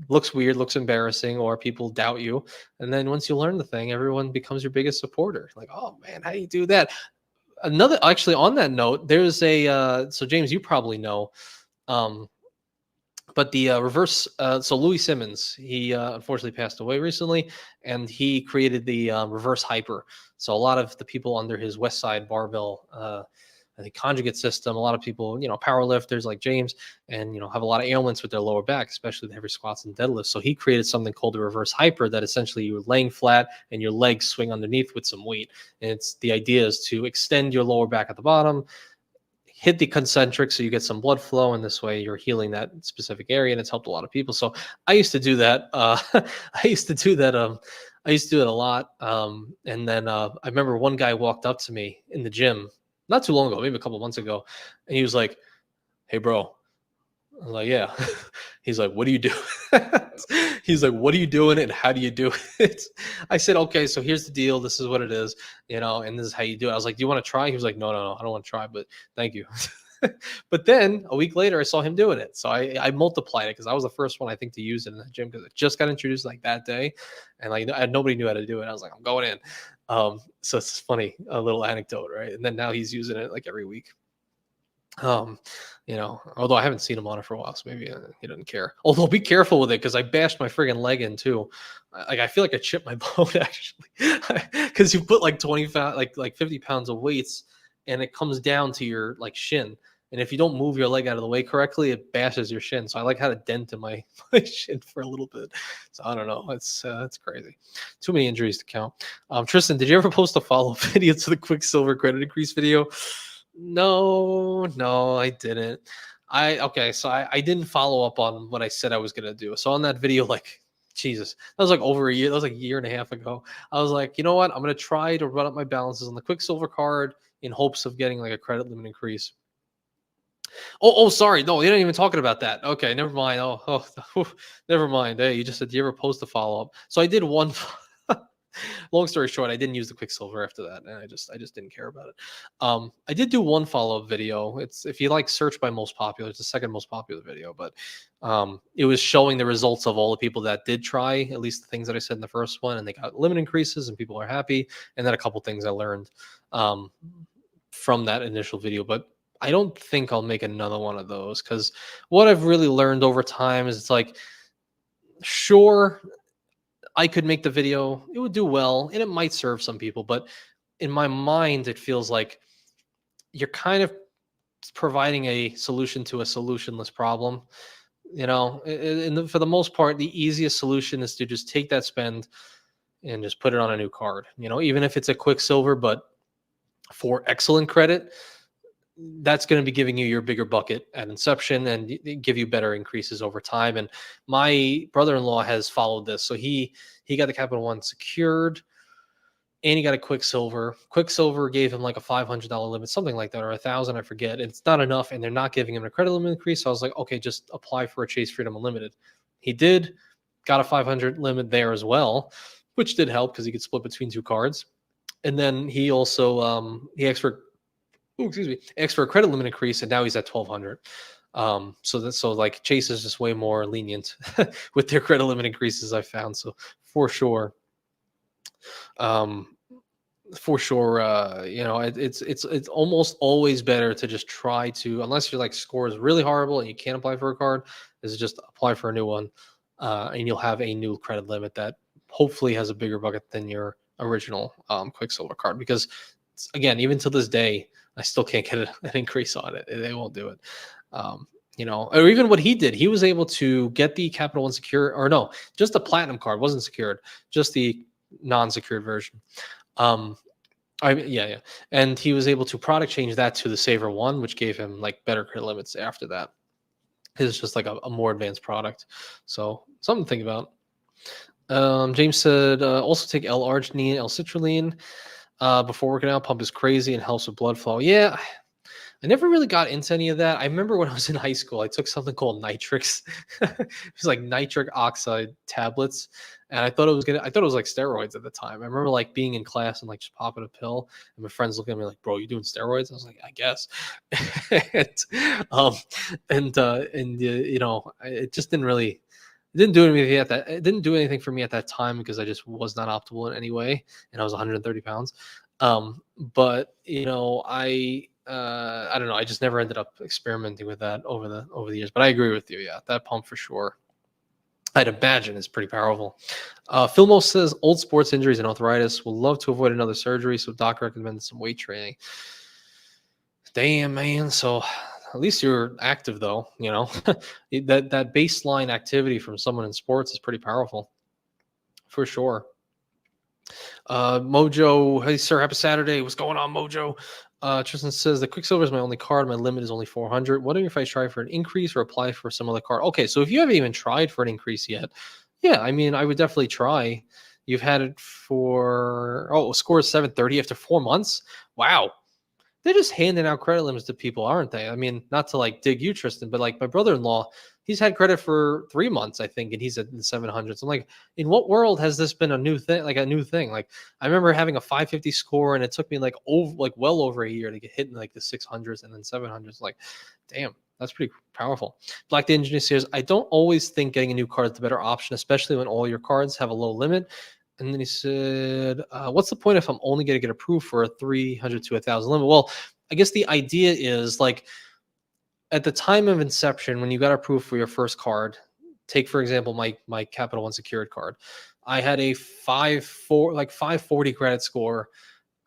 looks weird, looks embarrassing, or people doubt you. And then once you learn the thing, everyone becomes your biggest supporter. Like, oh man, how do you do that? Actually on that note, there's so James, you probably know, but the reverse, so Louis Simmons, he unfortunately passed away recently, and he created the reverse hyper. So a lot of the people under his West Side barbell, I think conjugate system, a lot of people, power lifters like James, and have a lot of ailments with their lower back, especially the heavy squats and deadlifts. So he created something called the reverse hyper that essentially you're laying flat and your legs swing underneath with some weight. And the idea is to extend your lower back at the bottom, hit the concentric so you get some blood flow, and this way you're healing that specific area, and it's helped a lot of people. So I used to do that. I used to do that a lot. And then I remember one guy walked up to me in the gym not too long ago, maybe a couple months ago, and he was like, "Hey, bro." I was like, "Yeah." He's like, "What do you do?" He's like, "What are you doing and how do you do it?" I said, "Okay, so here's the deal. This is what it is, and this is how you do it." I was like, "Do you want to try?" He was like, No, I don't want to try, but thank you." But then a week later, I saw him doing it. So I multiplied it because I was the first one, I think, to use it in the gym because it just got introduced like that day. And nobody knew how to do it. I was like, I'm going in. So it's funny, a little anecdote, right? And then now he's using it like every week. Although I haven't seen him on it for a while, so maybe he doesn't care. Although be careful with it because I bashed my friggin' leg in too. I feel like I chipped my bone actually because you put like 50 pounds of weights and it comes down to your like shin. And if you don't move your leg out of the way correctly, it bashes your shin. So I had a dent in my shin for a little bit. So I don't know. It's crazy. Too many injuries to count. Tristan, did you ever post a follow-up video to the Quicksilver credit increase video? No, I didn't. So I didn't follow up on what I said I was gonna do. So on that video, like Jesus, that was like over a year. That was like a year and a half ago. I was like, you know what? I'm gonna try to run up my balances on the Quicksilver card in hopes of getting like a credit limit increase. Oh, sorry. No, you're not even talking about that. Okay, never mind. Never mind. Hey, you just said, do you ever post a follow up? So I did one. Long story short, I didn't use the Quicksilver after that, and I just didn't care about it. I did do one follow up video. It's if you search by most popular, it's the second most popular video, but it was showing the results of all the people that did try at least the things that I said in the first one, and they got limit increases, and people are happy. And then a couple things I learned from that initial video, but I don't think I'll make another one of those because what I've really learned over time is it's like, sure, I could make the video, it would do well, and it might serve some people, but in my mind, it feels like you're kind of providing a solution to a solutionless problem. For the most part, the easiest solution is to just take that spend and just put it on a new card. Even if it's a Quicksilver, but for excellent credit, that's going to be giving you your bigger bucket at inception and give you better increases over time. And my brother-in-law has followed this. So he got the Capital One secured and he got a Quicksilver. Quicksilver gave him like a $500 limit, something like that, or $1,000, I forget. It's not enough, and they're not giving him a credit limit increase. So I was like, okay, just apply for a Chase Freedom Unlimited. He did, got a 500 limit there as well, which did help because he could split between two cards. And then he also asked for a credit limit increase, and now he's at 1,200. So like Chase is just way more lenient with their credit limit increases, I found. So for sure, um, it's almost always better to just try to, unless your like score is really horrible and you can't apply for a card, is just apply for a new one, and you'll have a new credit limit that hopefully has a bigger bucket than your original Quicksilver card. Because again, even to this day, I still can't get an increase on it. They won't do it. Or even what he did, he was able to get the Capital One secure, or no, just the platinum card wasn't secured, just the non-secured version. Yeah, and he was able to product change that to the Saver One, which gave him like better credit limits after that. It's just like a more advanced product, so something to think about. James said also take L-arginine, L-citrulline before working out. Pump is crazy and helps with blood flow. Yeah, I never really got into any of that. I remember when I was in high school, I took something called nitrix. It was like nitric oxide tablets, and I thought it was like steroids at the time. I remember like being in class and like just popping a pill, and my friends looking at me like, "Bro, you doing steroids?" I was like, "I guess." It just it didn't do anything at that. It didn't do anything for me at that time because I just was not optimal in any way, and I was 130 pounds. But I don't know. I just never ended up experimenting with that over the years. But I agree with you. Yeah, that pump for sure, I'd imagine, is pretty powerful. Philmo says old sports injuries and arthritis. Will love to avoid another surgery, so doc recommended some weight training. Damn, man. So at least you're active, though. That baseline activity from someone in sports is pretty powerful, for sure. Mojo, hey sir, happy Saturday. What's going on, Mojo? Tristan says the Quicksilver is my only card. My limit is only 400. Wondering if I try for an increase or apply for some other card. Okay, so if you haven't even tried for an increase yet, yeah, I mean, I would definitely try. You've had it for score is 730 after 4 months. Wow, they're just handing out credit limits to people, aren't they? I mean, not to like dig you, Tristan, but like my brother-in-law, he's had credit for 3 months, I think, and he's at the 700s. I'm like, in what world has this been a new thing? Like a new thing? Like I remember having a 550 score, and it took me like well over a year to get hit in like the 600s and then 700s. Like, damn, that's pretty powerful. Black the Engineer says, I don't always think getting a new card is the better option, especially when all your cards have a low limit. And then he said, what's the point if I'm only going to get approved for a 300 to 1,000 limit? Well, I guess the idea is like at the time of inception, when you got approved for your first card, take, for example, my Capital One secured card. I had a 540 credit score,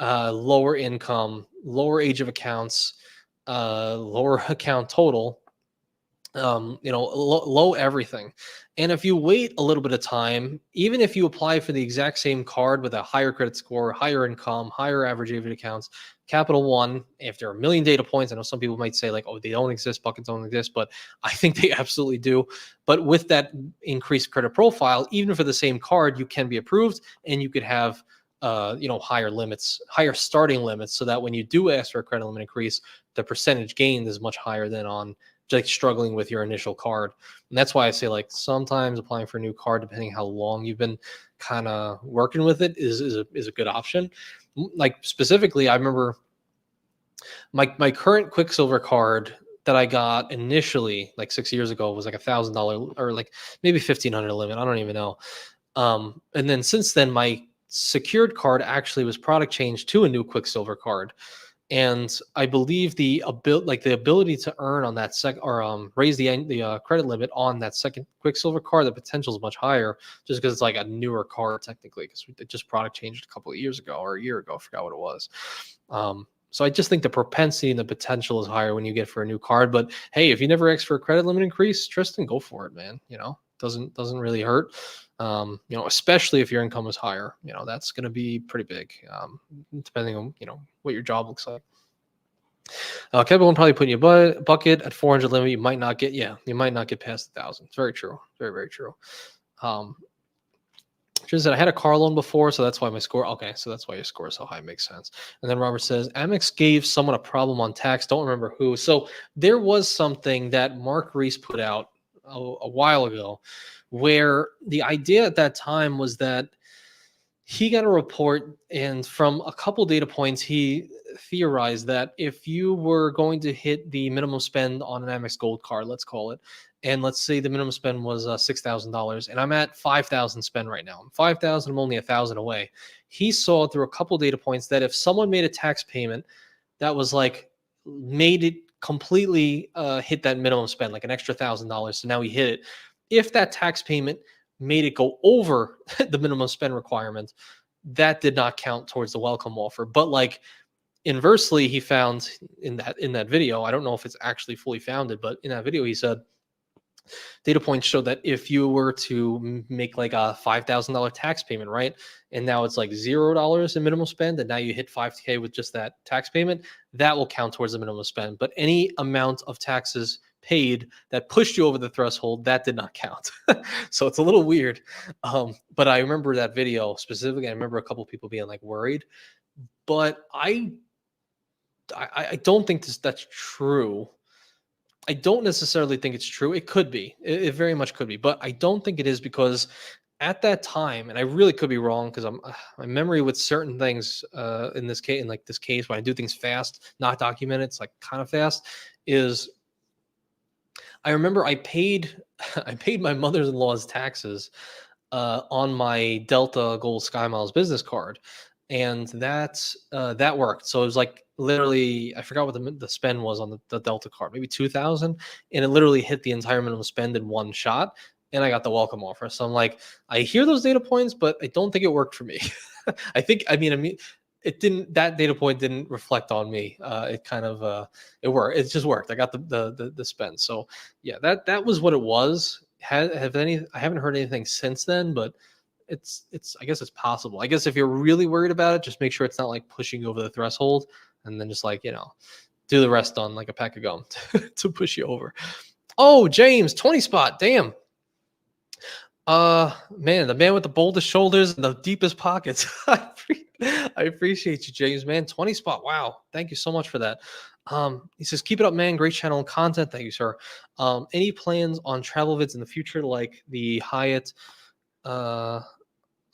lower income, lower age of accounts, lower account total, low everything. And if you wait a little bit of time, even if you apply for the exact same card with a higher credit score, higher income, higher average age of accounts, Capital One, if there are a million data points, I know some people might say like, oh, they don't exist, buckets don't exist, but I think they absolutely do. But with that increased credit profile, even for the same card, you can be approved, and you could have higher limits, higher starting limits, so that when you do ask for a credit limit increase, the percentage gained is much higher than on like struggling with your initial card. And that's why I say like sometimes applying for a new card, depending how long you've been kind of working with it, is a good option. Like specifically, I remember my current Quicksilver card that I got initially like 6 years ago was like $1,000 or like maybe 1,500 limit. I don't even know. And then since then, my secured card actually was product changed to a new Quicksilver card. And I believe the ability to earn on that raise the credit limit on that second Quicksilver card, the potential is much higher, just because it's like a newer card technically, because it just product changed a couple of years ago or a year ago, I forgot what it was. So I just think the propensity and the potential is higher when you get for a new card. But hey, if you never ask for a credit limit increase, Tristan, go for it, man. Doesn't really hurt. Especially if your income is higher, that's going to be pretty big, depending on, what your job looks like. Kevin will probably put in your bucket at 400 limit. You might not get past 1,000. It's very true. Very, very true. Just said I had a car loan before, so that's why my score. Okay, so that's why your score is so high. Makes sense. And then Robert says Amex gave someone a problem on tax. Don't remember who. So there was something that Mark Reese put out a while ago, where the idea at that time was that he got a report, and from a couple data points, he theorized that if you were going to hit the minimum spend on an Amex Gold card, let's call it, and let's say the minimum spend was $6,000, and I'm at 5,000 spend right now. I'm 5,000. I'm only 1,000 away. He saw through a couple data points that if someone made a tax payment that was like made it completely hit that minimum spend, like an extra $1,000. So now he hit it. If that tax payment made it go over the minimum spend requirement, that did not count towards the welcome offer. But like inversely, he found in that video, I don't know if it's actually fully founded, but in that video, he said data points show that if you were to make like a $5,000 tax payment, right, and now it's like $0 in minimum spend, and now you hit 5K with just that tax payment, that will count towards the minimum spend. But any amount of taxes paid that pushed you over the threshold, that did not count. So it's a little weird. But I remember that video specifically. I remember a couple people being like worried, but I don't think that's true. I don't necessarily think it's true. It could be. It very much could be, but I don't think it is because at that time, and I really could be wrong because my memory with certain things in this case, in like this case, when I do things fast, not documented, it's like kind of fast. Is I remember I paid I paid my mother-in-law's taxes on my Delta Gold Sky Miles business card, and that worked. So it was like literally, I forgot what the spend was on the Delta card, maybe 2,000, and it literally hit the entire minimum spend in one shot, and I got the welcome offer. So I'm like, I hear those data points, but I don't think it worked for me. I mean, it didn't. That data point didn't reflect on me. It kind of it worked. It just worked. I got the spend. So yeah, that was what it was. I haven't heard anything since then, but it's I guess it's possible. I guess if you're really worried about it, just make sure it's not like pushing you over the threshold, and then just like do the rest on like a pack of gum to push you over. Oh, James, 20 spot. Damn. Man, the man with the boldest shoulders and the deepest pockets. I appreciate you, James, man. 20 spot. Wow. Thank you so much for that. He says, keep it up, man. Great channel and content. Thank you, sir. Any plans on travel vids in the future, like the Hyatt? Oh,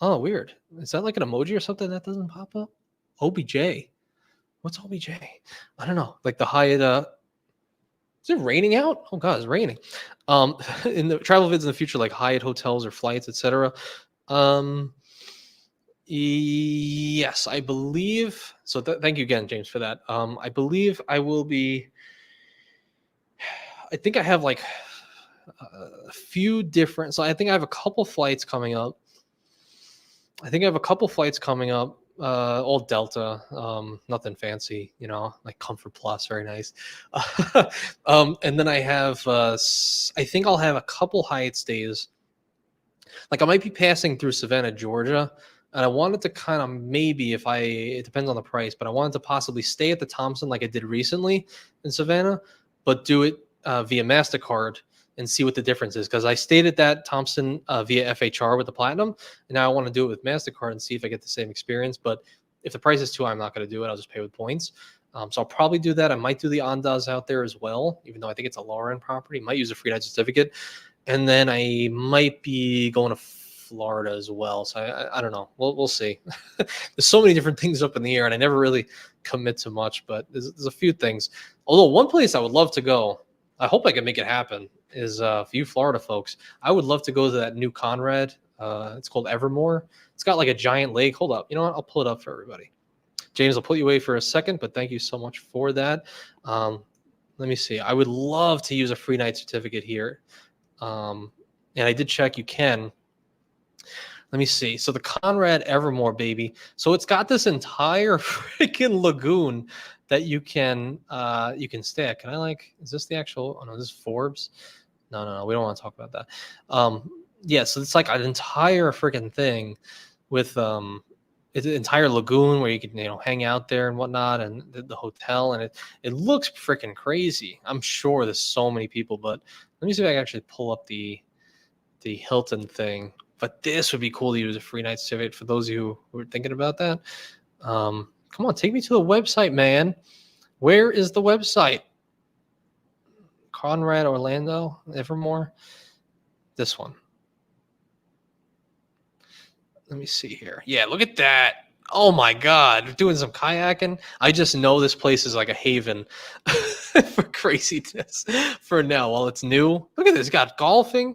weird. Is that like an emoji or something that doesn't pop up? OBJ. What's OBJ? I don't know. Like the Hyatt, is it raining out? Oh god, it's raining. In the travel vids in the future, like Hyatt hotels or flights, etc. Yes, I believe. So thank you again, James, for that. I believe I will be. I think I have like a few different. So I think I have a couple flights coming up. All Delta, nothing fancy, like Comfort Plus, very nice. And then I have, I think I'll have a couple Hyatt stays. Like I might be passing through Savannah, Georgia, and I wanted to kind of maybe it depends on the price, but I wanted to possibly stay at the Thompson like I did recently in Savannah, but do it via MasterCard and see what the difference is. Because I stayed at that Thompson via FHR with the Platinum, and now I want to do it with MasterCard and see if I get the same experience. But if the price is too high, I'm not going to do it. I'll just pay with points. So I'll probably do that. I might do the Andaz out there as well, even though I think it's a lower end property. Might use a free night certificate. And then I might be going to Florida as well. So I don't know. We'll see. There's so many different things up in the air, and I never really commit to much. But there's a few things. Although one place I would love to go, I hope I can make it happen, is for you Florida folks. I would love to go to that new Conrad. It's called Evermore. It's got like a giant lake. Hold up. You know what? I'll pull it up for everybody. James, I'll put you away for a second, but thank you so much for that. Let me see. I would love to use a free night certificate here. And I did check. You can. Let me see. So the Conrad Evermore, baby. So it's got this entire freaking lagoon that you can stay at. Can I is this the actual? Oh no, this is Forbes. No. We don't want to talk about that. Yeah. So it's like an entire freaking thing with it's an entire lagoon where you can hang out there and whatnot, and the hotel, and it looks freaking crazy. I'm sure there's so many people, but let me see if I can actually pull up the Hilton thing. But this would be cool to use a free night certificate for those of you who are thinking about that. Come on, take me to the website, man. Where is the website? Conrad Orlando Evermore. This one. Let me see here. Yeah, look at that. Oh my God, we're doing some kayaking. I just know this place is like a haven for craziness for now while it's new. Look at this. You got golfing.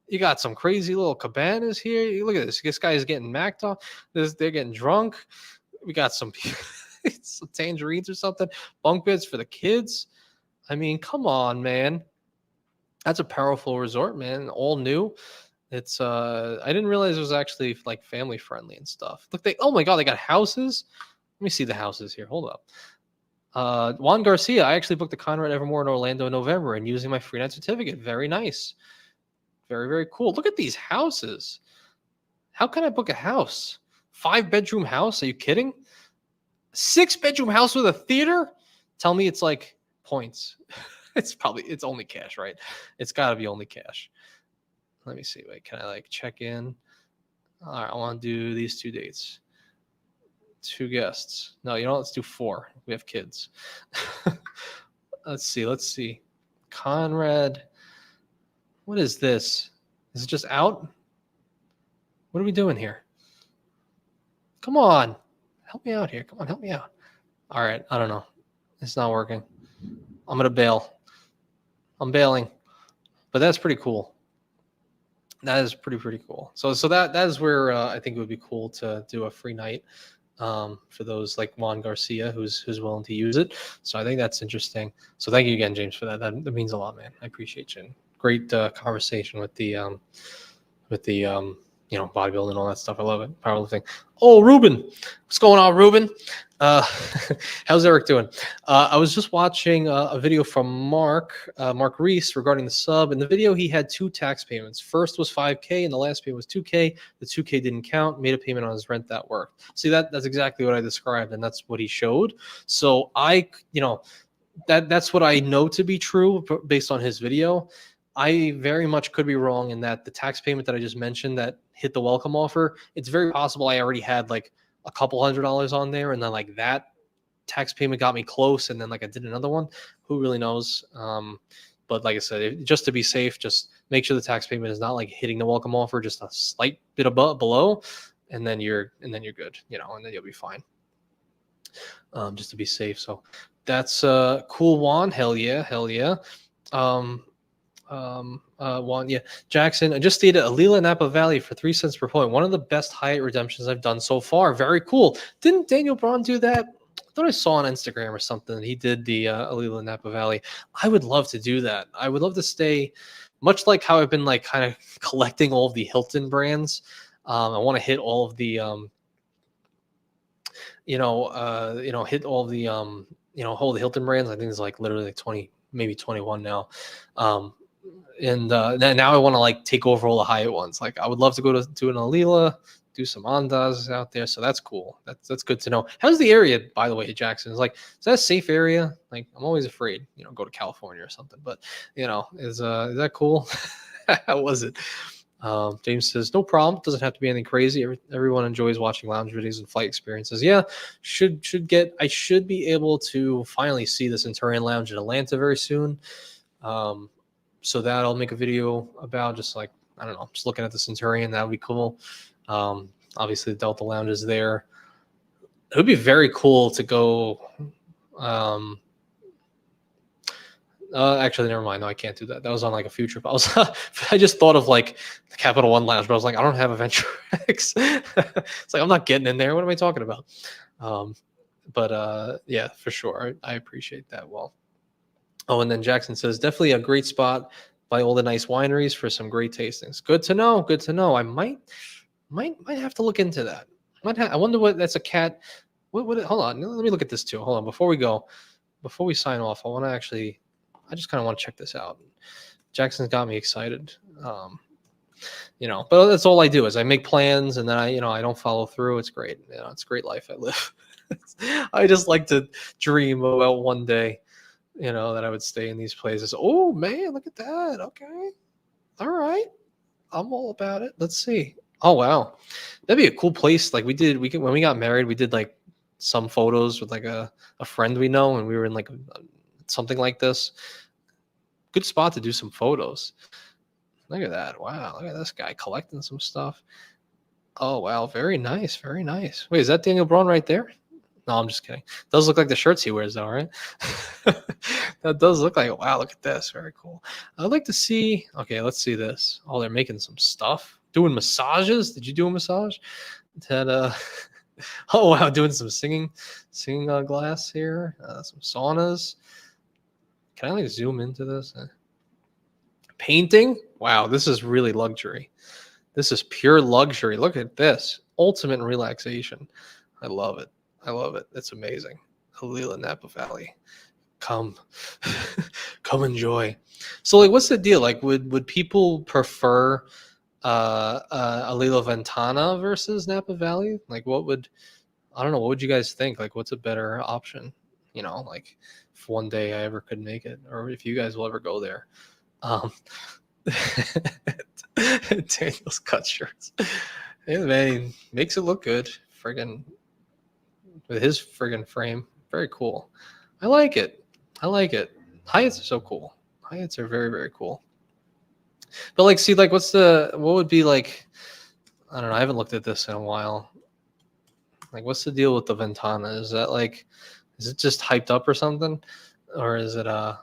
You got some crazy little cabanas here. Look at this. This guy is getting macked off. They're getting drunk. We got some, some tangerines or something. Bunk beds for the kids. I mean, come on, man. That's a powerful resort, man. All new. It's I didn't realize it was actually like family friendly and stuff. Look, oh my God, they got houses. Let me see the houses here. Hold up. Juan Garcia. I actually booked the Conrad Evermore in Orlando in November and using my free night certificate. Very nice. Very, very cool. Look at these houses. How can I book a house? 5-bedroom house? Are you kidding? 6-bedroom house with a theater? Tell me it's like points. It's only cash, right? It's got to be only cash. Let me see. Wait, can I like check in? All right, I want to do these 2 dates. 2 guests. No, you know, let's do 4. We have kids. Let's see. Conrad. What is this? Is it just out? What are we doing here? Come on. Help me out here. Come on, help me out. All right, I don't know. It's not working. I'm going to bail. I'm bailing. But that's pretty cool. That is pretty cool. So that is where I think it would be cool to do a free night for those like Juan Garcia who's willing to use it. So I think that's interesting. So thank you again, James, for that. That means a lot, man. I appreciate you. Great conversation with the bodybuilding and all that stuff. I love it. Powerlifting. Oh, Ruben, what's going on, Ruben? How's Eric doing? I was just watching a video from Mark Reese regarding the sub. In the video, he had 2 tax payments. First was $5K, and the last payment was $2K. The $2K didn't count. Made a payment on his rent that worked. See, that's exactly what I described, and that's what he showed. So that's what I know to be true based on his video. I very much could be wrong in that the tax payment that I just mentioned that hit the welcome offer, it's very possible I already had like a couple $100s on there, and then like that tax payment got me close, and then like I did another one. Who really knows? But like I said, just to be safe, just make sure the tax payment is not like hitting the welcome offer, just a slight bit above below, and then you're good, and then you'll be fine. Just to be safe. So that's cool, Juan. Hell yeah. Juan, yeah. Jackson, I just stayed at Alila Napa Valley for 3 cents per point. One of the best Hyatt redemptions I've done so far. Very cool. Didn't Daniel Braun do that? I thought I saw on Instagram or something. He did the Alila Napa Valley. I would love to do that. I would love to stay, much like how I've been like kind of collecting all of the Hilton brands. I want to hit all of the, hit all of the, all the Hilton brands. I think it's like literally like 20, maybe 21 now. And now I want to like take over all the Hyatt ones. Like I would love to go to an Alila, do some Andaz out there. So that's cool. That's good to know. How's the area, by the way, Jackson? Is that a safe area? Like I'm always afraid, go to California or something. But is that cool? How was it? James says no problem. Doesn't have to be anything crazy. Everyone enjoys watching lounge videos and flight experiences. Yeah, I should be able to finally see the Centurion Lounge in Atlanta very soon. So that I'll make a video about, just like, I don't know, just looking at the Centurion. That would be cool. Obviously the Delta Lounge is there. It would be very cool to go. Actually, never mind. No, I can't do that. That was on like a future. I just thought of like the Capital One Lounge, but I was like, I don't have a Venture X. It's like, I'm not getting in there. What am I talking about? But yeah, for sure. I appreciate that. Well, oh, and then Jackson says, definitely a great spot by all the nice wineries for some great tastings. Good to know. Good to know. I might have to look into that. I wonder what that's a cat. What? Hold on. Let me look at this too. Hold on. Before we sign off, I just kind of want to check this out. Jackson's got me excited. But that's all I do is I make plans and then I don't follow through. It's great. It's a great life I live. I just like to dream about one day, that I would stay in these places. Oh man, look at that. Okay. All right. I'm all about it. Let's see. Oh wow. That'd be a cool place. Like when we got married, we did like some photos with like a friend we know, and we were in like something like this. Good spot to do some photos. Look at that. Wow. Look at this guy collecting some stuff. Oh wow, very nice, very nice. Wait, is that Daniel Braun right there? No, I'm just kidding. Does look like the shirts he wears though, right? That does look like, wow, look at this. Very cool. I'd like to see, okay, let's see this. Oh, they're making some stuff. Doing massages. Did you do a massage? That oh wow, doing some singing glass here. Some saunas. Can I like zoom into this? Painting? Wow, this is really luxury. This is pure luxury. Look at this. Ultimate relaxation. I love it. I love it. It's amazing. Alila Napa Valley. Come. Come enjoy. So like what's the deal? Like would people prefer Alila Ventana versus Napa Valley? Like what would I don't know, what would you guys think? Like what's a better option? You know, like if one day I ever could make it, or if you guys will ever go there. Um Daniel's cut shirts. Yeah, man, he makes it look good. Friggin' with his friggin' frame. Very cool. I like it. I like it. Hyatts are so cool. Hyatts are very, very cool. But like, see, like, what would be like? I don't know. I haven't looked at this in a while. Like, what's the deal with the Ventana? Is that like, is it just hyped up or something, or is it So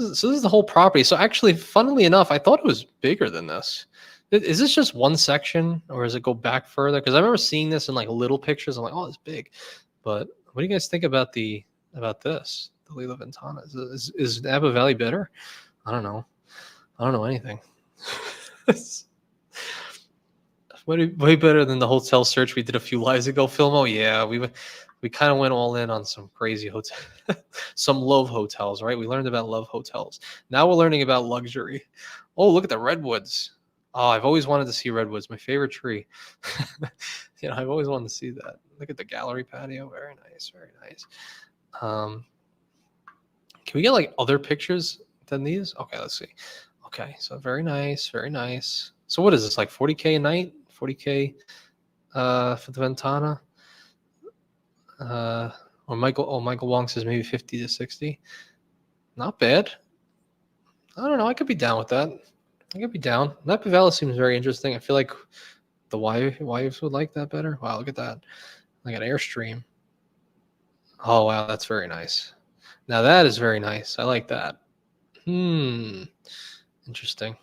this is the whole property. So actually, funnily enough, I thought it was bigger than this. Is this just one section, or does it go back further? Because I remember seeing this in like little pictures. I'm like, oh, it's big. But what do you guys think about this? The Lila Ventana. Is Napa Valley better? I don't know. I don't know anything. It's way better than the hotel search we did a few lives ago. Filmo, yeah, we kind of went all in on some crazy hotel, some love hotels, right? We learned about love hotels. Now we're learning about luxury. Oh, look at the redwoods. Oh, I've always wanted to see redwoods. My favorite tree. I've always wanted to see that. Look at the gallery patio. Very nice. Very nice. Can we get like other pictures than these? Okay, let's see. Okay, so very nice. Very nice. So what is this, like 40K a night? 40K for the Ventana? Or Michael Wong says maybe 50 to 60. Not bad. I don't know. I could be down with that. I could be down. Napa Valley seems very interesting. I feel like the wives would like that better. Wow, look at that. Like an Airstream. Oh wow, that's very nice. Now that is very nice. I like that. Interesting.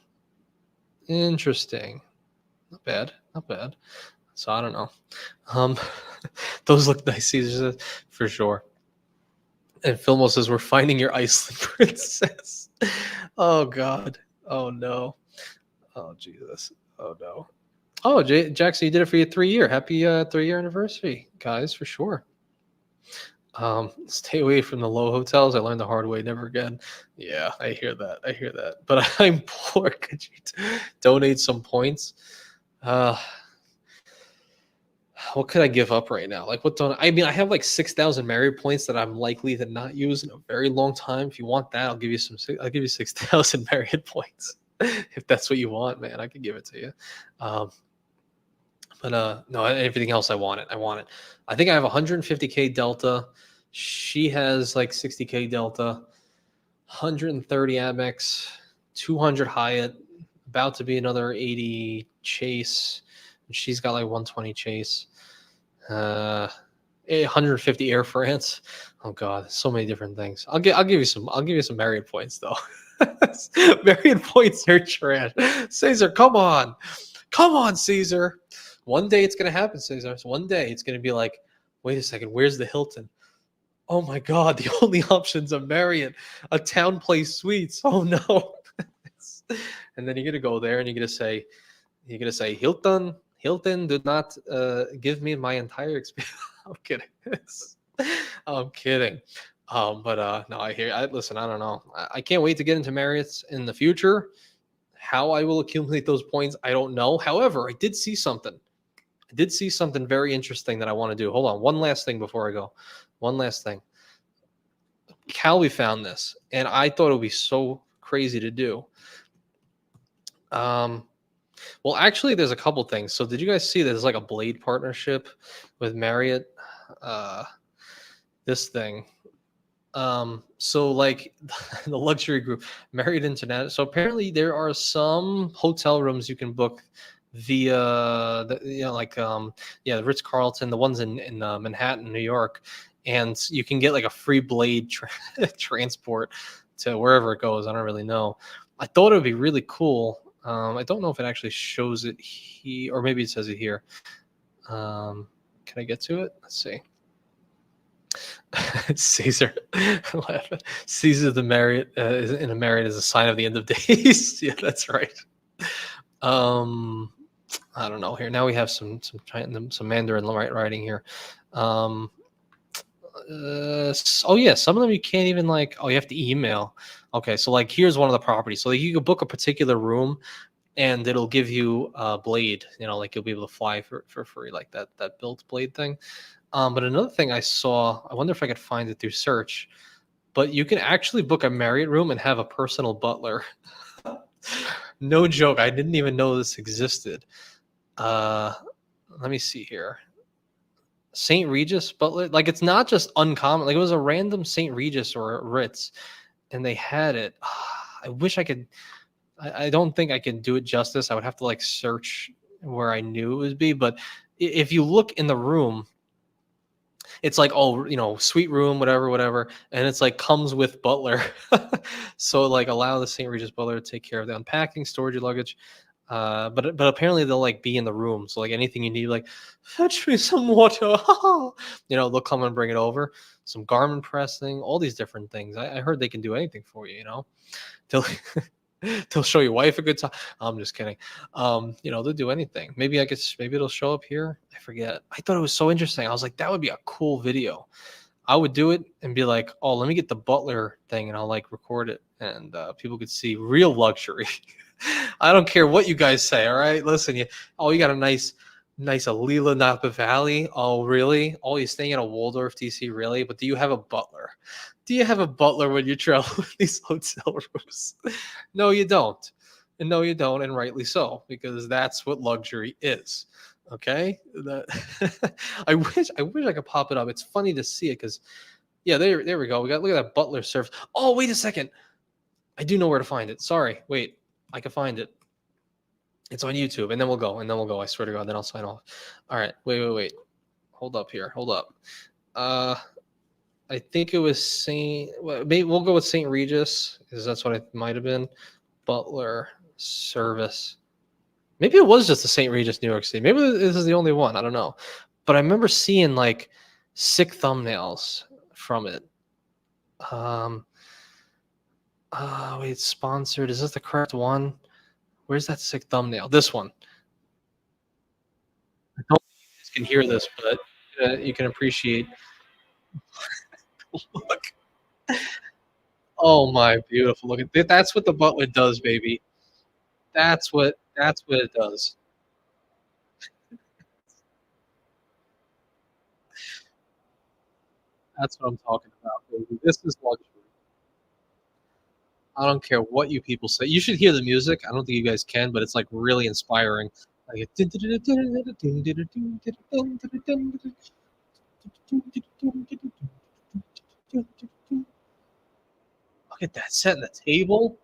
Interesting. Not bad. Not bad. So I don't know. Those look nice, Caesar, for sure. And Filmo says we're finding your Iceland princess. Oh God. Oh no. Oh Jesus. Oh no. Oh Jackson, you did it for your 3-year. Happy 3-year anniversary, guys, for sure. Stay away from the low hotels. I learned the hard way. Never again. Yeah, I hear that. I hear that. But I'm poor. Could you donate some points? What could I give up right now? Like, what don't I mean? I have like 6,000 Marriott points that I'm likely to not use in a very long time. If you want that, I'll give you 6,000 Marriott points. If that's what you want, man, I can give it to you. But no, everything else I want it. I think I have 150K Delta. She has like 60K Delta, 130 Amex, 200 Hyatt, about to be another 80 Chase. She's got like 120 Chase, 150 Air France. Oh God, so many different things. I'll give you some Marriott points though. Marriott points are trash. Caesar, come on, Caesar. One day it's gonna happen, Caesar. One day it's gonna be like, wait a second, where's the Hilton? Oh my God, the only option's a Marriott, a Town Place Suites. Oh no. And then you're gonna go there and you're gonna say Hilton, did not give me my entire experience. I'm kidding. I'm kidding. But no, listen, I don't know. I can't wait to get into Marriott's in the future. How I will accumulate those points, I don't know. However, I did see something very interesting that I want to do. Hold on. One last thing before I go. One last thing. Calvi found this, and I thought it would be so crazy to do. Well, actually, there's a couple things. So did you guys see there's like a Blade partnership with Marriott? This thing. So like the luxury group, Marriott International. So apparently there are some hotel rooms you can book yeah, the Ritz Carlton, the ones in Manhattan, New York, and you can get like a free blade transport to wherever it goes. I don't really know. I thought it would be really cool. I don't know if it actually shows it here, or maybe it says it here. Can I get to it? Let's see. Caesar, Caesar the Marriott is in a Marriott is a sign of the end of days. Yeah, that's right. Um, I don't know. Here now we have some Mandarin writing here. Um, oh yeah, some of them you can't even like. Oh, you have to email. Okay, so like here's one of the properties. So like, you can book a particular room, and it'll give you a blade. Like you'll be able to fly for free, like that built blade thing. But another thing I saw, I wonder if I could find it through search. But you can actually book a Marriott room and have a personal butler. No joke. I didn't even know this existed. Uh, Let me see here. St. Regis butler, like it's not just uncommon. Like it was a random St. Regis or a Ritz, and they had it. I wish I could. I don't think I can do it justice. I would have to like search where I knew it would be. But if you look in the room, it's like, oh, suite room, whatever, and it's like comes with butler. So like allow the St. Regis butler to take care of the unpacking, storage your luggage. But apparently they'll like be in the room, so like anything you need, like fetch me some water. They'll come and bring it over. Some garment pressing, all these different things. I heard they can do anything for you. They'll they'll show your wife a good time. I'm just kidding. They'll do anything. Maybe maybe it'll show up here. I forget. I thought it was so interesting. I was like, that would be a cool video. I would do it and be like, oh, let me get the butler thing and I'll like record it, and people could see real luxury. I don't care what you guys say. All right, listen, you got a nice Alila Napa Valley. Oh, really? Oh, you're staying at a Waldorf DC, really? But do you have a butler? Do you have a butler when you travel with these hotel rooms? No, you don't. And no, you don't, and rightly so, because that's what luxury is. Okay? I wish I could pop it up. It's funny to see it because, yeah, there we go. Look at that butler service. Oh, wait a second. I do know where to find it. Sorry. Wait, I can find it. It's on YouTube, and then we'll go. I swear to God, then I'll sign off. All right. Wait. Hold up here. Hold up. I think it was Saint. Well, maybe we'll go with Saint Regis because that's what it might have been. Butler service. Maybe it was just the St. Regis, New York City. Maybe this is the only one. I don't know. But I remember seeing like sick thumbnails from it. Wait, it's sponsored. Is this the correct one? Where's that sick thumbnail? This one. I don't think you guys can hear this, but you can appreciate. Look. Oh my beautiful. Look at that. That's what the butler does, baby. That's what it does. That's what I'm talking about, baby. This is luxury. I don't care what you people say. You should hear the music. I don't think you guys can, but it's like really inspiring. Like, look at that, setting the table.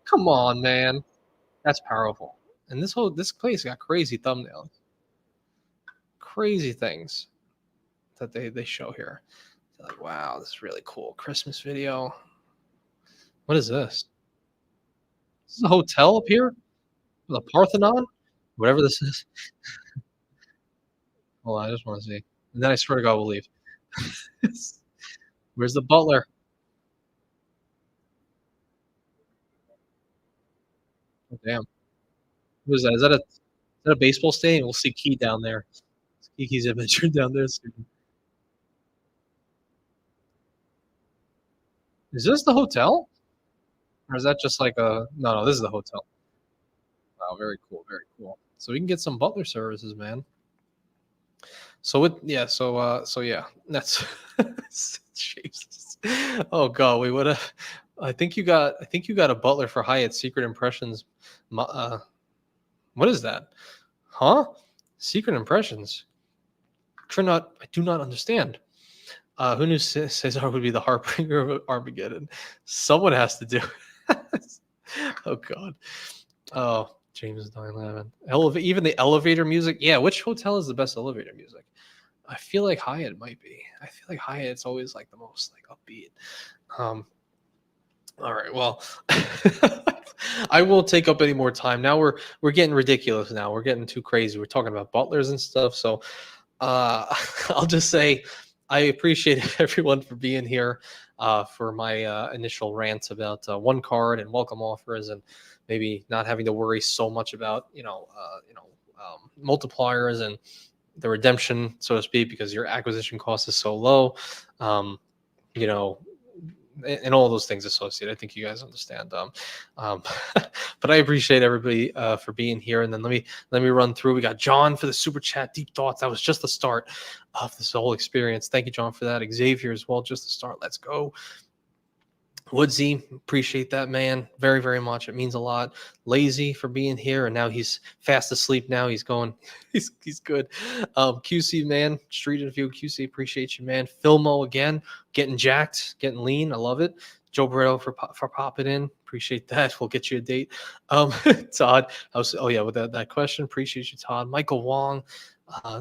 Come on, man. That's powerful. And this place got crazy thumbnails. Crazy things that they show here. They're like, wow, this is really cool. Christmas video. What is this? Is this a hotel up here? The Parthenon? Whatever this is. Hold on, I just want to see. And then I swear to God, we'll leave. Where's the butler? Oh, damn. What is that? Is that a baseball stadium? We'll see Key down there. Kiki's adventure down there. Is this the hotel? Or is that just like a no, this is the hotel. Wow, very cool, very cool. So we can get some butler services, man. So with yeah, so yeah, that's Jesus. Oh God, wait, what a I think you got a butler for Hyatt Secret Impressions. What is that? Huh? Secret Impressions. I do not understand. Who knew Cesar would be the harbinger of Armageddon? Someone has to do it. Oh God. Oh James 911. Even the elevator music. Yeah, which hotel is the best elevator music? I feel like Hyatt might be. I feel like Hyatt's always like the most like upbeat. Um, all right, well, I won't take up any more time. Now we're getting ridiculous. Now we're getting too crazy. We're talking about butlers and stuff. So I'll just say I appreciate everyone for being here for my initial rant about one card and welcome offers, and maybe not having to worry so much about multipliers and the redemption, so to speak, because your acquisition cost is so low. Um, you know, and all those things associated. I think you guys understand. Um, but I appreciate everybody for being here. And then let me run through. We got John for the super chat, deep thoughts. That was just the start of this whole experience. Thank you, John, for that. Xavier as well, just the start. Let's go. Woodsy, appreciate that, man, very, very much. It means a lot. Lazy for being here, and now he's fast asleep. Now he's going, he's good. QC, man, Street Interview QC, appreciate you, man. Filmo again, getting jacked, getting lean. I love it. Joe Barreto for popping in, appreciate that. We'll get you a date. Todd, oh yeah, with that question, appreciate you, Todd. Michael Wong,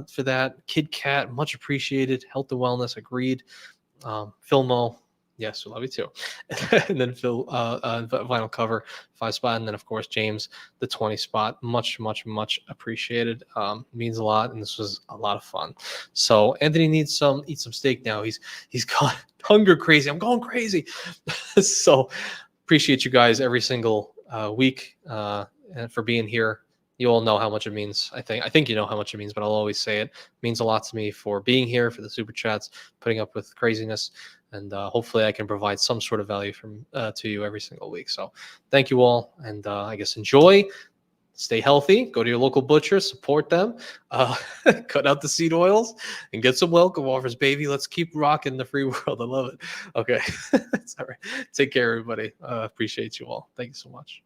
for that. Kid Cat, much appreciated. Health and wellness, agreed. Filmo. Yes, we love you too. And then Phil, vinyl cover, 5 spot. And then, of course, James, the 20 spot. Much, much, much appreciated. Means a lot. And this was a lot of fun. So Anthony needs eat some steak now. He's got hunger crazy. I'm going crazy. So appreciate you guys every single week and for being here. You all know how much it means. I think you know how much it means, but I'll always say it. It means a lot to me for being here, for the super chats, putting up with craziness. And hopefully I can provide some sort of value to you every single week. So thank you all. And I guess enjoy, stay healthy, go to your local butcher, support them, cut out the seed oils, and get some welcome offers, baby. Let's keep rocking the free world. I love it. Okay. It's all right. Take care, everybody. Appreciate you all. Thank you so much.